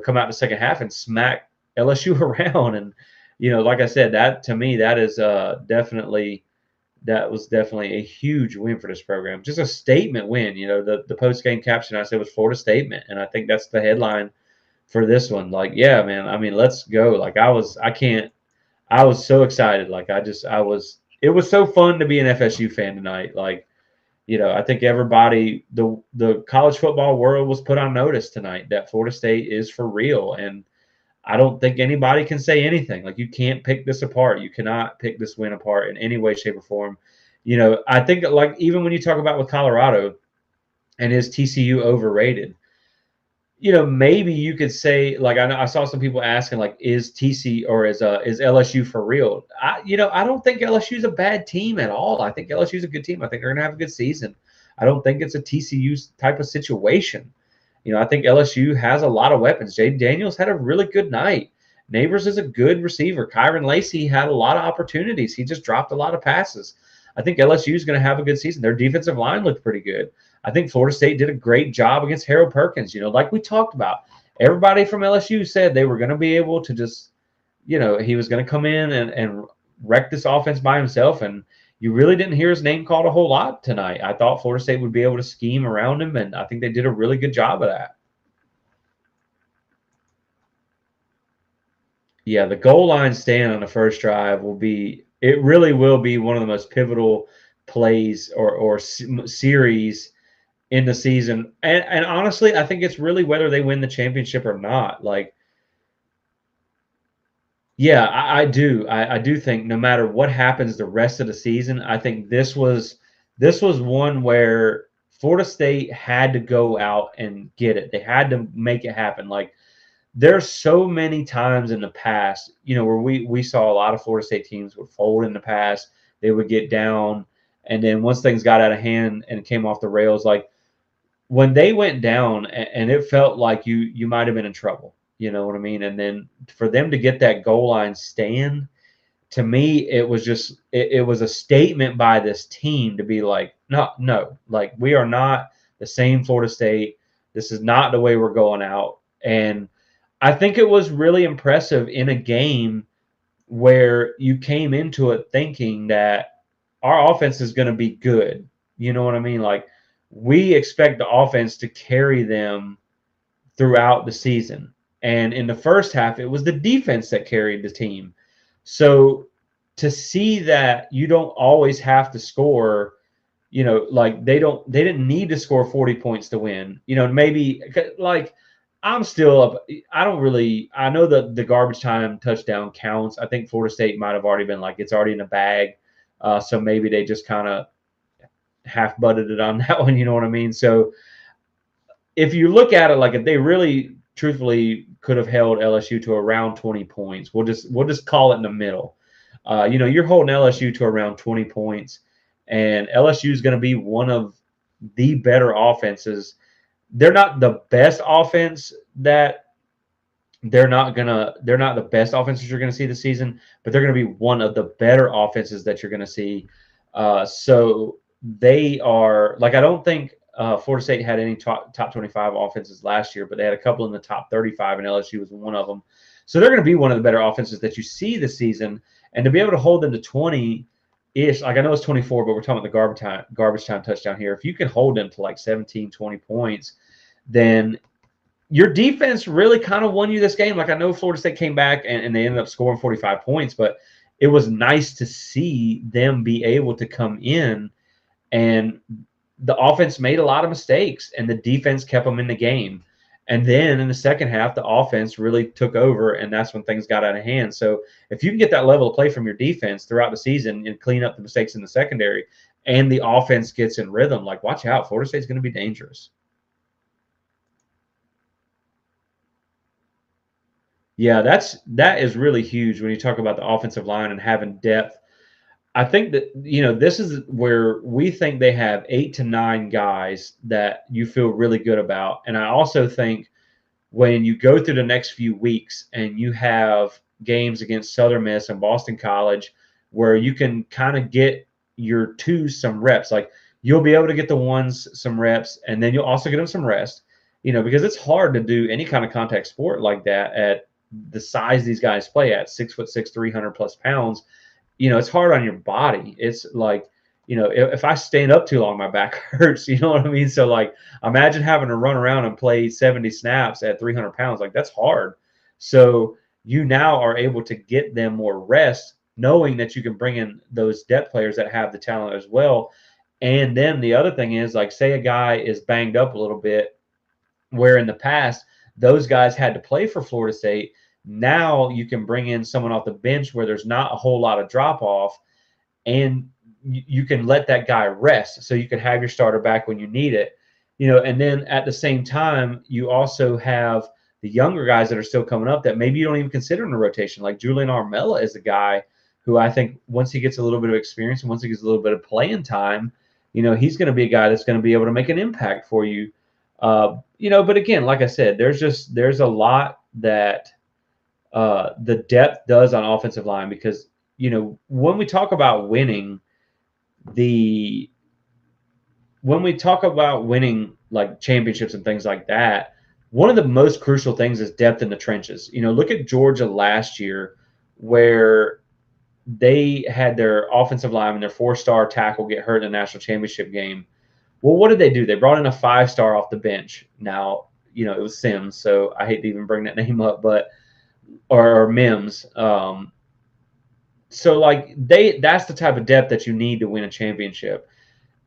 S1: come out in the second half and smack LSU around. And like I said, that to me that is definitely that was definitely a huge win for this program. Just a statement win. The post game caption I said was Florida statement, and I think that's the headline for this one. Like, yeah, man. I mean, let's go. Like, I was so excited. Like, I was. It was so fun to be an FSU fan tonight. Like, I think everybody, the college football world was put on notice tonight that Florida State is for real, and I don't think anybody can say anything. Like, you can't pick this apart. You cannot pick this win apart in any way, shape, or form. I think like even when you talk about with Colorado and is TCU overrated, maybe you could say like I saw some people asking like is TC or is LSU for real? I don't think LSU is a bad team at all. I think LSU is a good team. I think they're gonna have a good season. I don't think it's a TCU type of situation. I think LSU has a lot of weapons. Jay Daniels had a really good night. Neighbors is a good receiver. Kyron Lacey had a lot of opportunities. He just dropped a lot of passes. I think LSU is going to have a good season. Their defensive line looked pretty good. I think Florida State did a great job against Harold Perkins. Like we talked about, everybody from LSU said they were going to be able to just, he was going to come in and wreck this offense by himself. And you really didn't hear his name called a whole lot tonight. I thought Florida State would be able to scheme around him, and I think they did a really good job of that. Yeah, the goal line stand on the first drive it really will be one of the most pivotal plays or series in the season. And honestly, I think it's really whether they win the championship or not. Like, yeah, I do. I do think no matter what happens the rest of the season, I think this was one where Florida State had to go out and get it. They had to make it happen. Like there's so many times in the past, where we saw a lot of Florida State teams would fold in the past. They would get down, and then once things got out of hand and came off the rails, like when they went down and it felt like you might have been in trouble. You know what I mean? And then for them to get that goal line stand, to me, it was just it was a statement by this team to be like, no, like we are not the same Florida State. This is not the way we're going out. And I think it was really impressive in a game where you came into it thinking that our offense is going to be good. You know what I mean? Like we expect the offense to carry them throughout the season. And in the first half, it was the defense that carried the team. So to see that you don't always have to score, like they didn't need to score 40 points to win. Maybe like I'm still up. I don't really. I know that the garbage time touchdown counts. I think Florida State might have already been like it's already in the bag, so maybe they just kind of half butted it on that one. You know what I mean? So if you look at it like if they really truthfully could have held LSU to around 20 points, we'll just call it in the middle. You're holding LSU to around 20 points, and LSU is going to be one of the better offenses. They're not the best offense that they're not the best offenses you're going to see this season, but they're going to be one of the better offenses that you're going to see. So they are like I don't think Florida State had any top 25 offenses last year, but they had a couple in the top 35, and LSU was one of them. So they're going to be one of the better offenses that you see this season, and to be able to hold them to 20-ish, like I know it's 24, but we're talking about the garbage time touchdown here. If you can hold them to like 17, 20 points, then your defense really kind of won you this game. Like I know Florida State came back and they ended up scoring 45 points, but it was nice to see them be able to come in, and the offense made a lot of mistakes and the defense kept them in the game. And then in the second half, the offense really took over, and that's when things got out of hand. So if you can get that level of play from your defense throughout the season and clean up the mistakes in the secondary, and the offense gets in rhythm, like watch out, Florida State's going to be dangerous. Yeah, that is really huge when you talk about the offensive line and having depth. I think that, this is where we think they have 8 to 9 guys that you feel really good about. And I also think when you go through the next few weeks and you have games against Southern Miss and Boston College where you can kind of get your twos some reps, like you'll be able to get the ones some reps and then you'll also get them some rest, because it's hard to do any kind of contact sport like that at the size these guys play at 6'6", 300+ pounds. It's hard on your body. It's like, if I stand up too long, my back hurts. You know what I mean? So like, imagine having to run around and play 70 snaps at 300 pounds. Like that's hard. So you now are able to get them more rest, knowing that you can bring in those depth players that have the talent as well. And then the other thing is, like, say a guy is banged up a little bit, where in the past those guys had to play for Florida State. Now you can bring in someone off the bench where there's not a whole lot of drop off, and you can let that guy rest, so you can have your starter back when you need it. And then at the same time, you also have the younger guys that are still coming up that maybe you don't even consider in the rotation. Like Julian Armella is a guy who I think once he gets a little bit of experience and once he gets a little bit of playing time, he's going to be a guy that's going to be able to make an impact for you. But again, like I said, there's a lot that the depth does on offensive line, because when we talk about winning, like championships and things like that, one of the most crucial things is depth in the trenches. Look at Georgia last year, where they had their offensive lineman, their 4-star tackle, get hurt in the national championship game. Well, what did they do? They brought in a 5-star off the bench. Now, it was Sims, so I hate to even bring that name up, but or Mims. So like that's the type of depth that you need to win a championship.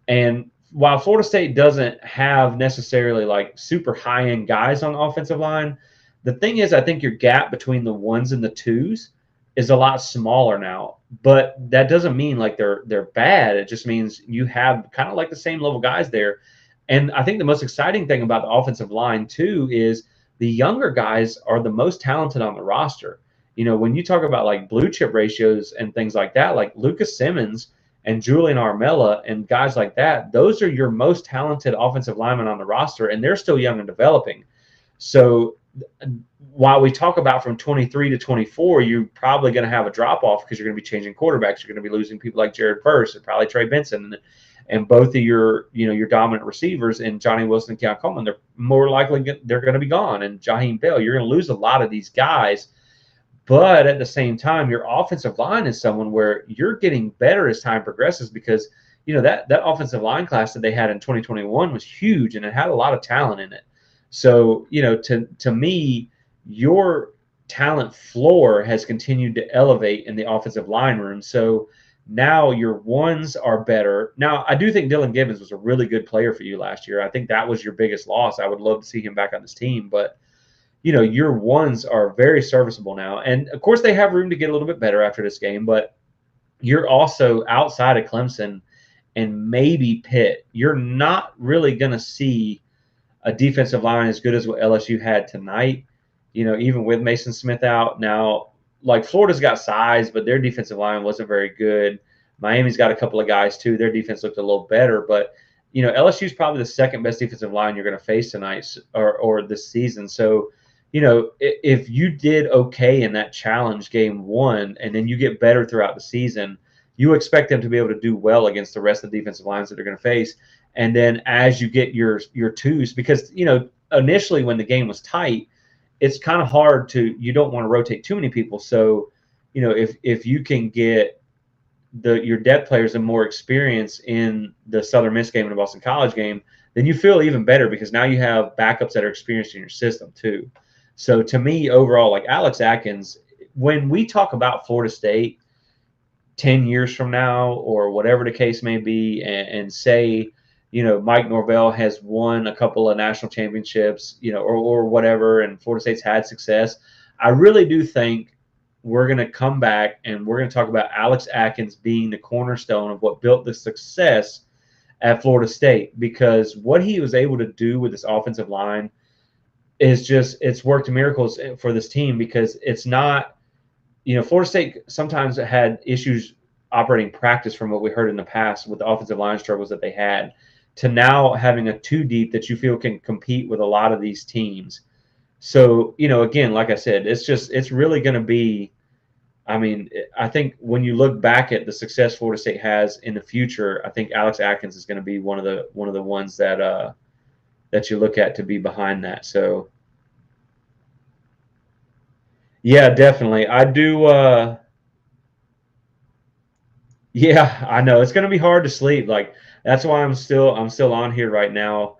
S1: And while Florida State doesn't have necessarily like super high end guys on the offensive line, the thing is, I think your gap between the ones and the twos is a lot smaller now. But that doesn't mean like they're bad. It just means you have kind of like the same level guys there. And I think the most exciting thing about the offensive line too is the younger guys are the most talented on the roster. When you talk about like blue chip ratios and things like that, like Lucas Simmons and Julian Armella and guys like that, those are your most talented offensive linemen on the roster, and they're still young and developing. So while we talk about from 23 to 24, you're probably going to have a drop off because you're going to be changing quarterbacks. You're going to be losing people like Jared Verse and probably Trey Benson and both of your dominant receivers and Johnny Wilson and Keon Coleman. They're more likely they're going to be gone. And Jaheim Bell, you're going to lose a lot of these guys. But at the same time, your offensive line is someone where you're getting better as time progresses, because that offensive line class that they had in 2021 was huge and it had a lot of talent in it. So to me, your talent floor has continued to elevate in the offensive line room. So now your ones are better. Now I do think Dylan Gibbons was a really good player for you last year. I think that was your biggest loss. I would love to see him back on this team, but your ones are very serviceable now. And of course they have room to get a little bit better after this game, but you're also outside of Clemson and maybe Pitt. You're not really going to see a defensive line as good as what LSU had tonight, even with Mason Smith out. Now, like Florida's got size, but their defensive line wasn't very good. Miami's got a couple of guys too. Their defense looked a little better, but LSU's probably the second best defensive line you're going to face tonight or this season. So, if you did okay in that challenge game 1 and then you get better throughout the season, you expect them to be able to do well against the rest of the defensive lines that they're going to face. And then as you get your twos, because initially when the game was tight, it's kind of hard you don't want to rotate too many people. So if you can get your depth players and more experience in the Southern Miss game and the Boston College game, then you feel even better because now you have backups that are experienced in your system too. So to me, overall, like Alex Atkins, when we talk about Florida State 10 years from now or whatever the case may be, and say, Mike Norvell has won a couple of national championships, or whatever, and Florida State's had success, I really do think we're going to come back and we're going to talk about Alex Atkins being the cornerstone of what built the success at Florida State, because what he was able to do with this offensive line is it's worked miracles for this team, because it's not, Florida State sometimes had issues operating practice from what we heard in the past with the offensive line struggles that they had, to now having a two deep that you feel can compete with a lot of these teams. So, again, like I said, it's really going to be. I mean, I think when you look back at the success Florida State has in the future, I think Alex Atkins is going to be one of the ones that you look at to be behind that. So, yeah, definitely. I do. Yeah, I know it's going to be hard to sleep. Like that's why I'm still on here right now,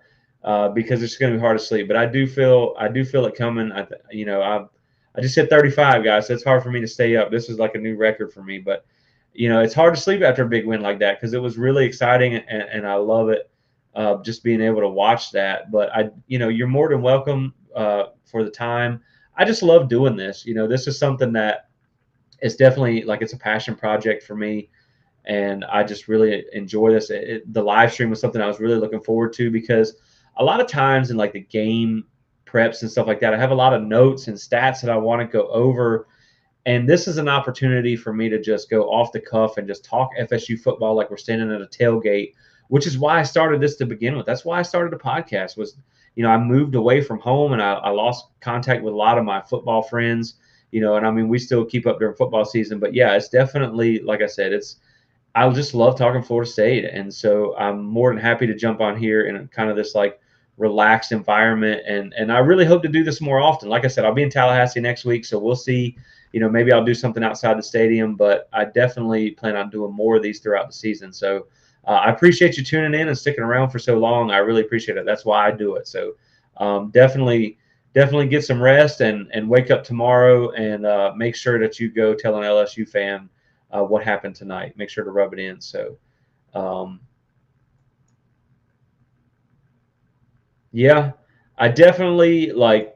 S1: because it's going to be hard to sleep. But I do feel it coming. I just hit 35, guys. So it's hard for me to stay up. This is like a new record for me. But it's hard to sleep after a big win like that because it was really exciting and I love it. Just being able to watch that. But you're more than welcome for the time. I just love doing this. This is something that is definitely like it's a passion project for me and I just really enjoy this. The live stream was something I was really looking forward to because a lot of times in like the game preps and stuff like that, I have a lot of notes and stats that I want to go over. And this is an opportunity for me to just go off the cuff and just talk FSU football like we're standing at a tailgate, which is why I started this to begin with. That's why I started a podcast was, I moved away from home and I lost contact with a lot of my football friends, and I mean, we still keep up during football season, but yeah, it's definitely, like I said, I just love talking Florida State, and so I'm more than happy to jump on here in kind of this like relaxed environment, and I really hope to do this more often. Like I said, I'll be in Tallahassee next week, so we'll see. Maybe I'll do something outside the stadium, but I definitely plan on doing more of these throughout the season. So I appreciate you tuning in and sticking around for so long. I really appreciate it. That's why I do it. So definitely get some rest and wake up tomorrow and make sure that you go tell an LSU fan what happened tonight. Make sure to rub it in. So, um, yeah, I definitely like.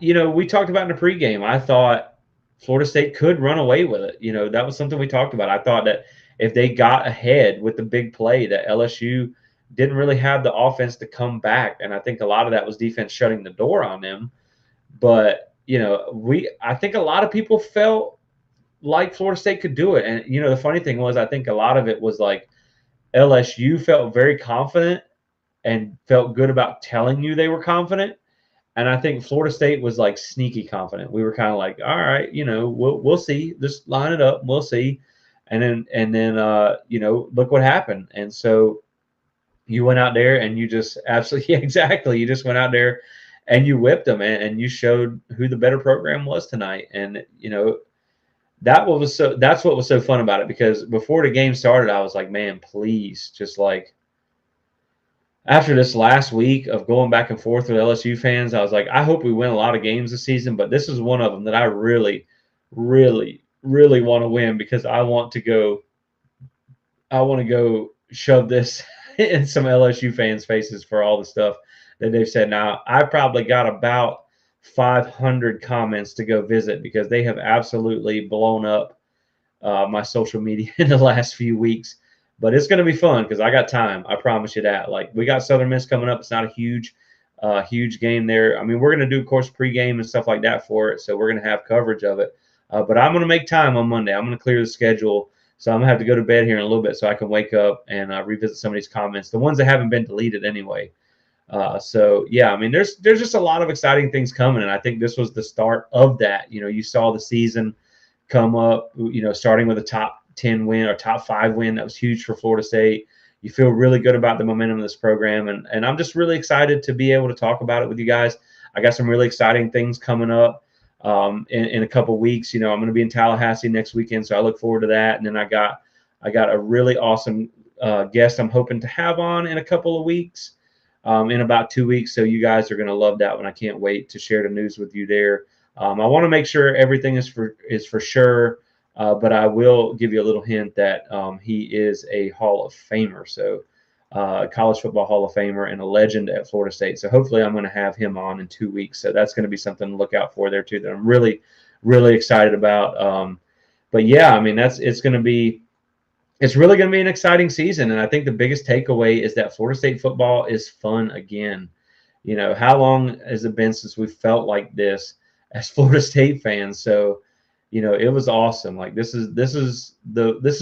S1: We talked about in the pregame. I thought Florida State could run away with it. That was something we talked about. I thought that if they got ahead with the big play, that LSU didn't really have the offense to come back, and I think a lot of that was defense shutting the door on them. But I think a lot of people felt like Florida State could do it, and the funny thing was, I think a lot of it was like LSU felt very confident and felt good about telling you they were confident. And I think Florida State was like sneaky confident. We were kind of like, all right, we'll see. Just line it up, we'll see. And then look what happened. And so you went out there and you just absolutely, yeah, exactly. You just went out there and you whipped them and you showed who the better program was tonight. And that's what was so fun about it, because before the game started, I was like, man, please, just like after this last week of going back and forth with LSU fans, I was like, I hope we win a lot of games this season, but this is one of them that I really, really, really want to win because I want to go shove this in some LSU fans' faces for all the stuff that they've said. Now, I probably got about 500 comments to go visit because they have absolutely blown up my social media in the last few weeks. But it's going to be fun because I got time. I promise you that. Like we got Southern Miss coming up. It's not a huge game there. I mean, we're going to do, of course, pregame and stuff like that for it. So we're going to have coverage of it. But I'm going to make time on Monday. I'm going to clear the schedule. So I'm going to have to go to bed here in a little bit so I can wake up and revisit some of these comments, the ones that haven't been deleted anyway. So yeah, I mean, there's just a lot of exciting things coming, and I think this was the start of that. You saw the season come up, starting with a top 10 win or top 5 win. That was huge for Florida State. You feel really good about the momentum of this program, and I'm just really excited to be able to talk about it with you guys. I got some really exciting things coming up in a couple weeks. I'm going to be in Tallahassee next weekend, so I look forward to that. And then I got a really awesome guest I'm hoping to have on in a couple of weeks, in about 2 weeks. So you guys are going to love that one. I can't wait to share the news with you there. I want to make sure everything is for sure, but I will give you a little hint that he is a Hall of Famer, so college football Hall of Famer and a legend at Florida State. So hopefully I'm going to have him on in 2 weeks. So that's going to be something to look out for there too, that I'm really, really excited about. But yeah, I mean, it's really going to be an exciting season. And I think the biggest takeaway is that Florida State football is fun again. How long has it been since we felt like this as Florida State fans? So, it was awesome. Like this is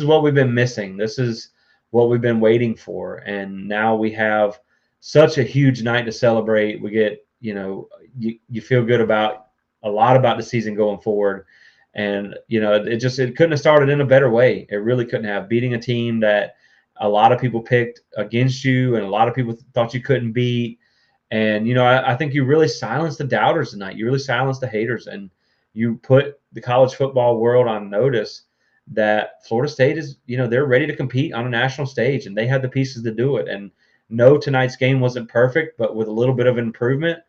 S1: what we've been missing. This is what we've been waiting for, and now we have such a huge night to celebrate. We get, you feel good about a lot about the season going forward, and it couldn't have started in a better way. It really couldn't have. Beating a team that a lot of people picked against you, and a lot of people thought you couldn't beat. And I think you really silenced the doubters tonight. You really silenced the haters, and you put the college football world on notice that Florida State is, they're ready to compete on a national stage, and they have the pieces to do it. And no, tonight's game wasn't perfect, but with a little bit of improvement,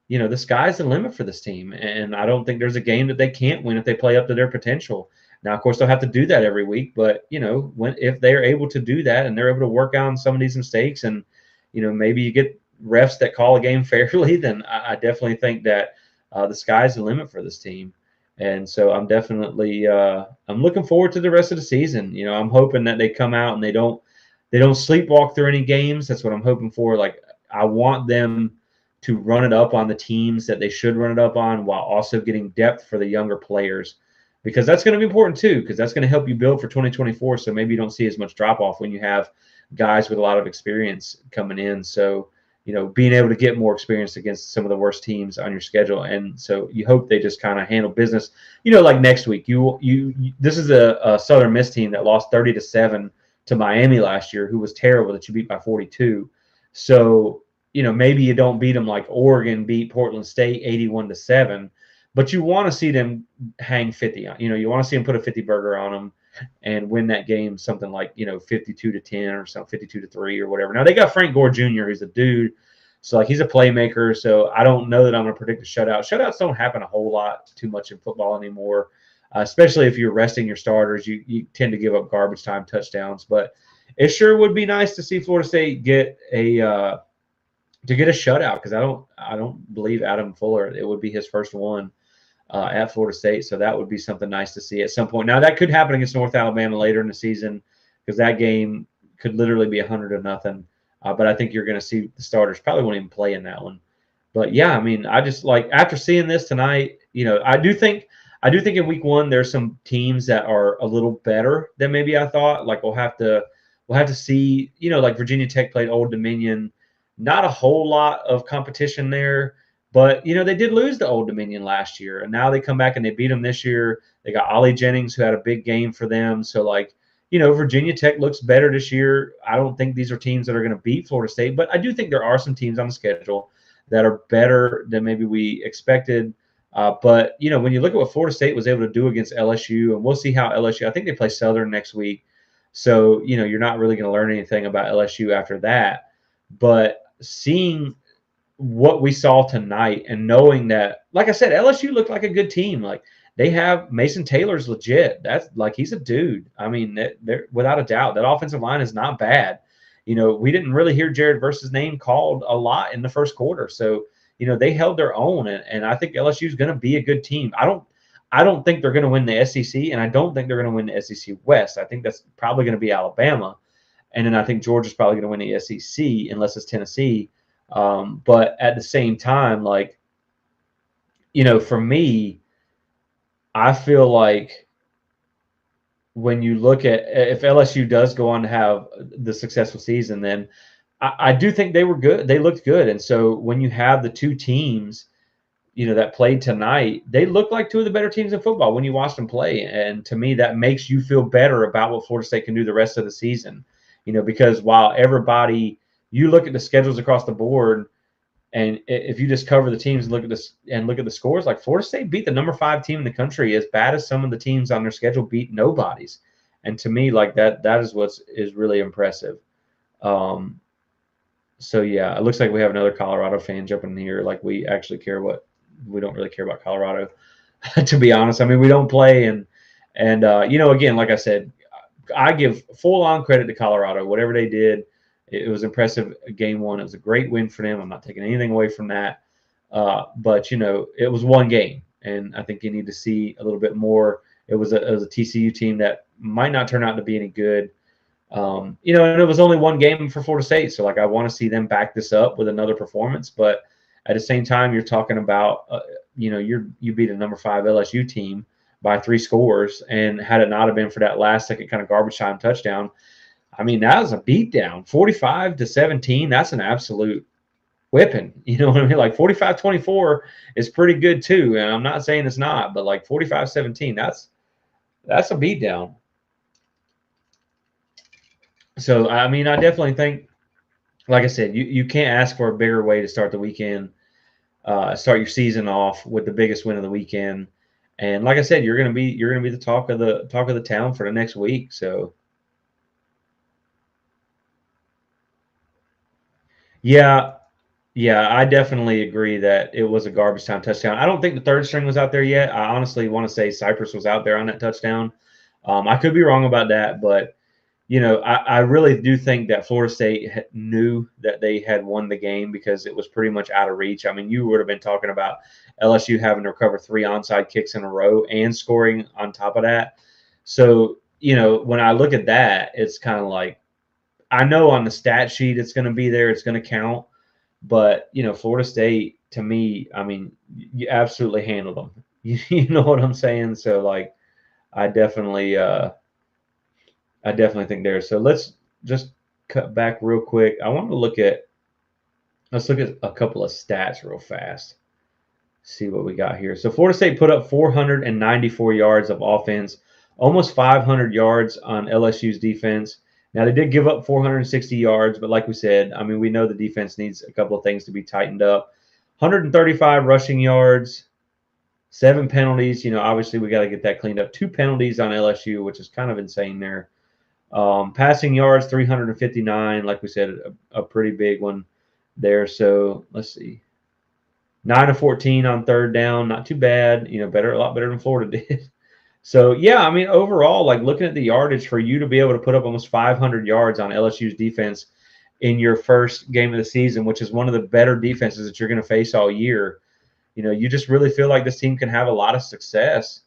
S1: the sky's the limit for this team. And I don't think there's a game that they can't win if they play up to their potential. Now, of course, they'll have to do that every week, but if they're able to do that and they're able to work on some of these mistakes, and maybe you get refs that call a game fairly, then I definitely think that the sky's the limit for this team. And so I'm definitely I'm looking forward to the rest of the season. I'm hoping that they come out and they don't sleepwalk through any games. That's what I'm hoping for. Like, I want them to run it up on the teams that they should run it up on, while also getting depth for the younger players, because that's going to be important too, because that's going to help you build for 2024. So maybe you don't see as much drop off when you have guys with a lot of experience coming in. So being able to get more experience against some of the worst teams on your schedule. And so you hope they just kind of handle business, like next week. This is a Southern Miss team that lost 30-7 to Miami last year, who was terrible, that you beat by 42. So, maybe you don't beat them like Oregon beat Portland State 81-7, but you want to see them hang 50 on. You want to see them put a 50 burger on them and win that game, something like 52-10 or something, 52-3 or whatever. Now they got Frank Gore Jr., who's a dude, so like he's a playmaker. So I don't know that I'm going to predict a shutout. Shutouts don't happen a whole lot too much in football anymore, especially if you're resting your starters. You tend to give up garbage time touchdowns, but it sure would be nice to see Florida State get a shutout, because I don't believe Adam Fuller, it would be his first one at Florida State. So that would be something nice to see at some point. Now that could happen against North Alabama later in the season, because that game could literally be 100-0. But I think you're going to see the starters probably won't even play in that one. But yeah, I mean, I just like, after seeing this tonight, I do think in week one there's some teams that are a little better than maybe I thought. Like we'll have to see, like Virginia Tech played Old Dominion. Not a whole lot of competition there. But, they did lose to Old Dominion last year, and now they come back and they beat them this year. They got Ollie Jennings, who had a big game for them. So, like, Virginia Tech looks better this year. I don't think these are teams that are going to beat Florida State, but I do think there are some teams on the schedule that are better than maybe we expected. But, when you look at what Florida State was able to do against LSU, and we'll see how LSU – I think they play Southern next week. So, you're not really going to learn anything about LSU after that. But seeing – what we saw tonight, and knowing that, like I said, LSU looked like a good team. Like, they have Mason Taylor's legit. That's like, he's a dude. I mean, they're without a doubt, that offensive line is not bad. We didn't really hear Jared Verse's name called a lot in the first quarter. So, they held their own, and I think LSU is going to be a good team. I don't think they're going to win the SEC, and I don't think they're going to win the SEC West. I think that's probably going to be Alabama. And then I think Georgia's probably going to win the SEC unless it's Tennessee. But at the same time, like, for me, I feel like when you look at, if LSU does go on to have the successful season, then I do think they were good. They looked good. And so when you have the two teams, that played tonight, they look like two of the better teams in football when you watch them play. And to me, that makes you feel better about what Florida State can do the rest of the season, because while everybody – you look at the schedules across the board, and if you just cover the teams and look at the scores, like Florida State beat the number 5 team in the country, as bad as some of the teams on their schedule beat nobodies. And to me, like that is what is really impressive. So yeah, it looks like we have another Colorado fan jumping in here. Like, we actually we don't really care about Colorado, to be honest. I mean, we don't play, and again, like I said, I give full on credit to Colorado. Whatever they did, it was impressive. Game one, it was a great win for them. I'm not taking anything away from that. But it was one game, and I think you need to see a little bit more. It was a TCU team that might not turn out to be any good. And it was only one game for Florida State, so like, I want to see them back this up with another performance. But at the same time, you're talking about you beat a number 5 LSU team by 3 scores. And had it not have been for that last second kind of garbage time touchdown, I mean, that was a beatdown. 45-17, that's an absolute whipping. You know what I mean? Like 45-24 is pretty good too. And I'm not saying it's not, but like 45-17, that's a beatdown. So I mean, I definitely think, like I said, you can't ask for a bigger way to start the weekend, start your season off with the biggest win of the weekend. And like I said, you're gonna be the talk of the town for the next week. So yeah, yeah, I definitely agree that it was a garbage time touchdown. I don't think the third string was out there yet. I honestly want to say Cypress was out there on that touchdown. I could be wrong about that, but I really do think that Florida State knew that they had won the game because it was pretty much out of reach. I mean, you would have been talking about LSU having to recover 3 onside kicks in a row and scoring on top of that. So, when I look at that, it's kind of like, I know on the stat sheet it's going to be there, it's going to count. But, Florida State, to me, I mean, you absolutely handled them. You know what I'm saying? So, like, I definitely, uh, I definitely think there. So let's just cut back real quick. Let's look at a couple of stats real fast. See what we got here. So Florida State put up 494 yards of offense, almost 500 yards on LSU's defense. Now they did give up 460 yards, but like we said, I mean, we know the defense needs a couple of things to be tightened up. 135 rushing yards, 7 penalties. Obviously we got to get that cleaned up. 2 penalties on LSU, which is kind of insane there. Passing yards, 359. Like we said, a pretty big one there. So let's see. 9 of 14 on third down. Not too bad. A lot better than Florida did. So, yeah, I mean, overall, like looking at the yardage for you to be able to put up almost 500 yards on LSU's defense in your first game of the season, which is one of the better defenses that you're going to face all year, you just really feel like this team can have a lot of success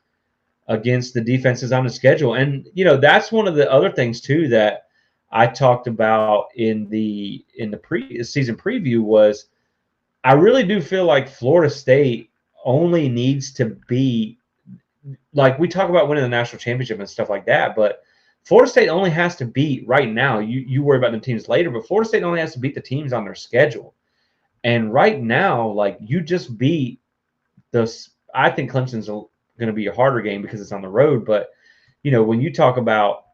S1: against the defenses on the schedule. And that's one of the other things too that I talked about in the season preview was I really do feel like Florida State only needs to be, like we talk about winning the national championship and stuff like that, but Florida State only has to beat right now. You worry about the teams later, but Florida State only has to beat the teams on their schedule. And right now, like you just beat those. I think Clemson's going to be a harder game because it's on the road. But when you talk about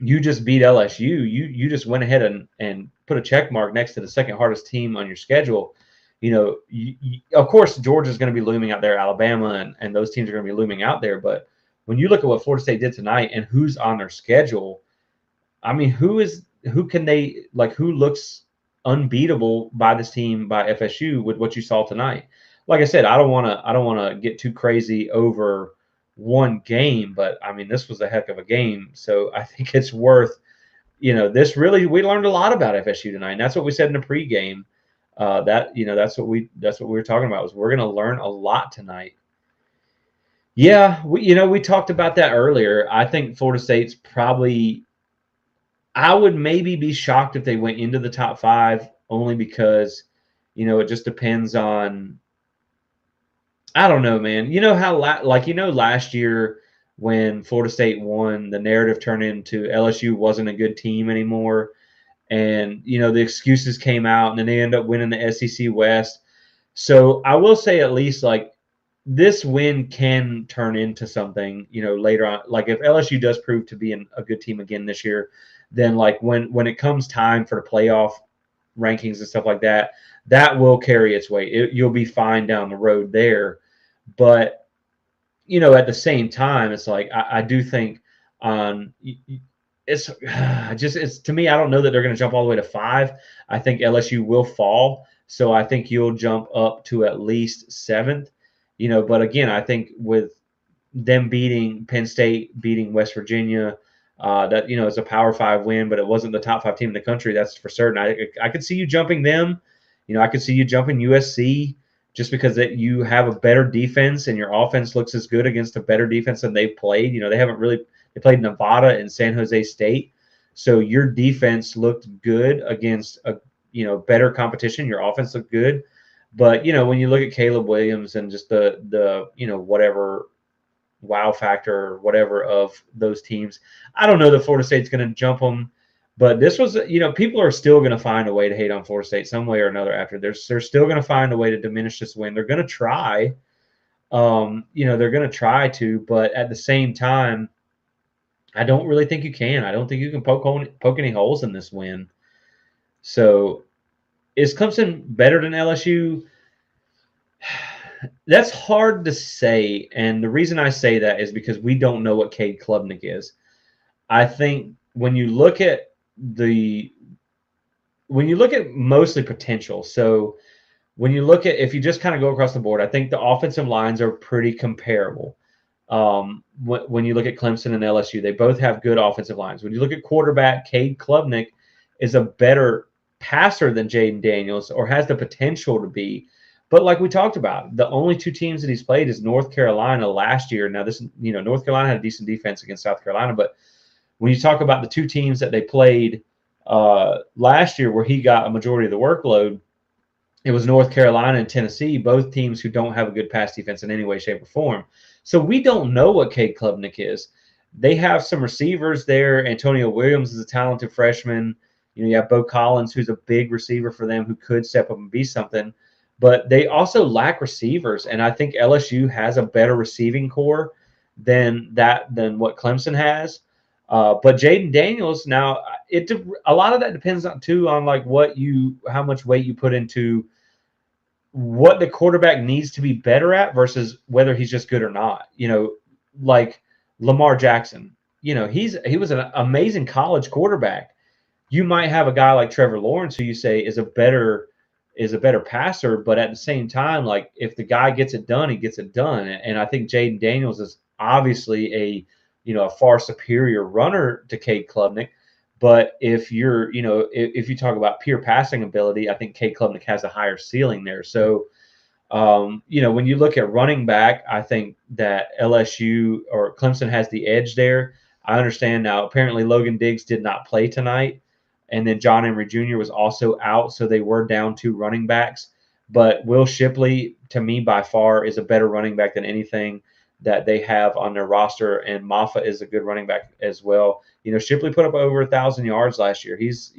S1: you just beat LSU, you just went ahead and put a check mark next to the second hardest team on your schedule. Of course, Georgia's going to be looming out there, Alabama, and those teams are going to be looming out there. But when you look at what Florida State did tonight and who's on their schedule, I mean, who looks unbeatable by this team by FSU with what you saw tonight? Like I said, I don't want to get too crazy over one game, but I mean, this was a heck of a game. So I think it's worth, this really, we learned a lot about FSU tonight. And that's what we said in the pregame. That's what we were talking about was we're going to learn a lot tonight. Yeah, we talked about that earlier. I think Florida State's probably, I would maybe be shocked if they went into the top 5 only because, it just depends on, I don't know, man. You know how last year when Florida State won, the narrative turned into LSU wasn't a good team anymore, and the excuses came out, and then they end up winning the SEC West. So I will say at least like this win can turn into something, later on. Like if LSU does prove to be a good team again this year, then like when it comes time for the playoff rankings and stuff like that, that will carry its weight. You'll be fine down the road there. But, at the same time, it's like I do think on it's to me, I don't know that they're going to jump all the way to 5. I think LSU will fall. So I think you'll jump up to at least 7th. But again, I think with them beating Penn State, beating West Virginia, that it's a Power 5 win, but it wasn't the top 5 team in the country. That's for certain. I could see you jumping them. I could see you jumping USC just because that you have a better defense and your offense looks as good against a better defense than they've played. They played Nevada and San Jose State, so your defense looked good against a better competition. Your offense looked good, but when you look at Caleb Williams and just the whatever wow factor or whatever of those teams. I don't know that Florida State's going to jump them, but this was, people are still going to find a way to hate on Florida State some way or another after. They're still going to find a way to diminish this win. They're going to try. They're going to try to, but at the same time, I don't really think you can. I don't think you can poke any holes in this win. So is Clemson better than LSU? That's hard to say, and the reason I say that is because we don't know what Cade Klubnik is. I think when you look at mostly potential, so when you look at if you just kind of go across the board, I think the offensive lines are pretty comparable. When you look at Clemson and LSU, they both have good offensive lines. When you look at quarterback, Cade Klubnik is a better passer than Jaden Daniels, or has the potential to be. But like we talked about, the only two teams that he's played is North Carolina last year. Now, North Carolina had a decent defense against South Carolina, but when you talk about the two teams that they played last year where he got a majority of the workload, it was North Carolina and Tennessee, both teams who don't have a good pass defense in any way, shape, or form. So we don't know what Cade Klubnik is. They have some receivers there. Antonio Williams is a talented freshman. You have Bo Collins, who's a big receiver for them, who could step up and be something. But they also lack receivers, and I think LSU has a better receiving core than what Clemson has. But Jaden Daniels, now a lot of that depends on like how much weight you put into what the quarterback needs to be better at versus whether he's just good or not. Like Lamar Jackson, he was an amazing college quarterback. You might have a guy like Trevor Lawrence who you say is a better passer, but at the same time, like if the guy gets it done, he gets it done. And I think Jaden Daniels is obviously a far superior runner to Cade Klubnik. But if if you talk about pure passing ability, I think Cade Klubnik has a higher ceiling there. So, when you look at running back, I think that LSU or Clemson has the edge there. I understand now. Apparently, Logan Diggs did not play tonight, and then John Emery Jr. was also out, so they were down 2 running backs. But Will Shipley, to me, by far, is a better running back than anything that they have on their roster, and Maffa is a good running back as well. Shipley put up over 1,000 yards last year. He's,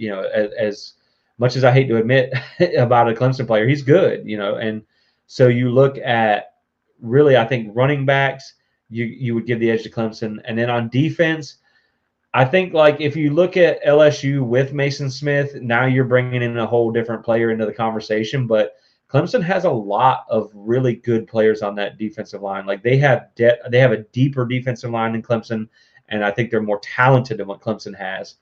S1: as much as I hate to admit about a Clemson player, he's good, and so you look at really, I think running backs, you would give the edge to Clemson. And then on defense, I think like if you look at LSU with Mason Smith, now you're bringing in a whole different player into the conversation. But Clemson has a lot of really good players on that defensive line. Like they have a deeper defensive line than Clemson, and I think they're more talented than what Clemson has.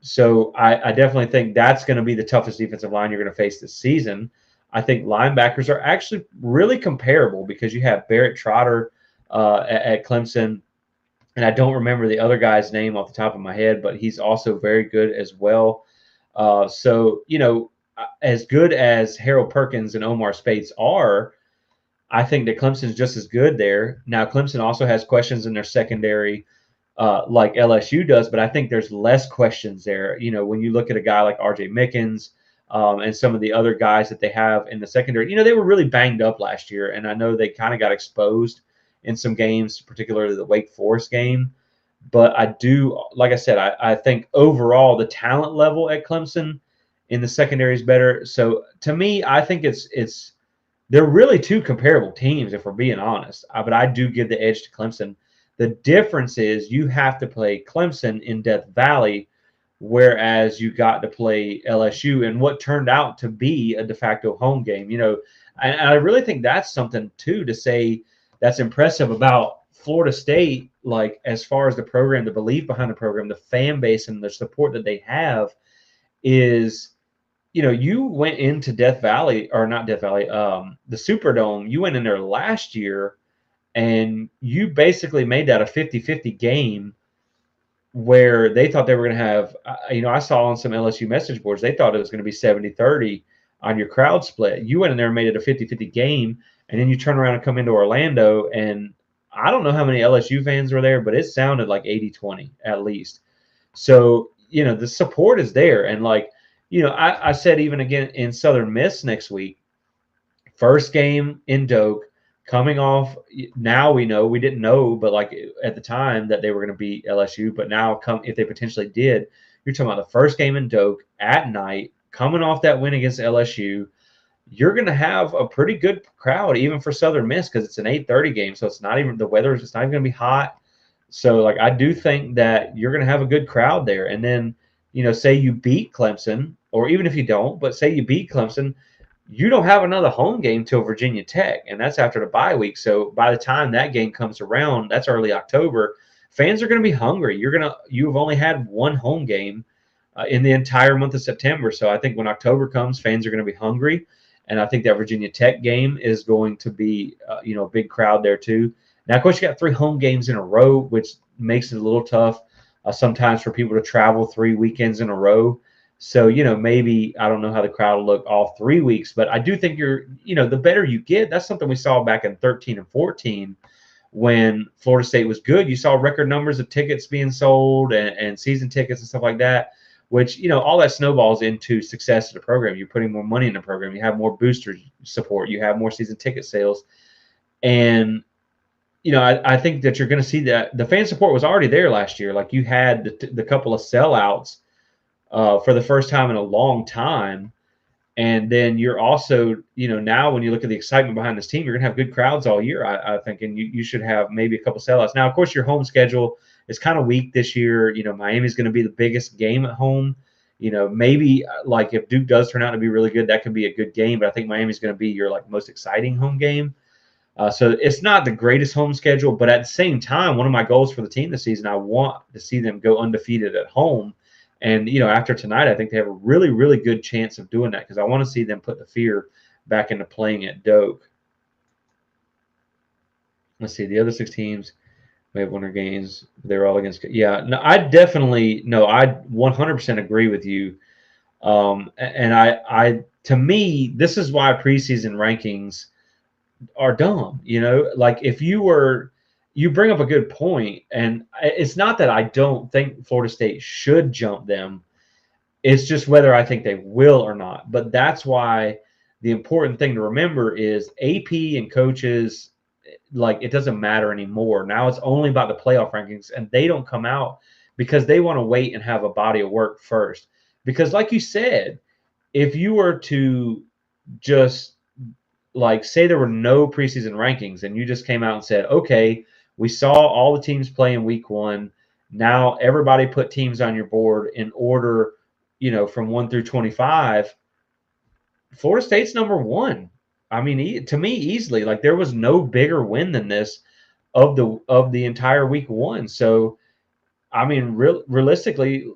S1: So I definitely think that's going to be the toughest defensive line you're going to face this season. I think linebackers are actually really comparable because you have Barrett Trotter at Clemson, and I don't remember the other guy's name off the top of my head, but he's also very good as well. As good as Harold Perkins and Omar Speights are, I think that Clemson's just as good there. Now, Clemson also has questions in their secondary like LSU does, but I think there's less questions there. When you look at a guy like R.J. Mickens and some of the other guys that they have in the secondary, they were really banged up last year, and I know they kind of got exposed in some games, particularly the Wake Forest game. But I do, like I said, I think overall the talent level at Clemson in the secondary is better. So to me, I think they're really two comparable teams if we're being honest. But I do give the edge to Clemson. The difference is you have to play Clemson in Death Valley, whereas you got to play LSU in what turned out to be a de facto home game. And I really think that's something too to say that's impressive about Florida State, like as far as the program, the belief behind the program, the fan base, and the support that they have is, you went into Death Valley, or not Death Valley, the Superdome. You went in there last year, and you basically made that a 50-50 game where they thought they were going to have, I saw on some LSU message boards, they thought it was going to be 70-30 on your crowd split. You went in there and made it a 50-50 game, and then you turn around and come into Orlando, and I don't know how many LSU fans were there, but it sounded like 80-20 at least. So, the support is there. And like, I said even again in Southern Miss next week, first game in Doak, coming off. Now we know, we didn't know, but like at the time that they were going to beat LSU, but now if they potentially did, you're talking about the first game in Doak at night, coming off that win against LSU. You're going to have a pretty good crowd even for Southern Miss because it's an 8:30 game, so it's not even the weather. It's not even going to be hot. So like I do think that you're going to have a good crowd there. And then say you beat Clemson, or even if you don't, but say you beat Clemson, you don't have another home game till Virginia Tech, and that's after the bye week. So by the time that game comes around, that's early October. Fans are going to be hungry. You've only had one home game in the entire month of September. So I think when October comes, fans are going to be hungry, and I think that Virginia Tech game is going to be a big crowd there too. Now, of course, you got 3 home games in a row, which makes it a little tough sometimes for people to travel 3 weekends in a row. So, maybe I don't know how the crowd will look all 3 weeks, but I do think the better you get. That's something we saw back in 13 and 14 when Florida State was good. You saw record numbers of tickets being sold and season tickets and stuff like that, which, all that snowballs into success of the program. You're putting more money in the program. You have more booster support. You have more season ticket sales. And I think that you're going to see that the fan support was already there last year. Like you had the couple of sellouts for the first time in a long time. And then you're also, now when you look at the excitement behind this team, you're going to have good crowds all year, I think. And you should have maybe a couple sellouts. Now, of course, your home schedule is kind of weak this year. Miami's going to be the biggest game at home. Maybe like if Duke does turn out to be really good, that could be a good game. But I think Miami's going to be your like most exciting home game. So it's not the greatest home schedule, but at the same time, one of my goals for the team this season, I want to see them go undefeated at home. And, after tonight, I think they have a really, really good chance of doing that because I want to see them put the fear back into playing at Doak. Let's see, the other 6 teams, we have winner games. They're all against. Yeah, no, I 100% agree with you. And I to me, this is why preseason rankings are dumb. Like if you bring up a good point, and it's not that I don't think Florida State should jump them. It's just whether I think they will or not. But that's why the important thing to remember is AP and coaches, like it doesn't matter anymore. Now it's only about the playoff rankings, and they don't come out because they want to wait and have a body of work first. Because like you said, if you were to just like say there were no preseason rankings and you just came out and said, okay, we saw all the teams play in week 1. Now everybody put teams on your board in order, from 1 through 25. Florida State's number 1. I mean, to me, easily. Like there was no bigger win than this of the entire week 1. So, I mean, realistically,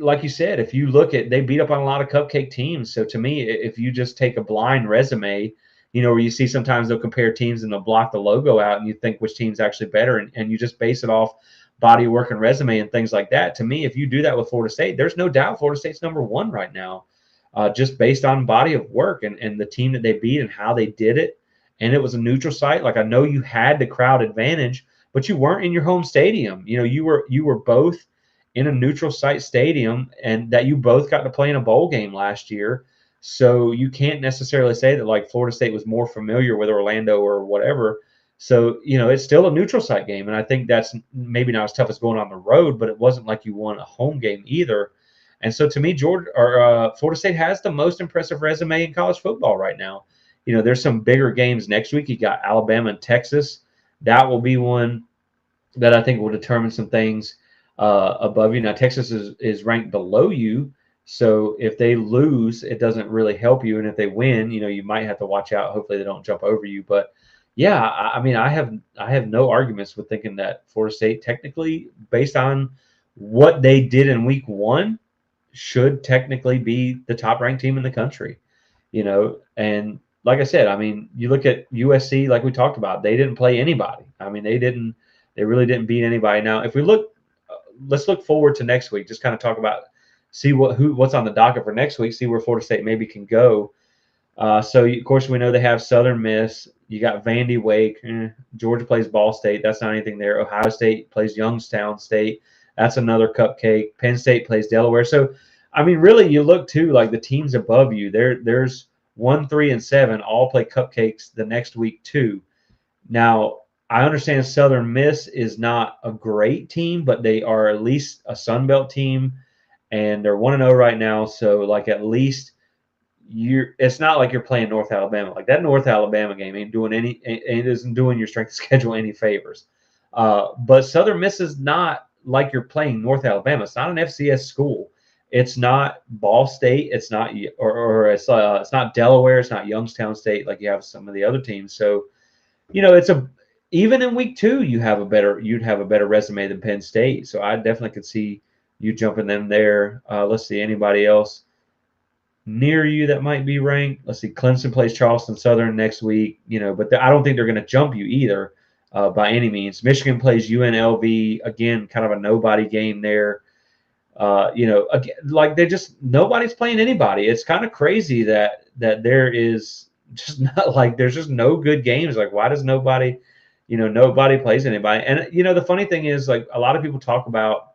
S1: like you said, if you look at, they beat up on a lot of cupcake teams. So to me, if you just take a blind resume, where you see sometimes they'll compare teams and they'll block the logo out and you think which team's actually better, and you just base it off body of work and resume and things like that. To me, if you do that with Florida State, there's no doubt Florida State's number 1 right now, just based on body of work and the team that they beat and how they did it. And it was a neutral site. Like I know you had the crowd advantage, but you weren't in your home stadium. You were both in a neutral site stadium, and that you both got to play in a bowl game last year. So you can't necessarily say that like Florida State was more familiar with Orlando or whatever. So, it's still a neutral site game. And I think that's maybe not as tough as going on the road, but it wasn't like you won a home game either. And so to me, Florida State has the most impressive resume in college football right now. There's some bigger games next week. You got Alabama and Texas. That will be one that I think will determine some things above you. Now, Texas is ranked below you. So if they lose, it doesn't really help you. And if they win, you might have to watch out. Hopefully they don't jump over you. But yeah, I mean, I have no arguments with thinking that Florida State technically, based on what they did in week 1, should technically be the top ranked team in the country. And like I said, I mean, you look at USC, like we talked about, they didn't play anybody. I mean, they really didn't beat anybody. Now, if we let's look forward to next week, just kind of talk about, see what's on the docket for next week, see where Florida State maybe can go. So, of course, we know they have Southern Miss. You got Vandy Wake. Georgia plays Ball State. That's not anything there. Ohio State plays Youngstown State. That's another cupcake. Penn State plays Delaware. So, I mean, really, you look to like the teams above you. There's 1, 3, and 7 all play cupcakes the next week too. Now, I understand Southern Miss is not a great team, but they are at least a Sun Belt team, and they're 1-0 right now. So, like, at least it's not like you're playing North Alabama. Like, that North Alabama game ain't doing it isn't doing your strength of schedule any favors. But Southern Miss is not like you're playing North Alabama. It's not an FCS school. It's not Ball State. It's not it's not Delaware. It's not Youngstown State like you have some of the other teams. So, it's even in week 2 you'd have a better resume than Penn State. So I definitely could see you jumping them there. Let's see anybody else near you that might be ranked. Let's see, Clemson plays Charleston Southern next week. But I don't think they're going to jump you either by any means. Michigan plays UNLV again, kind of a nobody game there. Again, like nobody's playing anybody. It's kind of crazy that there is just not like there's just no good games. Like, why does nobody plays anybody? And the funny thing is, like, a lot of people talk about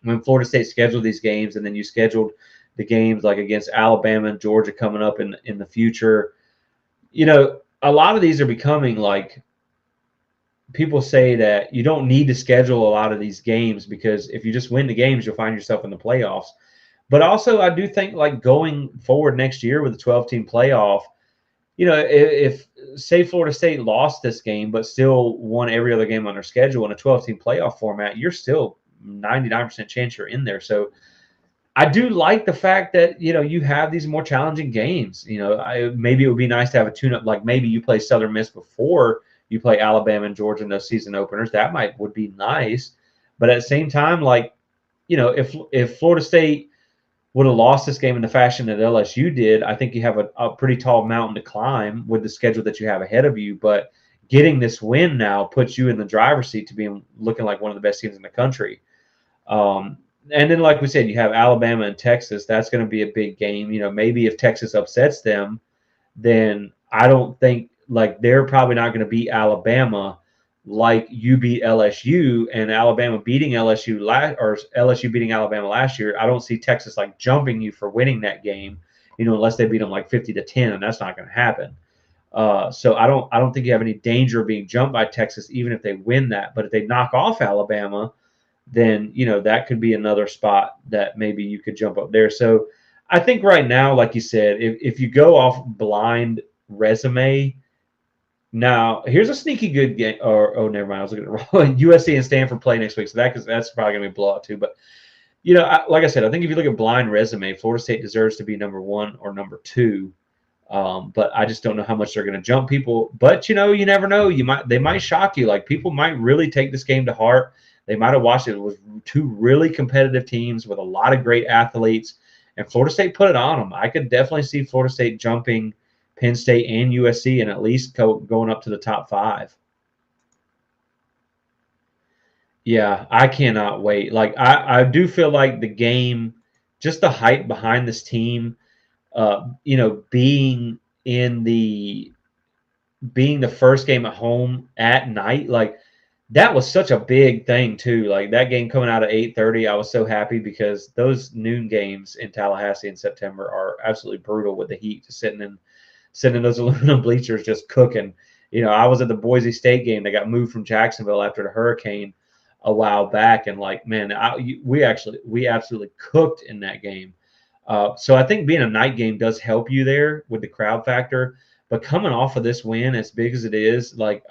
S1: when Florida State scheduled these games, and then you scheduled the games like against Alabama and Georgia coming up in the future. A lot of these are becoming like, people say that you don't need to schedule a lot of these games because if you just win the games, you'll find yourself in the playoffs. But also, I do think, like, going forward next year with a 12-team playoff, if say Florida State lost this game but still won every other game on their schedule in a 12-team playoff format, you're still 99% chance you're in there. So I do like the fact that you have these more challenging games. Maybe it would be nice to have a tune-up, like maybe you play Southern Miss before you play Alabama and Georgia in those season openers. That would be nice, but at the same time, like, if Florida State would have lost this game in the fashion that LSU did, I think you have a pretty tall mountain to climb with the schedule that you have ahead of you. But getting this win now puts you in the driver's seat to be looking like one of the best teams in the country. And then, like we said, you have Alabama and Texas. That's going to be a big game. Maybe if Texas upsets them, then I don't think, like, they're probably not going to beat Alabama like you beat LSU, and Alabama beating LSU or LSU beating Alabama last year. I don't see Texas like jumping you for winning that game, unless they beat them like 50-10, and that's not going to happen. So I don't think you have any danger of being jumped by Texas, even if they win that. But if they knock off Alabama, then that could be another spot that maybe you could jump up there. So I think right now, like you said, if you go off blind resume, now here's a sneaky good game. Or oh, never mind, I was looking at it wrong. USC and Stanford play next week, so that's probably gonna be a blowout too. But like I said, I think if you look at blind resume, Florida State deserves to be number 1 or number 2. But I just don't know how much they're going to jump people. But you never know. They might shock you. Like, people might really take this game to heart. They might have watched it with 2 really competitive teams with a lot of great athletes, and Florida State put it on them. I could definitely see Florida State jumping Penn State and USC, and at least going up to the top 5. Yeah, I cannot wait. Like, I do feel like the game, just the hype behind this team, being the first game at home at night, like, that was such a big thing too. Like, that game coming out at 8:30, I was so happy because those noon games in Tallahassee in September are absolutely brutal with the heat, just sitting in those aluminum bleachers just cooking. I was at the Boise State game that got moved from Jacksonville after the hurricane a while back, and, like, man, we absolutely cooked in that game. So I think being a night game does help you there with the crowd factor. But coming off of this win, as big as it is, like,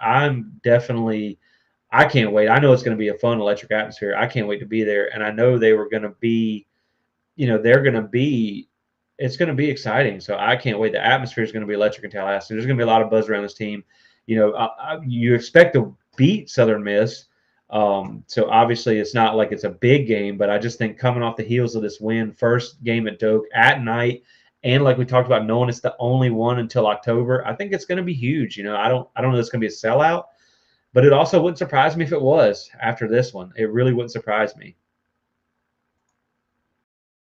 S1: I can't wait. I know it's going to be a fun, electric atmosphere. I can't wait to be there. And I know they were going to be, it's going to be exciting. So I can't wait. The atmosphere is going to be electric in Tallahassee. There's going to be a lot of buzz around this team. You expect to beat Southern Miss. So obviously it's not like it's a big game, but I just think coming off the heels of this win, first game at Doak at night, and like we talked about, knowing it's the only one until October, I think it's going to be huge. I don't know if it's going to be a sellout, but it also wouldn't surprise me if it was after this one. It really wouldn't surprise me.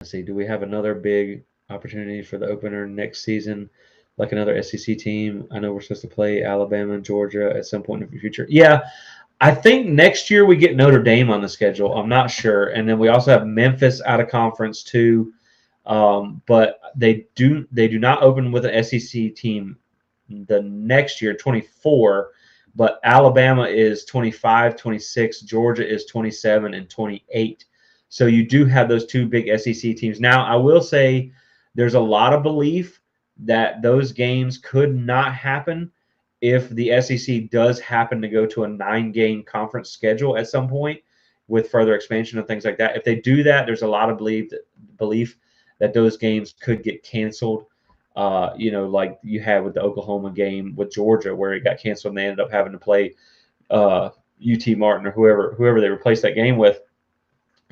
S1: Let's see, do we have another big opportunity for the opener next season, like another SEC team? I know we're supposed to play Alabama and Georgia at some point in the future. Yeah, I think next year we get Notre Dame on the schedule. I'm not sure. And then we also have Memphis out of conference too. But they do not open with an SEC team the next year, 24. But Alabama is 25, 26. Georgia is 27 and 28. So you do have those two big SEC teams. Now, I will say there's a lot of belief that those games could not happen if the SEC does happen to go to a 9-game conference schedule at some point with further expansion and things like that. If they do that, there's a lot of belief that those games could get canceled. Like you had with the Oklahoma game with Georgia, where it got canceled and they ended up having to play UT Martin or whoever they replaced that game with.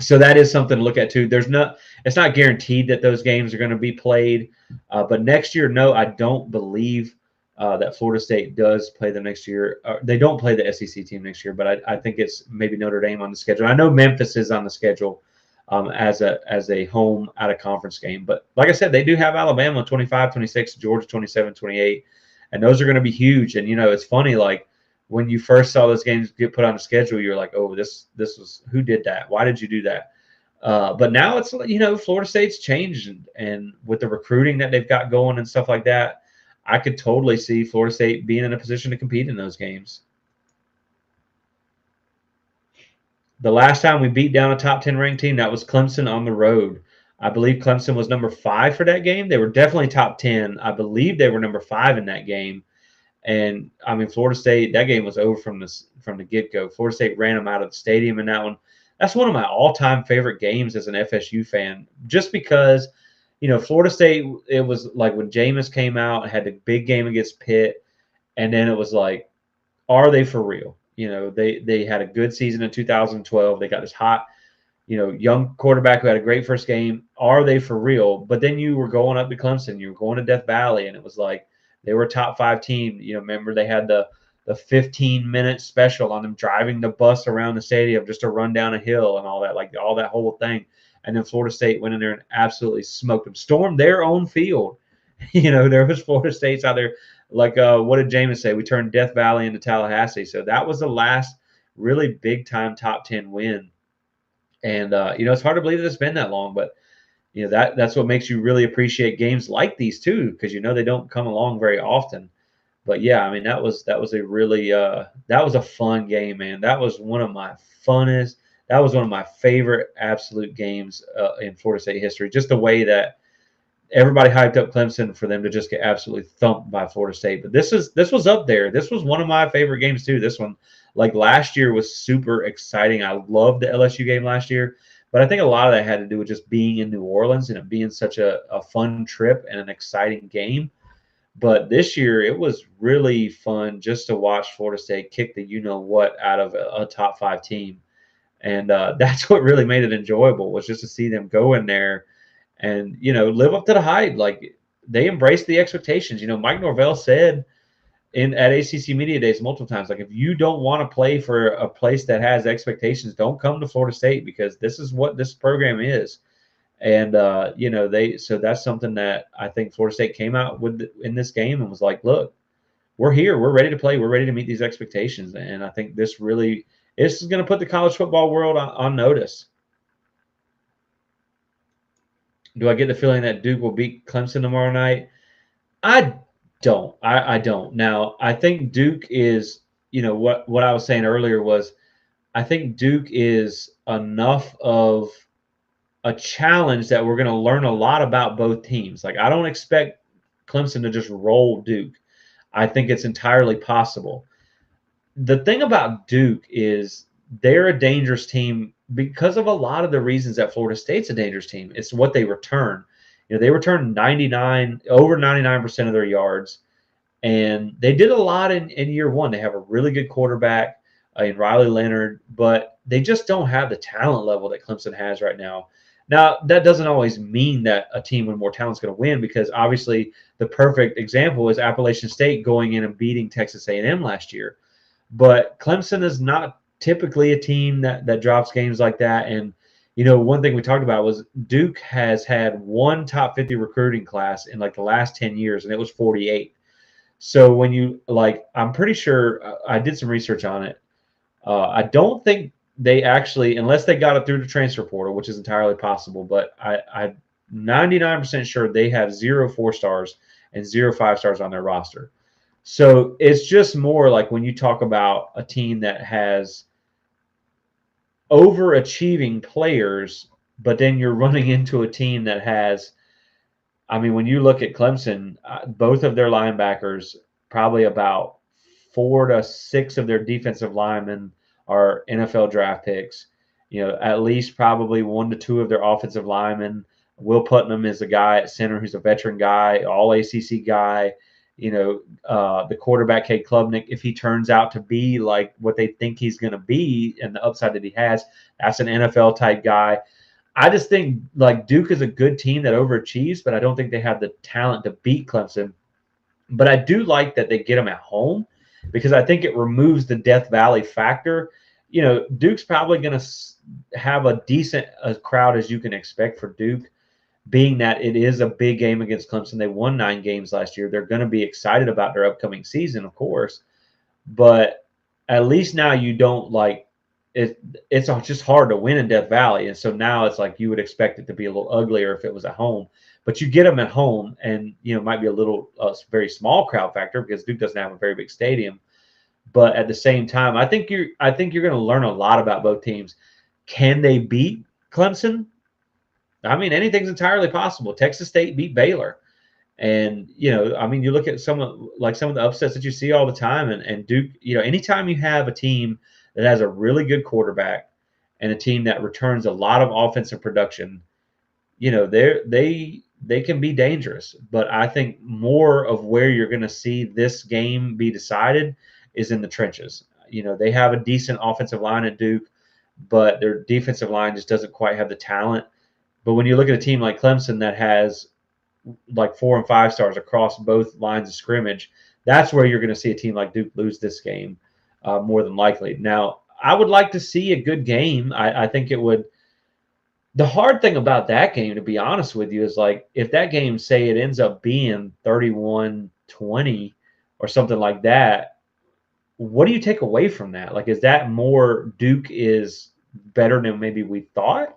S1: So that is something to look at too. It's not guaranteed that those games are going to be played, but next year, no, I don't believe that Florida State does play them next year. They don't play the SEC team next year, but I think it's maybe Notre Dame on the schedule. I know Memphis is on the schedule as a home out of conference game, but like I said, they do have Alabama 25, 26, Georgia 27, 28, and those are going to be huge. And it's funny, like when you first saw those games get put on the schedule, you're like, oh, this was, who did that? Why did you do that? But now it's, Florida State's changed, and with the recruiting that they've got going and stuff like that, I could totally see Florida State being in a position to compete in those games. The last time we beat down a top 10 ranked team, that was Clemson on the road. I believe Clemson was number 5 for that game. They were definitely top 10. I believe they were number 5 in that game. And I mean, Florida State, that game was over from the get-go. Florida State ran them out of the stadium in that one. That's one of my all-time favorite games as an FSU fan, just because, Florida State, it was like when Jameis came out, had the big game against Pitt, and then it was like, are they for real? They had a good season in 2012. They got this hot, young quarterback who had a great first game. Are they for real? But then you were going up to Clemson, you were going to Death Valley, and it was like they were a top 5 team. Remember they had the 15-minute special on them driving the bus around the stadium just to run down a hill and all that, like all that whole thing. And then Florida State went in there and absolutely smoked them, stormed their own field. There was Florida State's out there. Like, what did Jameis say? We turned Death Valley into Tallahassee. So that was the last really big time top 10 win. And, it's hard to believe that it's been that long, but, that's what makes you really appreciate games like these too, because, they don't come along very often. But yeah, I mean, that was a really, that was a fun game, man. That was one of my funnest. That was one of my favorite absolute games in Florida State history. Just the way that everybody hyped up Clemson for them to just get absolutely thumped by Florida State. But this was up there. This was one of my favorite games too. This one, like last year, was super exciting. I loved the LSU game last year, but I think a lot of that had to do with just being in New Orleans and it being such a fun trip and an exciting game. But this year, it was really fun just to watch Florida State kick the you-know-what out of a top 5 team. And that's what really made it enjoyable, was just to see them go in there and, live up to the hype. Like, they embraced the expectations. Mike Norvell said at ACC Media Days multiple times, like, if you don't want to play for a place that has expectations, don't come to Florida State, because this is what this program is. And so that's something that I think Florida State came out with in this game and was like, look, we're here, we're ready to play, we're ready to meet these expectations. And I think this is going to put the college football world on notice. Do I get the feeling that Duke will beat Clemson tomorrow night? I don't. I don't. Now, I think Duke is, what I was saying earlier was, I think Duke is enough of a challenge that we're going to learn a lot about both teams. Like, I don't expect Clemson to just roll Duke. I think it's entirely possible. The thing about Duke is they're a dangerous team because of a lot of the reasons that Florida State's a dangerous team. It's what they return. They return over 99% of their yards, and they did a lot in year one. They have a really good quarterback in Riley Leonard, but they just don't have the talent level that Clemson has right now. Now, that doesn't always mean that a team with more talent is going to win, because obviously the perfect example is Appalachian State going in and beating Texas A&M last year. But Clemson is not typically a team that drops games like that. And, one thing we talked about was Duke has had one top 50 recruiting class in like the last 10 years, and it was 48. So when you, like, I'm pretty sure I did some research on it. I don't think they actually, unless they got it through the transfer portal, which is entirely possible, but I'm 99% sure they have 0 4-stars and 0 5-stars on their roster. So it's just more like when you talk about a team that has overachieving players, but then you're running into a team that has, I mean, when you look at Clemson, both of their linebackers, probably about 4 to 6 of their defensive linemen are NFL draft picks. You know, at least probably 1 to 2 of their offensive linemen. Will Putnam is a guy at center who's a veteran guy, all ACC guy. You know, the quarterback, Cade Klubnik, if he turns out to be like what they think he's going to be and the upside that he has, that's an NFL type guy. I just think like Duke is a good team that overachieves, but I don't think they have the talent to beat Clemson. But I do like that they get them at home because I think it removes the Death Valley factor. You know, Duke's probably going to have a decent crowd as you can expect for Duke, being that it is a big game against Clemson. They won 9 games last year. They're going to be excited about their upcoming season, of course. But at least now you don't like it. It's just hard to win in Death Valley, and so now it's like you would expect it to be a little uglier if it was at home. But you get them at home, and you know might be a little very small crowd factor because Duke doesn't have a very big stadium. But at the same time, I think you're going to learn a lot about both teams. Can they beat Clemson? I mean, anything's entirely possible. Texas State beat Baylor. And you know, I mean, you look at some of the upsets that you see all the time, and Duke. You know, anytime you have a team that has a really good quarterback and a team that returns a lot of offensive production, you know, they can be dangerous. But I think more of where you're going to see this game be decided is in the trenches. You know, they have a decent offensive line at Duke, but their defensive line just doesn't quite have the talent. But when you look at a team like Clemson that has like 4 and 5 stars across both lines of scrimmage, that's where you're going to see a team like Duke lose this game more than likely. Now, I would like to see a good game. I think it would. The hard thing about that game, to be honest with you, is like if that game, say it ends up being 31-20 or something like that, what do you take away from that? Like, is that more Duke is better than maybe we thought?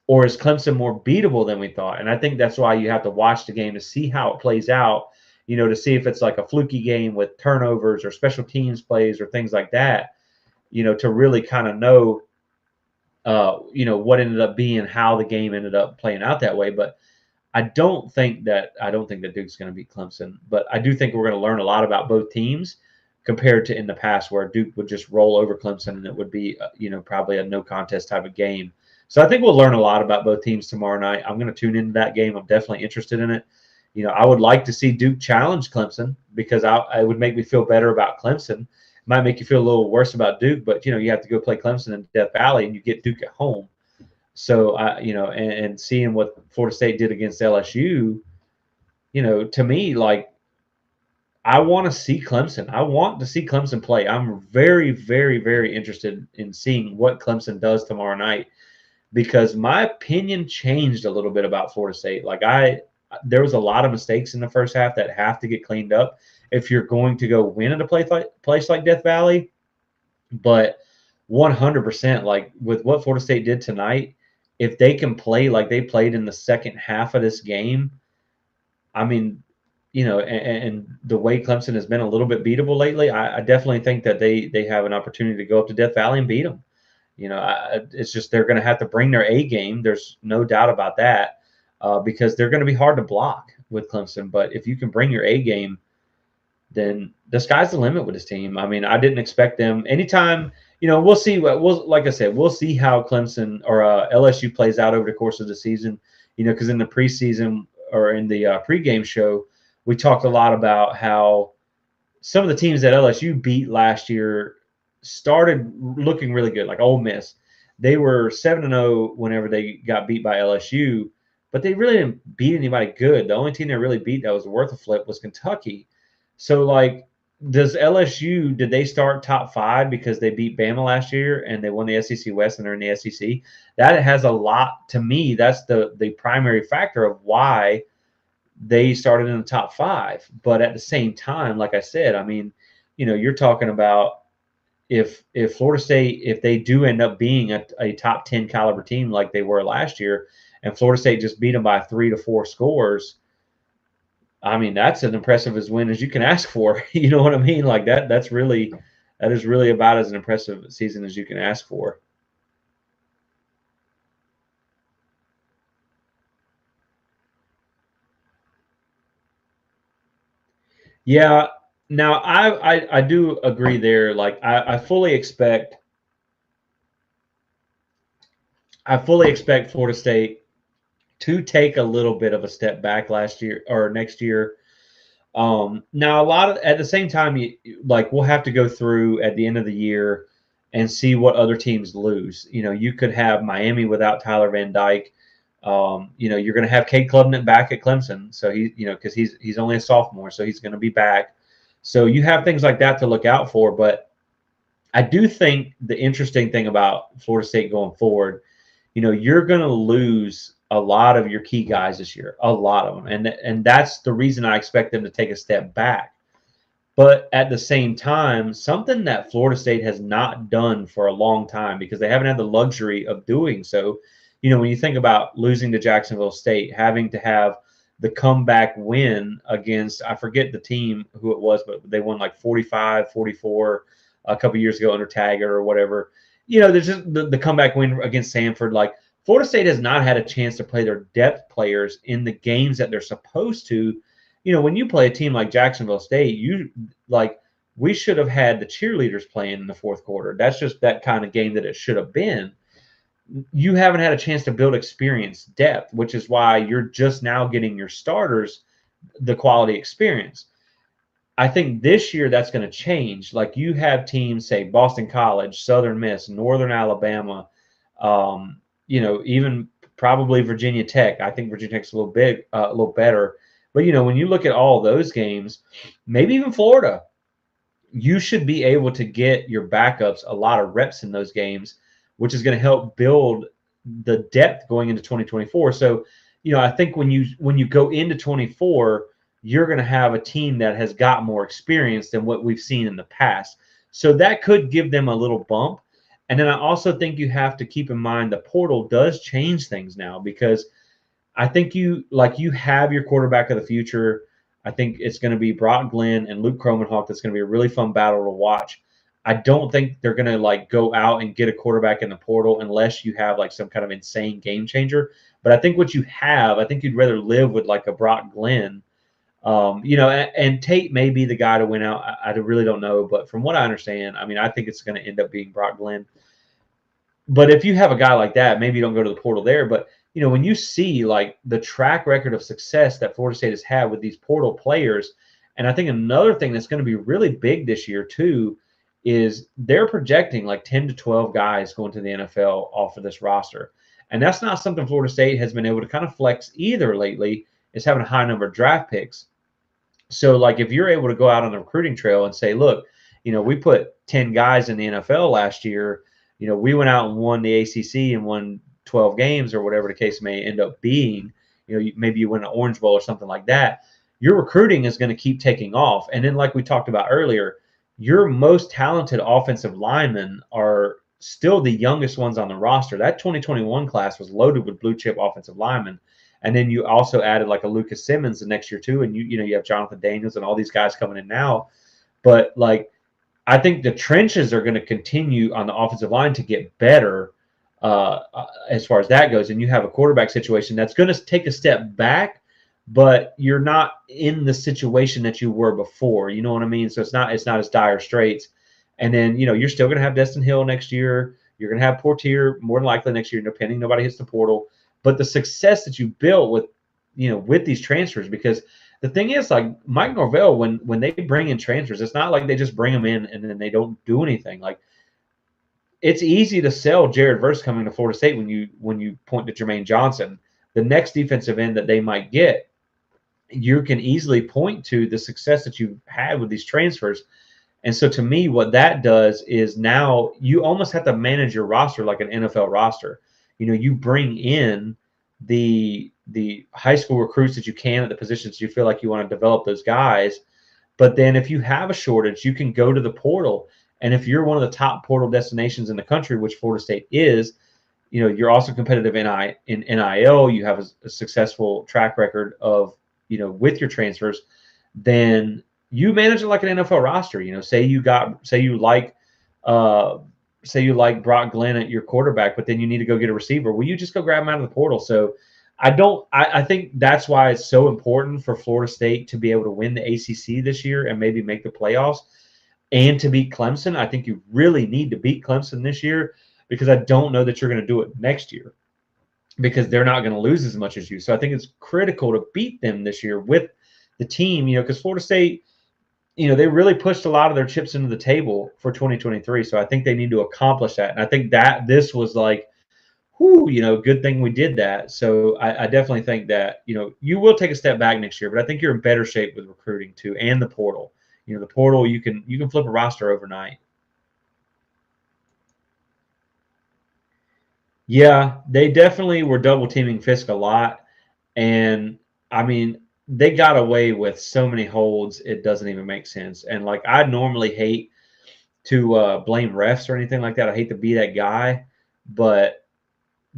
S1: Or is Clemson more beatable than we thought? And I think that's why you have to watch the game to see how it plays out, you know, to see if it's like a fluky game with turnovers or special teams plays or things like that, you know, to really kind of know, you know, what ended up being, how the game ended up playing out that way. But I don't think that Duke's going to beat Clemson, but I do think we're going to learn a lot about both teams compared to in the past where Duke would just roll over Clemson and it would be you know probably a no contest type of game. So I think we'll learn a lot about both teams tomorrow night. I'm going to tune into that game. I'm definitely interested in it. You know, I would like to see Duke challenge Clemson because it would make me feel better about Clemson. It might make you feel a little worse about Duke, but you know you have to go play Clemson in Death Valley and you get Duke at home. So you know, and seeing what Florida State did against LSU, you know, to me, like I want to see Clemson. I want to see Clemson play. I'm very, very, very interested in seeing what Clemson does tomorrow night because my opinion changed a little bit about Florida State. There was a lot of mistakes in the first half that have to get cleaned up if you're going to go win at a place like Death Valley. But 100%, like with what Florida State did tonight, if they can play like they played in the second half of this game, I mean, you know, and the way Clemson has been a little bit beatable lately, I definitely think that they have an opportunity to go up to Death Valley and beat them. You know, it's just they're going to have to bring their A game. There's no doubt about that because they're going to be hard to block with Clemson. But if you can bring your A game, then the sky's the limit with this team. I mean, I didn't expect them anytime. You know, we'll see. Like I said, we'll see how Clemson or LSU plays out over the course of the season. You know, because in the preseason or in the pregame show, we talked a lot about how some of the teams that LSU beat last year started looking really good, like Ole Miss. They were 7-0 whenever they got beat by LSU, but they really didn't beat anybody good. The only team they really beat that was worth a flip was Kentucky. So, like, did they start top 5 because they beat Bama last year and they won the SEC West and they're in the SEC? That has a lot to me. That's the primary factor of why they started in the top 5. But at the same time, like I said, I mean, you know, you're talking about if Florida State, if they do end up being a top 10 caliber team like they were last year, and Florida State just beat them by 3 to 4 scores, I mean, that's an impressive as win as you can ask for. You know what I mean? Like that. That is really about as an impressive season as you can ask for. Yeah. Now I do agree there. Like I fully expect Florida State to take a little bit of a step back last year or next year. Now, a lot of at the same time, like we'll have to go through at the end of the year and see what other teams lose. You could have Miami without Tyler Van Dyke. You're going to have Cade Klubnik back at Clemson, so because he's only a sophomore, so he's going to be back. So you have things like that to look out for. But I do think the interesting thing about Florida State going forward, you're going to lose a lot of your key guys this year, a lot of them, and that's the reason I expect them to take a step back. But at the same time, something that Florida State has not done for a long time because they haven't had the luxury of doing so. When you think about losing to Jacksonville State, having to have the comeback win against, I forget the team who it was, but they won like 45, 44 a couple years ago under Taggart or whatever. There's just the comeback win against Samford. Like Florida State has not had a chance to play their depth players in the games that they're supposed to. When you play a team like Jacksonville State, like we should have had the cheerleaders playing in the fourth quarter. That's just that kind of game that it should have been. You haven't had a chance to build experience depth, which is why you're just now getting your starters the quality experience. I think this year that's going to change. Like you have teams, say Boston College, Southern Miss, Northern Alabama, even probably Virginia Tech. I think Virginia Tech's a little better. But when you look at all those games, maybe even Florida, you should be able to get your backups a lot of reps in those games, which is going to help build the depth going into 2024. So, I think when you go into 24, you're going to have a team that has got more experience than what we've seen in the past. So that could give them a little bump. And then I also think you have to keep in mind the portal does change things now because I think you have your quarterback of the future. I think it's going to be Brock Glenn and Luke Kromenhoek. That's going to be a really fun battle to watch. I don't think they're going to like go out and get a quarterback in the portal unless you have like some kind of insane game changer. But I think what you have, I think you'd rather live with like a Brock Glenn. And Tate may be the guy to win out. I really don't know, but from what I understand, I mean, I think it's going to end up being Brock Glenn. But if you have a guy like that, maybe you don't go to the portal there. But when you see like the track record of success that Florida State has had with these portal players, and I think another thing that's going to be really big this year too is they're projecting like 10 to 12 guys going to the NFL off of this roster. And that's not something Florida State has been able to kind of flex either lately, is having a high number of draft picks. So like if you're able to go out on the recruiting trail and say, look, we put 10 guys in the NFL last year. We went out and won the ACC and won 12 games or whatever the case may end up being. Maybe you win an Orange Bowl or something like that. Your recruiting is going to keep taking off. And then like we talked about earlier, your most talented offensive linemen are still the youngest ones on the roster. That 2021 class was loaded with blue chip offensive linemen. And then you also added like a Lucas Simmons the next year too. And you have Jonathan Daniels and all these guys coming in now. But like I think the trenches are going to continue on the offensive line to get better as far as that goes. And you have a quarterback situation that's going to take a step back, but you're not in the situation that you were before. You know what I mean? So it's not as dire straits. And then you're still going to have Destin Hill next year. You're going to have Portier more than likely next year, depending nobody hits the portal. But the success that you built with these transfers, because the thing is, like Mike Norvell, when they bring in transfers, it's not like they just bring them in and then they don't do anything. Like it's easy to sell Jared Verse coming to Florida State when you point to Jermaine Johnson. The next defensive end that they might get, you can easily point to the success that you've had with these transfers. And so to me, what that does is now you almost have to manage your roster like an NFL roster. You bring in the high school recruits that you can at the positions you feel like you want to develop those guys. But then if you have a shortage, you can go to the portal. And if you're one of the top portal destinations in the country, which Florida State is, you're also competitive in NIL. You have a successful track record of with your transfers, then you manage it like an NFL roster. Say you like Brock Glenn at your quarterback, but then you need to go get a receiver. Well, you just go grab him out of the portal. So I think that's why it's so important for Florida State to be able to win the ACC this year and maybe make the playoffs and to beat Clemson. I think you really need to beat Clemson this year because I don't know that you're going to do it next year because they're not going to lose as much as you. So I think it's critical to beat them this year with the team, because Florida State, they really pushed a lot of their chips into the table for 2023. So I think they need to accomplish that. And I think that this was like, whoo, good thing we did that. So I definitely think that, you will take a step back next year, but I think you're in better shape with recruiting too and the portal. The portal, you can flip a roster overnight. Yeah, they definitely were double teaming Fisk a lot. And I mean, they got away with so many holds, it doesn't even make sense. And like, I normally hate to blame refs or anything like that. I hate to be that guy, but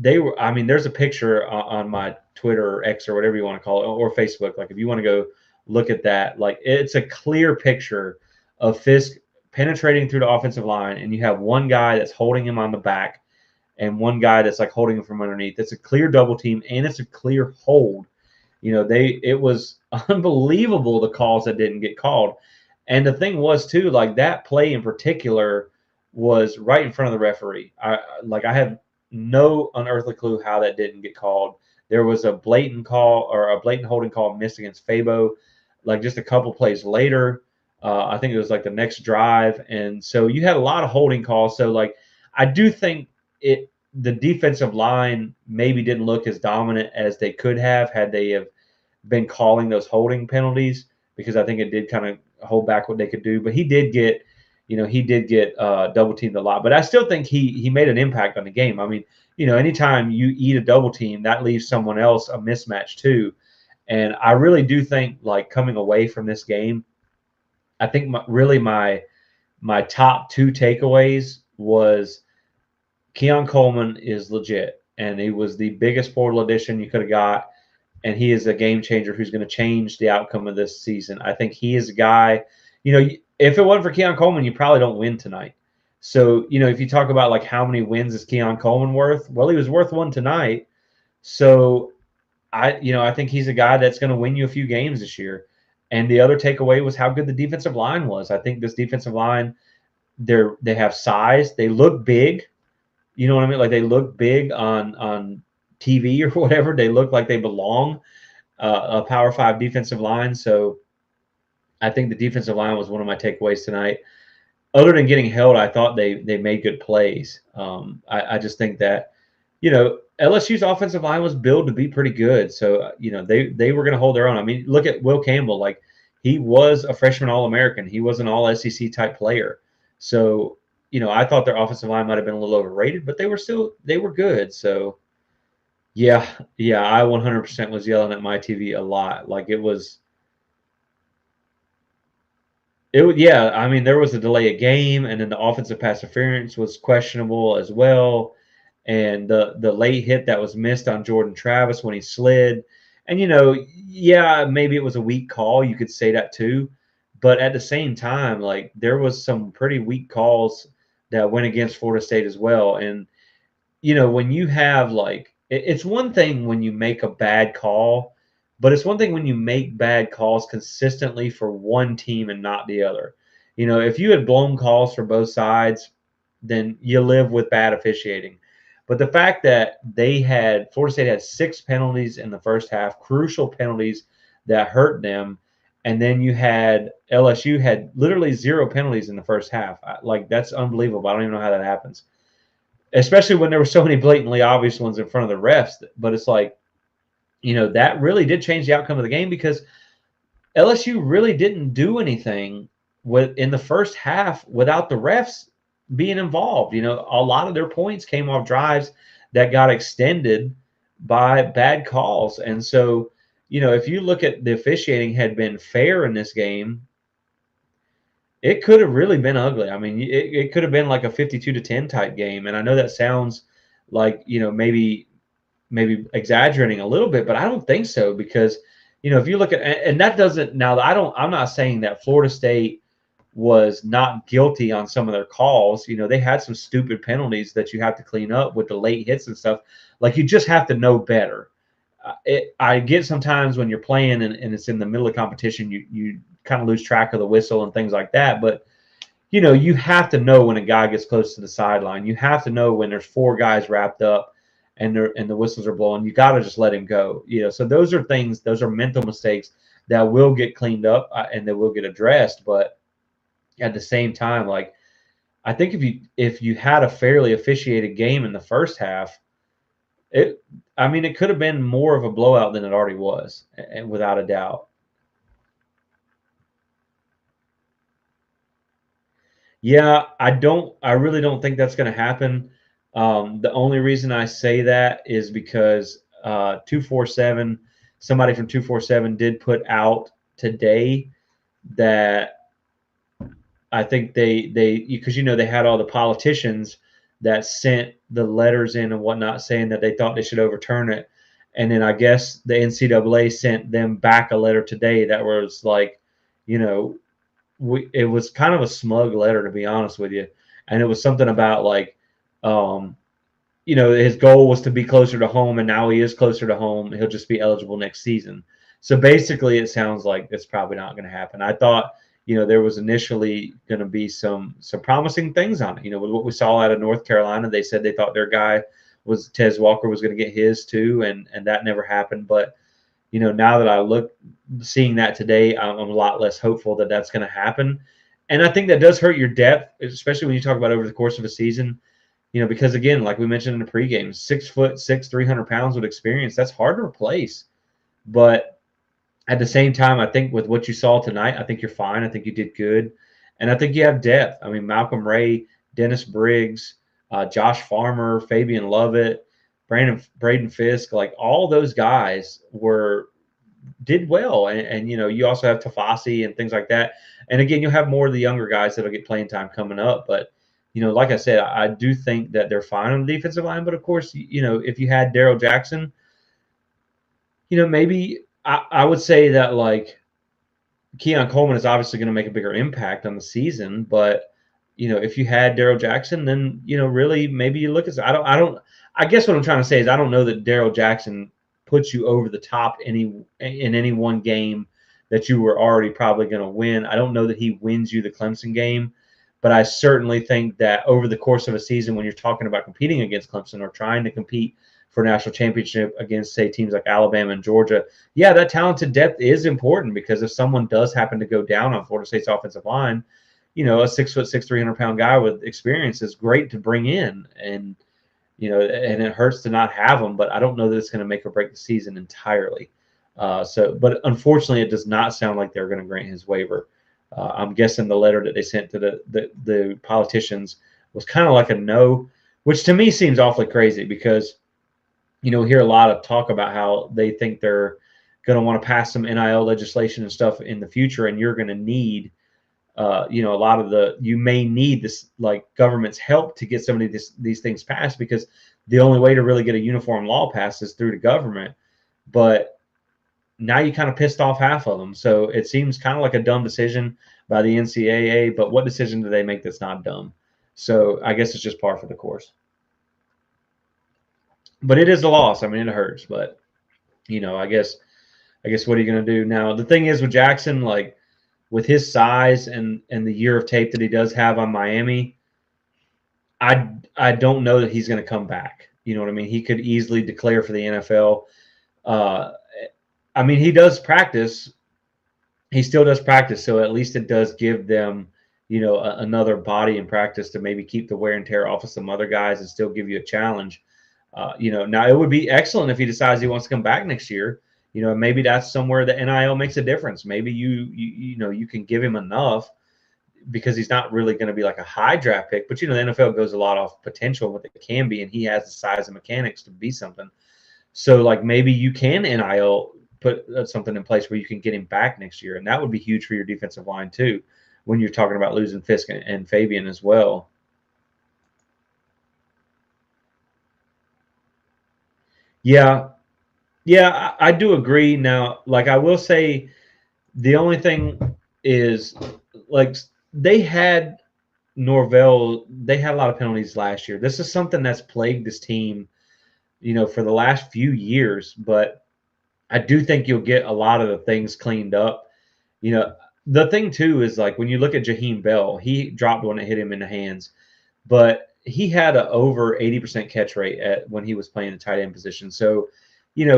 S1: I mean, there's a picture on my Twitter or X or whatever you want to call it, or Facebook. Like, if you want to go look at that, like, it's a clear picture of Fisk penetrating through the offensive line, and you have one guy that's holding him on the back and one guy that's like holding him from underneath. It's a clear double team and it's a clear hold. It was unbelievable the calls that didn't get called. And the thing was too, like, that play in particular was right in front of the referee. I have no unearthly clue how that didn't get called. There was a blatant call or a blatant holding call missed against Fabo, like just a couple plays later. I think it was like the next drive, and so you had a lot of holding calls. So like, I do think the defensive line maybe didn't look as dominant as they could have had they have been calling those holding penalties, because I think it did kind of hold back what they could do. But he did get double teamed a lot. But I still think he made an impact on the game. I mean, anytime you eat a double team, that leaves someone else a mismatch too. And I really do think, like, coming away from this game, I think my top two takeaways was Keon Coleman is legit, and he was the biggest portal addition you could have got, and he is a game changer who's going to change the outcome of this season. I think he is a guy, if it wasn't for Keon Coleman, you probably don't win tonight. So, if you talk about like how many wins is Keon Coleman worth? Well, he was worth one tonight. So I think he's a guy that's going to win you a few games this year. And the other takeaway was how good the defensive line was. I think this defensive line, they have size. They look big. You know what I mean? Like, they look big on TV or whatever. They look like they belong a Power 5 defensive line. So I think the defensive line was one of my takeaways tonight. Other than getting held, I thought they made good plays. I just think that, LSU's offensive line was billed to be pretty good. So, they were going to hold their own. I mean, look at Will Campbell. Like, he was a freshman All-American. He was an All-SEC type player. So, I thought their offensive line might have been a little overrated, but they were good. So, yeah, I 100% was yelling at my TV a lot. Like, yeah, I mean, there was a delay of game, and then the offensive pass interference was questionable as well. And the late hit that was missed on Jordan Travis when he slid. And, yeah, maybe it was a weak call. You could say that too. But at the same time, like, there was some pretty weak calls that went against Florida State as well. And, when you have, like, it's one thing when you make a bad call, but it's one thing when you make bad calls consistently for one team and not the other. If you had blown calls for both sides, then you live with bad officiating. But the fact that Florida State had 6 penalties in the first half, crucial penalties that hurt them, and then you had LSU had literally 0 penalties in the first half. Like, that's unbelievable. I don't even know how that happens, especially when there were so many blatantly obvious ones in front of the refs. But it's like, that really did change the outcome of the game, because LSU really didn't do anything in the first half without the refs being involved. A lot of their points came off drives that got extended by bad calls. And so, if you look at the officiating had been fair in this game, it could have really been ugly. I mean, it could have been like a 52-10 type game. And I know that sounds like, maybe exaggerating a little bit, but I don't think so, because If you look at, and that doesn't, now I'm not saying that Florida State was not guilty on some of their calls. They had some stupid penalties that you have to clean up with the late hits and stuff. Like, you just have to know better. I get sometimes when you're playing and it's in the middle of competition, you kind of lose track of the whistle and things like that. But you have to know when a guy gets close to the sideline. You have to know when there's four guys wrapped up and the whistles are blowing. You got to just let him go. So those are things, those are mental mistakes that will get cleaned up and they will get addressed. But at the same time, like, I think if you had a fairly officiated game in the first half, it could have been more of a blowout than it already was, and without a doubt. Yeah, I really don't think that's going to happen. The only reason I say that is because 247, somebody from 247 did put out today that I think they because they had all the politicians that sent the letters in and whatnot saying that they thought they should overturn it, and then I guess the NCAA sent them back a letter today that was like, you know, it was kind of a smug letter, to be honest with you, and it was something about like, um, his goal was to be closer to home, and now he is closer to home. He'll just be eligible next season. So basically, it sounds like it's probably not going to happen. I thought, there was initially going to be some promising things on it. With what we saw out of North Carolina, they said they thought their guy was Tez Walker was going to get his too, and that never happened. But now that I look, seeing that today, I'm a lot less hopeful that that's going to happen. And I think that does hurt your depth, especially when you talk about over the course of a season. Because again, like we mentioned in the pregame, 6'6", 300 pounds with experience, that's hard to replace. But at the same time, I think with what you saw tonight, I think you're fine. I think you did good. And I think you have depth. I mean, Malcolm Ray, Dennis Briggs, Josh Farmer, Fabian Lovett, Braden Fisk, like all those guys did well. And you also have Tafasi and things like that. And again, you'll have more of the younger guys that'll get playing time coming up. But like I said, I do think that they're fine on the defensive line. But of course, if you had Daryl Jackson, maybe I would say that like Keon Coleman is obviously going to make a bigger impact on the season. But if you had Daryl Jackson, then really maybe you look at. I guess what I'm trying to say is I don't know that Daryl Jackson puts you over the top in any one game that you were already probably going to win. I don't know that he wins you the Clemson game. But I certainly think that over the course of a season, when you're talking about competing against Clemson or trying to compete for national championship against, say, teams like Alabama and Georgia, yeah, that talented depth is important because if someone does happen to go down on Florida State's offensive line, a 6'6", 300-pound guy with experience is great to bring in, and and it hurts to not have him. But I don't know that it's going to make or break the season entirely. But unfortunately, it does not sound like they're going to grant his waiver. I'm guessing the letter that they sent to the politicians was kind of like a no, which to me seems awfully crazy because, we hear a lot of talk about how they think they're going to want to pass some NIL legislation and stuff in the future, and you're going to need, you may need this like government's help to get some of these things passed because the only way to really get a uniform law passed is through the government. But now you kind of pissed off half of them. So it seems kind of like a dumb decision by the NCAA, but what decision do they make that's not dumb? So I guess it's just par for the course. But it is a loss. I mean, it hurts, but I guess what are you going to do now? The thing is with Jackson, like with his size and the year of tape that he does have on Miami, I don't know that he's going to come back. You know what I mean? He could easily declare for the NFL. He does practice. He still does practice, so at least it does give them, another body in practice to maybe keep the wear and tear off of some other guys and still give you a challenge. Now it would be excellent if he decides he wants to come back next year. Maybe that's somewhere the NIL makes a difference. Maybe you can give him enough because he's not really going to be like a high draft pick. But the NFL goes a lot off potential and what they can be, and he has the size and mechanics to be something. So like maybe you can NIL put something in place where you can get him back next year, and that would be huge for your defensive line too. When you're talking about losing Fisk and Fabian as well. Yeah, Yeah, I do agree. Now, like I will say, the only thing is, like they had Norvell, they had a lot of penalties last year. This is something that's plagued this team, for the last few years. But I do think you'll get a lot of the things cleaned up. You know, the thing too is like when you look at Jaheim Bell, he dropped one that hit him in the hands, but he had a over 80% catch rate at when he was playing the tight end position. So,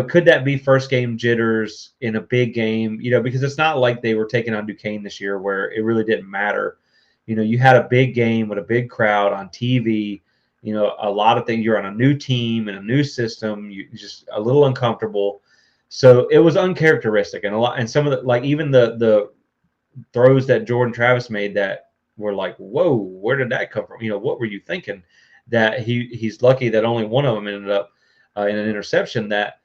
S1: could that be first game jitters in a big game? Because it's not like they were taking on Duquesne this year where it really didn't matter. You had a big game with a big crowd on TV. A lot of things. You're on a new team and a new system. You just a little uncomfortable. So it was uncharacteristic, and a lot, and some of the like even the throws that Jordan Travis made that were like, whoa, where did that come from? What were you thinking? That he's lucky that only one of them ended up in an interception. That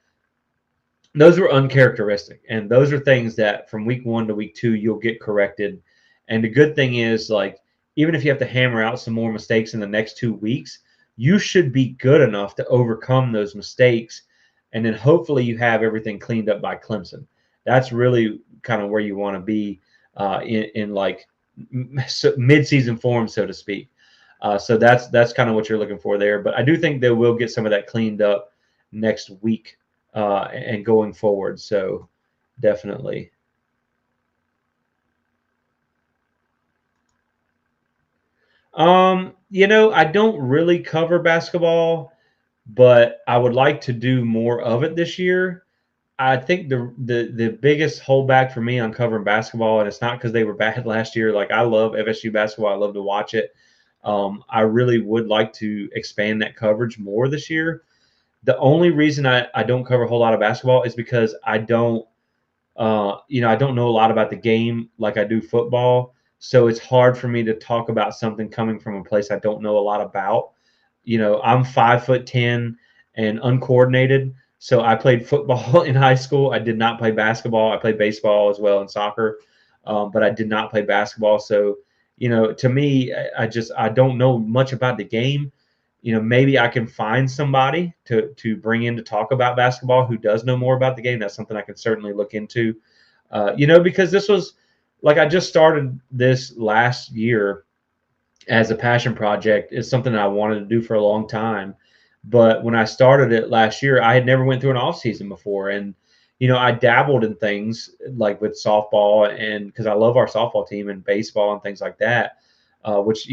S1: those were uncharacteristic, and those are things that from week 1 to week 2 you'll get corrected. And the good thing is, like, even if you have to hammer out some more mistakes in the next 2 weeks, you should be good enough to overcome those mistakes, and then hopefully you have everything cleaned up by Clemson. That's really kind of where you want to be in like mid-season form, so to speak. So that's kind of what you're looking for there. But I do think they will get some of that cleaned up next week and going forward. So definitely. I don't really cover basketball, but I would like to do more of it this year. I think the biggest holdback for me on covering basketball, and it's not because they were bad last year. Like I love FSU basketball, I love to watch it. I really would like to expand that coverage more this year. The only reason I don't cover a whole lot of basketball is because I don't know a lot about the game like I do football. So it's hard for me to talk about something coming from a place I don't know a lot about. I'm 5'10" and uncoordinated. So I played football in high school. I did not play basketball. I played baseball as well and soccer, but I did not play basketball. So, to me, I don't know much about the game. Maybe I can find somebody to bring in to talk about basketball who does know more about the game. That's something I can certainly look into. Because this was like I just started this last year as a passion project. It's something that I wanted to do for a long time. But when I started it last year, I had never went through an off season before, and I dabbled in things like with softball, and because I love our softball team and baseball and things like that. Which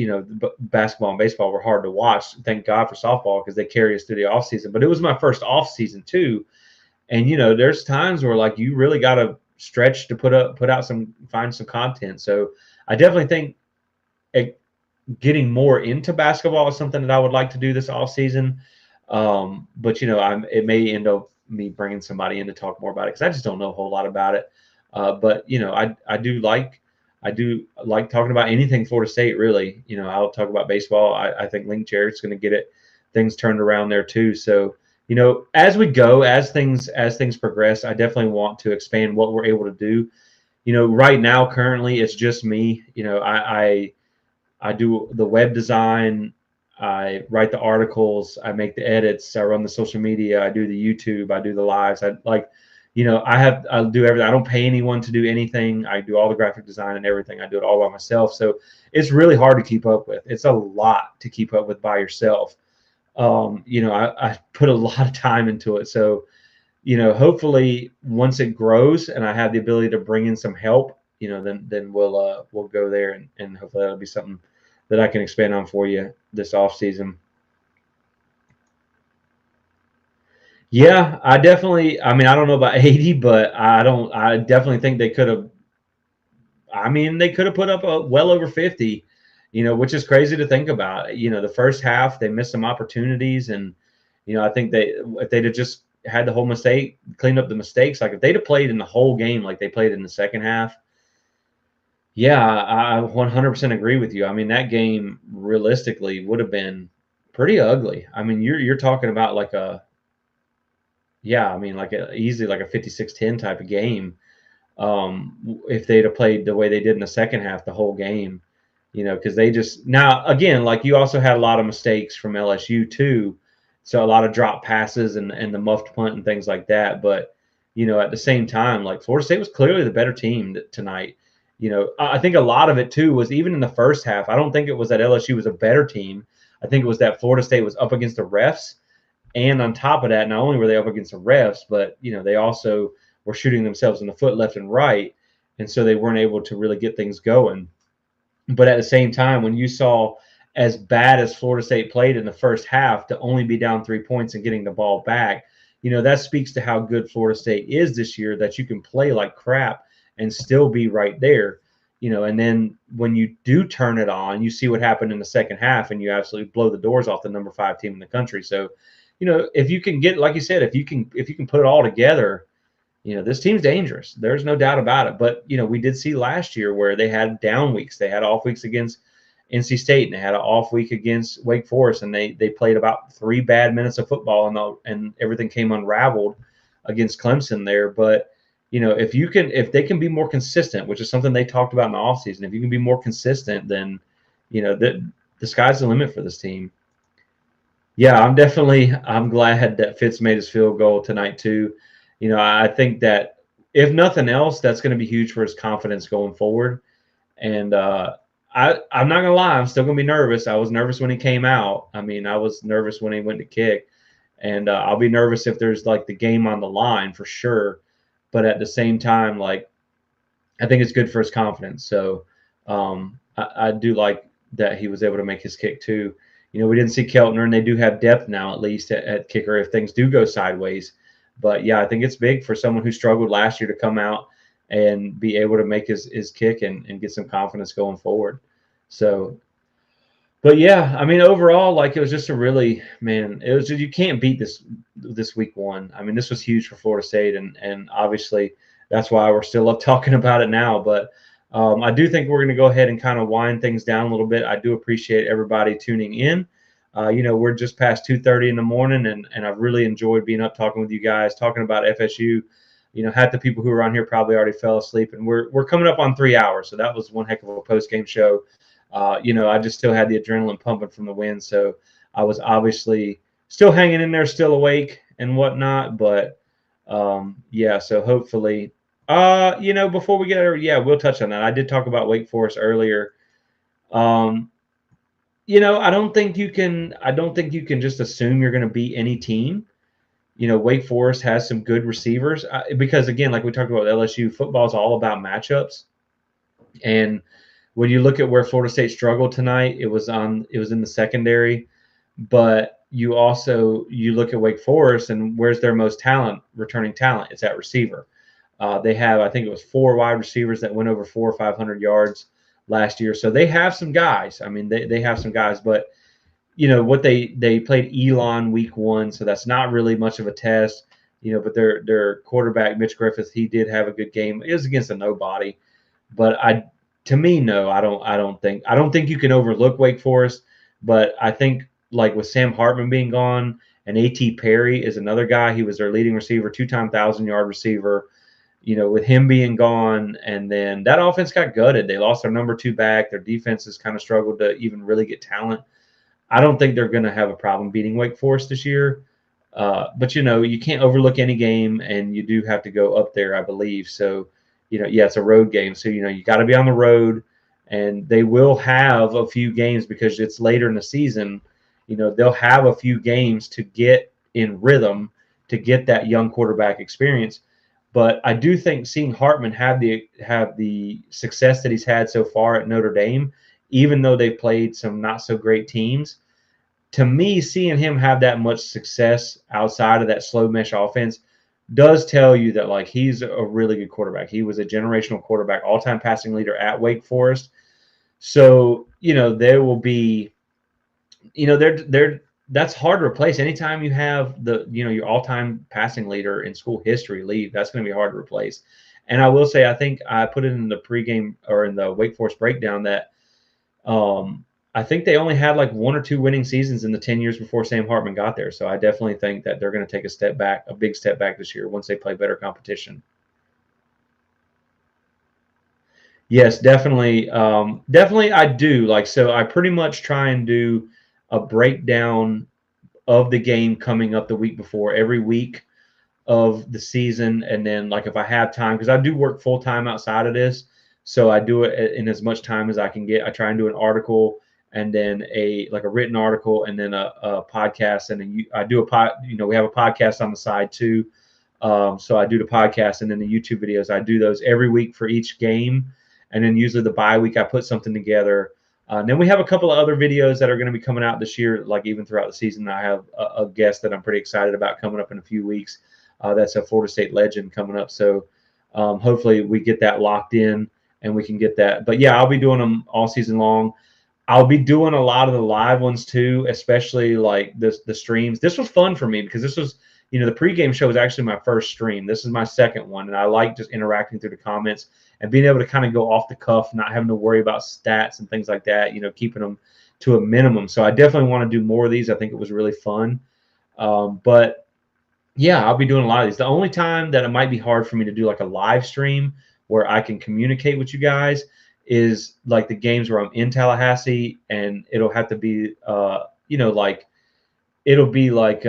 S1: basketball and baseball were hard to watch. Thank God for softball because they carry us through the off season. But it was my first off season too, and there's times where like you really got to stretch to put out find some content. So I definitely think it, getting more into basketball is something that I would like to do this off season. But it may end up me bringing somebody in to talk more about it because I just don't know a whole lot about it. But I do like talking about anything Florida State. Really, I'll talk about baseball. I think Link Jarrett's going to get things turned around there too. So as we go, as things progress, I definitely want to expand what we're able to do. Right now, currently, it's just me. I do the web design, I write the articles, I make the edits, I run the social media, I do the YouTube, I do the lives. I'll do everything. I don't pay anyone to do anything. I do all the graphic design and everything. I do it all by myself. So it's really hard to keep up with. It's a lot to keep up with by yourself. I put a lot of time into it. So, hopefully once it grows and I have the ability to bring in some help, then we'll go there and hopefully that'll be something that I can expand on for you this off season. Yeah, I mean, I don't know about 80, but I definitely think they could have, I mean, they could have put up well over 50, which is crazy to think about. The first half, they missed some opportunities. And, I think if they'd have just had the whole mistake, cleaned up the mistakes, like if they'd have played in the whole game like they played in the second half, yeah, I 100% agree with you. I mean, that game realistically would have been pretty ugly. I mean, you're talking about like yeah, I mean, like easily like a 56-10 type of game. If they'd have played the way they did in the second half, the whole game, because they just now again, like you also had a lot of mistakes from LSU too, So a lot of drop passes and the muffed punt and things like that. But at the same time, like Florida State was clearly the better team tonight. I think a lot of it too was even in the first half. I don't think it was that LSU was a better team. I think it was that Florida State was up against the refs, and on top of that, not only were they up against the refs, but they also were shooting themselves in the foot left and right, and so they weren't able to really get things going. But at the same time, when you saw as bad as Florida State played in the first half to only be down 3 points and getting the ball back, that speaks to how good Florida State is this year, that you can play like crap and still be right there. And then when you do turn it on, you see what happened in the second half, and you absolutely blow the doors off the number 5 team in the country. So, if you can get, like you said, if you can put it all together, this team's dangerous. There's no doubt about it. But, we did see last year where they had down weeks. They had off weeks against NC State, and they had an off week against Wake Forest, and they played about 3 bad minutes of football, and everything came unraveled against Clemson there. But, if they can be more consistent, which is something they talked about in the offseason, if you can be more consistent, then, the sky's the limit for this team. Yeah, I'm glad that Fitz made his field goal tonight too. I think that if nothing else, that's going to be huge for his confidence going forward. And I'm not gonna lie, I'm still gonna be nervous. I was nervous when he came out. I mean, I was nervous when he went to kick, and I'll be nervous if there's like the game on the line for sure. But at the same time, like I think it's good for his confidence. So I do like that he was able to make his kick too. We didn't see Keltner, and they do have depth now at least at kicker if things do go sideways. But yeah, I think it's big for someone who struggled last year to come out and be able to make his kick and get some confidence going forward. So, but yeah, I mean, overall, like it was just a really, man, it was just, you can't beat this week one. I mean, this was huge for Florida State, and obviously that's why we're still up talking about it now. But I do think we're going to go ahead and kind of wind things down a little bit. I do appreciate everybody tuning in. We're just past 2:30 in the morning, and I've really enjoyed being up talking with you guys, talking about FSU. Half the people who are on here probably already fell asleep, and we're coming up on 3 hours, so that was one heck of a post game show. I just still had the adrenaline pumping from the win, so I was obviously still hanging in there, still awake and whatnot. But yeah, so hopefully, before we get there, yeah, we'll touch on that. I did talk about Wake Forest earlier. I don't think you can. I don't think you can just assume you're going to beat any team. Wake Forest has some good receivers because, again, like we talked about LSU, football is all about matchups. And when you look at where Florida State struggled tonight, it was in the secondary. But you look at Wake Forest, and where's their most returning talent? It's at receiver. They have, I think it was 4 wide receivers that went over 400 or 500 yards last year. So they have some guys. I mean, they have some guys, but what they played Elon week 1, so that's not really much of a test. But their quarterback Mitch Griffith, he did have a good game. It was against a nobody, but to me, no, I don't think you can overlook Wake Forest. But I think like with Sam Hartman being gone, and A.T. Perry is another guy. He was their leading receiver, 2-time 1,000-yard receiver. With him being gone, and then that offense got gutted. They lost their number 2 back. Their defense has kind of struggled to even really get talent. I don't think they're going to have a problem beating Wake Forest this year. But, you can't overlook any game, and you do have to go up there, I believe. So, yeah, it's a road game. So, you got to be on the road, and they will have a few games because it's later in the season. They'll have a few games to get in rhythm, to get that young quarterback experience. But I do think seeing Hartman have the success that he's had so far at Notre Dame, even though they've played some not so great teams, to me, seeing him have that much success outside of that slow mesh offense does tell you that like he's a really good quarterback. He was a generational quarterback, all-time passing leader at Wake Forest. So, there will be, that's hard to replace. Anytime you have your all-time passing leader in school history leave, that's going to be hard to replace. And I will say, I think I put it in the pregame or in the Wake Forest breakdown that I think they only had like 1 or 2 winning seasons in the 10 years before Sam Hartman got there. So I definitely think that they're going to take a big step back this year once they play better competition. Yes, definitely. Definitely I do. Like, so I pretty much try and do a breakdown of the game coming up the week before, every week of the season. And then like if I have time, because I do work full time outside of this, so I do it in as much time as I can get. I try and do an article and then a written article and then a podcast, and then I do a pod. We have a podcast on the side too. So I do the podcast and then the YouTube videos. I do those every week for each game, and then usually the bye week I put something together. And then we have a couple of other videos that are going to be coming out this year, like even throughout the season. I have a guest that I'm pretty excited about coming up in a few weeks. That's a Florida State legend coming up. So hopefully we get that locked in and we can get that. But yeah, I'll be doing them all season long. I'll be doing a lot of the live ones too, especially like the streams. This was fun for me because this was, the pregame show was actually my first stream. This is my second one, and I like just interacting through the comments and being able to kind of go off the cuff, not having to worry about stats and things like that, keeping them to a minimum. So I definitely want to do more of these. I think it was really fun. But yeah, I'll be doing a lot of these. The only time that it might be hard for me to do like a live stream where I can communicate with you guys is like the games where I'm in Tallahassee, and it'll have to be, it'll be like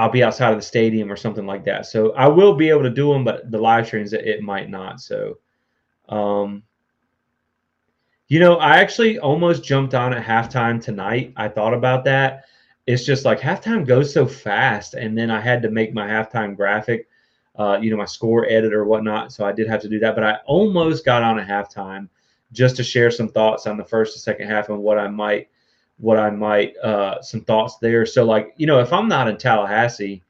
S1: I'll be outside of the stadium or something like that. So I will be able to do them, but the live streams it might not. So, I actually almost jumped on at halftime tonight. I thought about that. It's just like halftime goes so fast, and then I had to make my halftime graphic, my score edit or whatnot. So I did have to do that, but I almost got on at halftime just to share some thoughts on the first and second half and what I might some thoughts there. So like, if I'm not in Tallahassee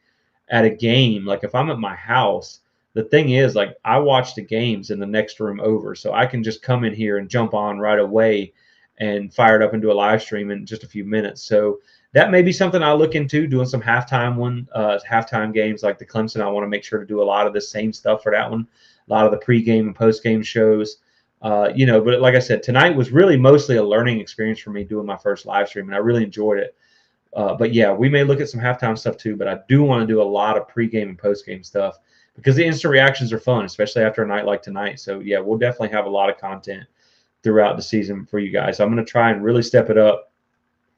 S1: at a game, like if I'm at my house, the thing is like I watch the games in the next room over, so I can just come in here and jump on right away and fire it up into a live stream in just a few minutes. So that may be something I'll look into, doing some halftime games like the Clemson. I want to make sure to do a lot of the same stuff for that one, a lot of the pregame and postgame shows. But like I said, tonight was really mostly a learning experience for me doing my first live stream, and I really enjoyed it. But yeah, we may look at some halftime stuff too, but I do want to do a lot of pregame and postgame stuff because the instant reactions are fun, especially after a night like tonight. So yeah, we'll definitely have a lot of content throughout the season for you guys. So I'm going to try and really step it up.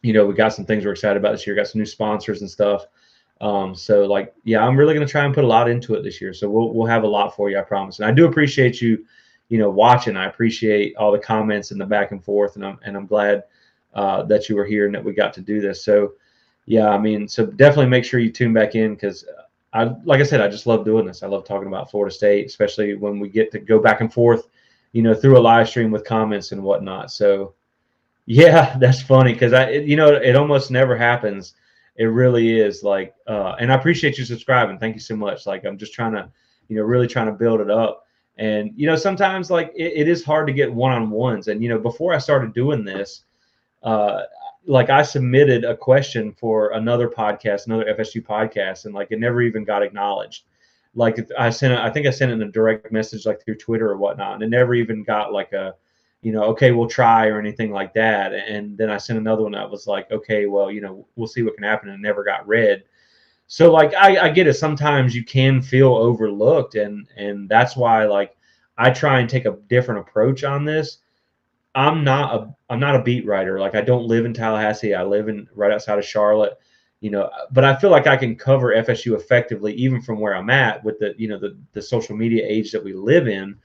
S1: We got some things we're excited about this year, got some new sponsors and stuff. So like, yeah, I'm really going to try and put a lot into it this year. So we'll have a lot for you, I promise. And I do appreciate you, watching. I appreciate all the comments and the back and forth, and I'm glad that you were here and that we got to do this. So yeah, I mean, so definitely make sure you tune back in because like I said, I just love doing this. I love talking about Florida State, especially when we get to go back and forth, through a live stream with comments and whatnot. So yeah, that's funny because it almost never happens. It really is like, and I appreciate you subscribing. Thank you so much. Like I'm just trying to, really trying to build it up. And sometimes like it is hard to get one-on-ones. And before I started doing this, like I submitted a question for another podcast, another FSU podcast, and like it never even got acknowledged. Like I think I sent it in a direct message like through Twitter or whatnot, and it never even got like a, okay, we'll try or anything like that. And then I sent another one that was like, okay, well, we'll see what can happen, and it never got read. So like I get it. Sometimes you can feel overlooked, and that's why like I try and take a different approach on this. I'm not a beat writer. Like I don't live in Tallahassee. I live right outside of Charlotte, but I feel like I can cover FSU effectively even from where I'm at with the social media age that we live in.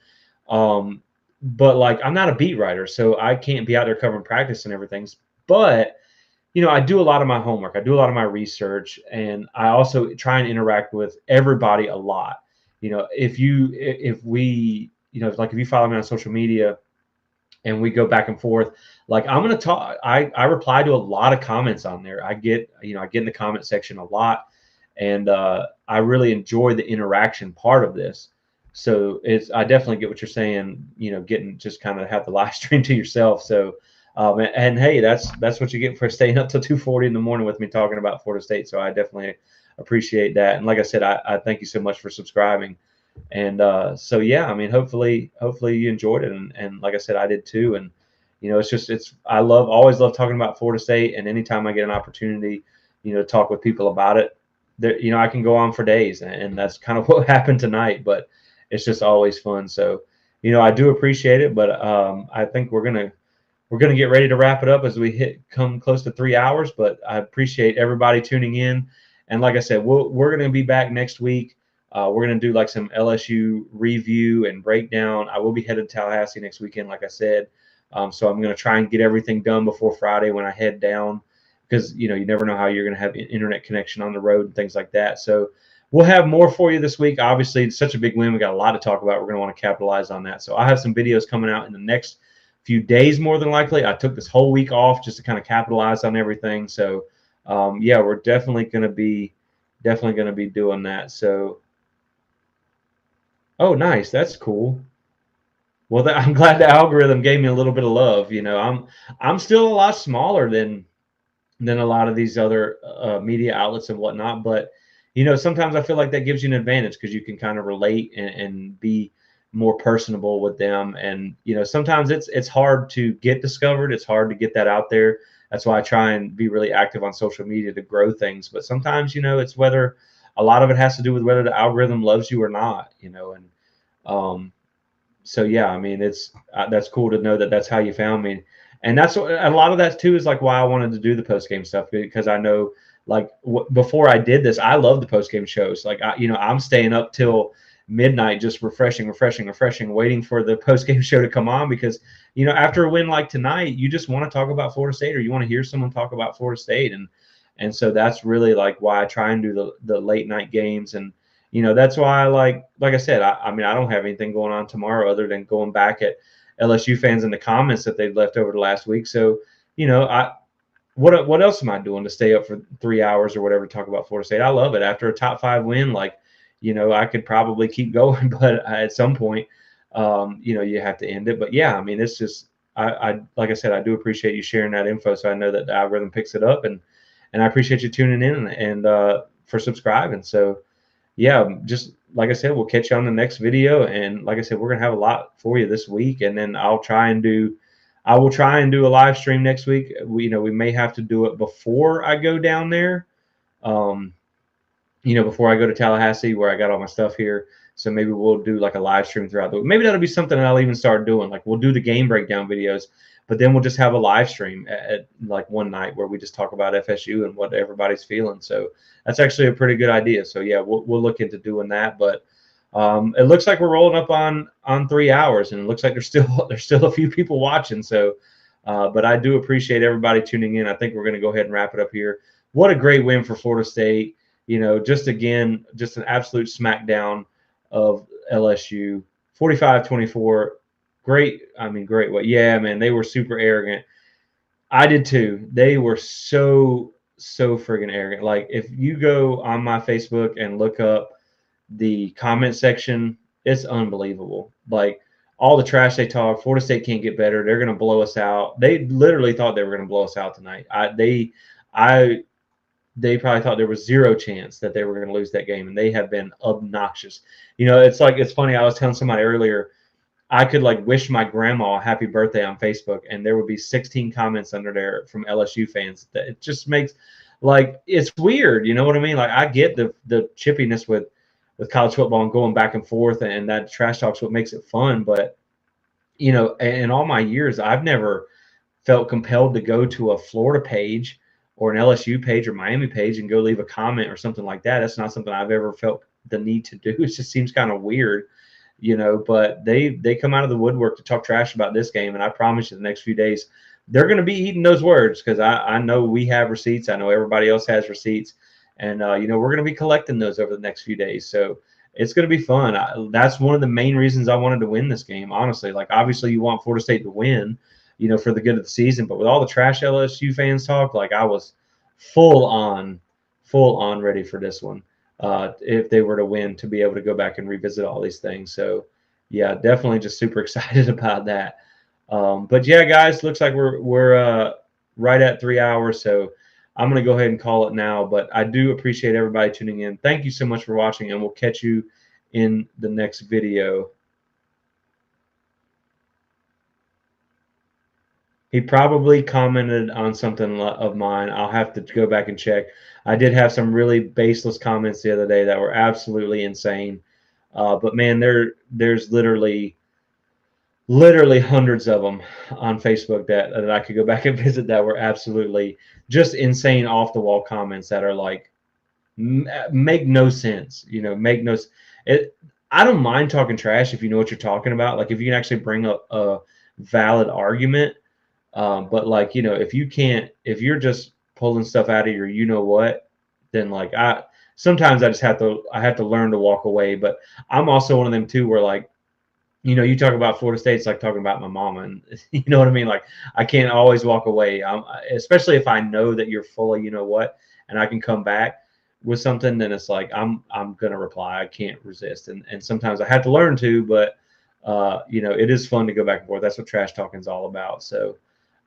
S1: But like I'm not a beat writer, so I can't be out there covering practice and everything. But I do a lot of my homework. I do a lot of my research, and I also try and interact with everybody a lot. If you follow me on social media and we go back and forth, like I'm going to talk, I reply to a lot of comments on there. I get in the comment section a lot, and I really enjoy the interaction part of this. So I definitely get what you're saying, getting just kind of have the live stream to yourself. So, and hey, that's what you get for staying up till 2:40 in the morning with me talking about Florida State. So I definitely appreciate that. And like I said, I thank you so much for subscribing. And so yeah, I mean, hopefully you enjoyed it, and like I said, I did too. And I always love talking about Florida State, and anytime I get an opportunity, to talk with people about it, there, I can go on for days, and that's kind of what happened tonight. But it's just always fun. So I do appreciate it, but I think we're we're going to get ready to wrap it up as we come close to 3 hours. But I appreciate everybody tuning in. And like I said, we're going to be back next week. We're going to do like some LSU review and breakdown. I will be headed to Tallahassee next weekend, like I said. So I'm going to try and get everything done before Friday when I head down, because you never know how you're going to have internet connection on the road and things like that. So we'll have more for you this week. Obviously, it's such a big win. We got a lot to talk about. We're going to want to capitalize on that. So I have some videos coming out in the next few days, more than likely. I took this whole week off just to kind of capitalize on everything. So yeah, we're definitely going to be doing that. So oh, nice, that's cool. Well, I'm glad the algorithm gave me a little bit of love. I'm still a lot smaller than a lot of these other media outlets and whatnot. But sometimes I feel like that gives you an advantage because you can kind of relate and be more personable with them. And sometimes it's hard to get discovered. It's hard to get that out there. That's why I try and be really active on social media to grow things. But sometimes it's whether a lot of it has to do with whether the algorithm loves you or not. And so yeah, I mean, it's that's cool to know that that's how you found me. And that's a lot of that too is like why I wanted to do the post game stuff, because I know like before I did this, I love the post game shows. Like I'm staying up till midnight just refreshing, waiting for the post game show to come on, because after a win like tonight, you just want to talk about Florida State, or you want to hear someone talk about Florida State. And so that's really like why I try and do the late night games. And that's why I like I said, I mean, I don't have anything going on tomorrow other than going back at LSU fans in the comments that they've left over the last week. So, what else am I doing to stay up for 3 hours or whatever to talk about Florida State? I love it. After a top 5 win, like, I could probably keep going, but at some point, you have to end it. But yeah, I mean, it's just, I like I said, I do appreciate you sharing that info, so I know that the algorithm picks it up, and I appreciate you tuning in and for subscribing. So yeah, just like I said, we'll catch you on the next video. And like I said, we're gonna have a lot for you this week, and then I will try and do a live stream next week. We may have to do it before I go down there, before I go to Tallahassee, where I got all my stuff here. So maybe we'll do like a live stream throughout the week. Maybe that'll be something that I'll even start doing. Like we'll do the game breakdown videos, but then we'll just have a live stream at like one night where we just talk about FSU and what everybody's feeling. So that's actually a pretty good idea. So yeah, we'll look into doing that. But it looks like we're rolling up on 3 hours, and it looks like there's still a few people watching. So, but I do appreciate everybody tuning in. I think we're going to go ahead and wrap it up here. What a great win for Florida State. Just an absolute smackdown of LSU, 45-24. Great. I mean, great. What? Yeah, man, they were super arrogant. I did too. They were so friggin' arrogant. Like if you go on my Facebook and look up the comment section, it's unbelievable. Like all the trash they talk. Florida State can't get better. They're gonna blow us out. They literally thought they were gonna blow us out tonight. They probably thought there was zero chance that they were going to lose that game, and they have been obnoxious. It's funny. I was telling somebody earlier, I could like wish my grandma a happy birthday on Facebook, and there would be 16 comments under there from LSU fans. That it just makes it's weird. You know what I mean? Like I get the chippiness with college football and going back and forth, and that trash talk's what makes it fun. But in all my years, I've never felt compelled to go to a Florida page or an LSU page or Miami page and go leave a comment or something like that. That's not something I've ever felt the need to do. It just seems kind of weird, but they come out of the woodwork to talk trash about this game. And I promise you the next few days, they're going to be eating those words, because I know we have receipts. I know everybody else has receipts. And, we're going to be collecting those over the next few days. So it's going to be fun. That's one of the main reasons I wanted to win this game, honestly. Like, obviously, you want Florida State to win, for the good of the season. But with all the trash LSU fans talk, like I was full on ready for this one. If they were to win, to be able to go back and revisit all these things. So yeah, definitely just super excited about that. But yeah, guys, looks like we're right at 3 hours. So I'm going to go ahead and call it now, but I do appreciate everybody tuning in. Thank you so much for watching, and we'll catch you in the next video. He probably commented on something of mine. I'll have to go back and check. I did have some really baseless comments the other day that were absolutely insane. But man, there's literally literally hundreds of them on Facebook that I could go back and visit that were absolutely just insane off the wall comments that are like make no sense. Make no it. I don't mind talking trash if you know what you're talking about. Like if you can actually bring up a valid argument. But like if you can't, if you're just pulling stuff out of your what, then like sometimes I have to learn to walk away. But I'm also one of them too where like you talk about Florida State, it's like talking about my mama, and you know what I mean. Like I can't always walk away, especially if I know that you're full of what, and I can come back with something. Then it's like I'm gonna reply. I can't resist, and sometimes I have to learn to, but it is fun to go back and forth. That's what trash talking is all about. So,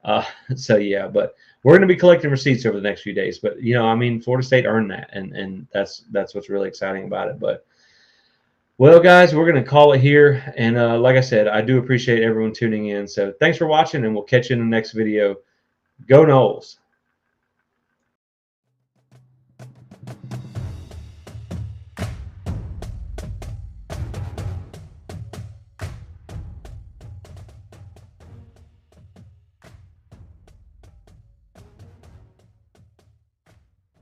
S1: uh, so yeah. But we're gonna be collecting receipts over the next few days. But I mean, Florida State earned that, and that's what's really exciting about it. But well, guys, we're going to call it here. And like I said, I do appreciate everyone tuning in. So thanks for watching, and we'll catch you in the next video. Go Noles.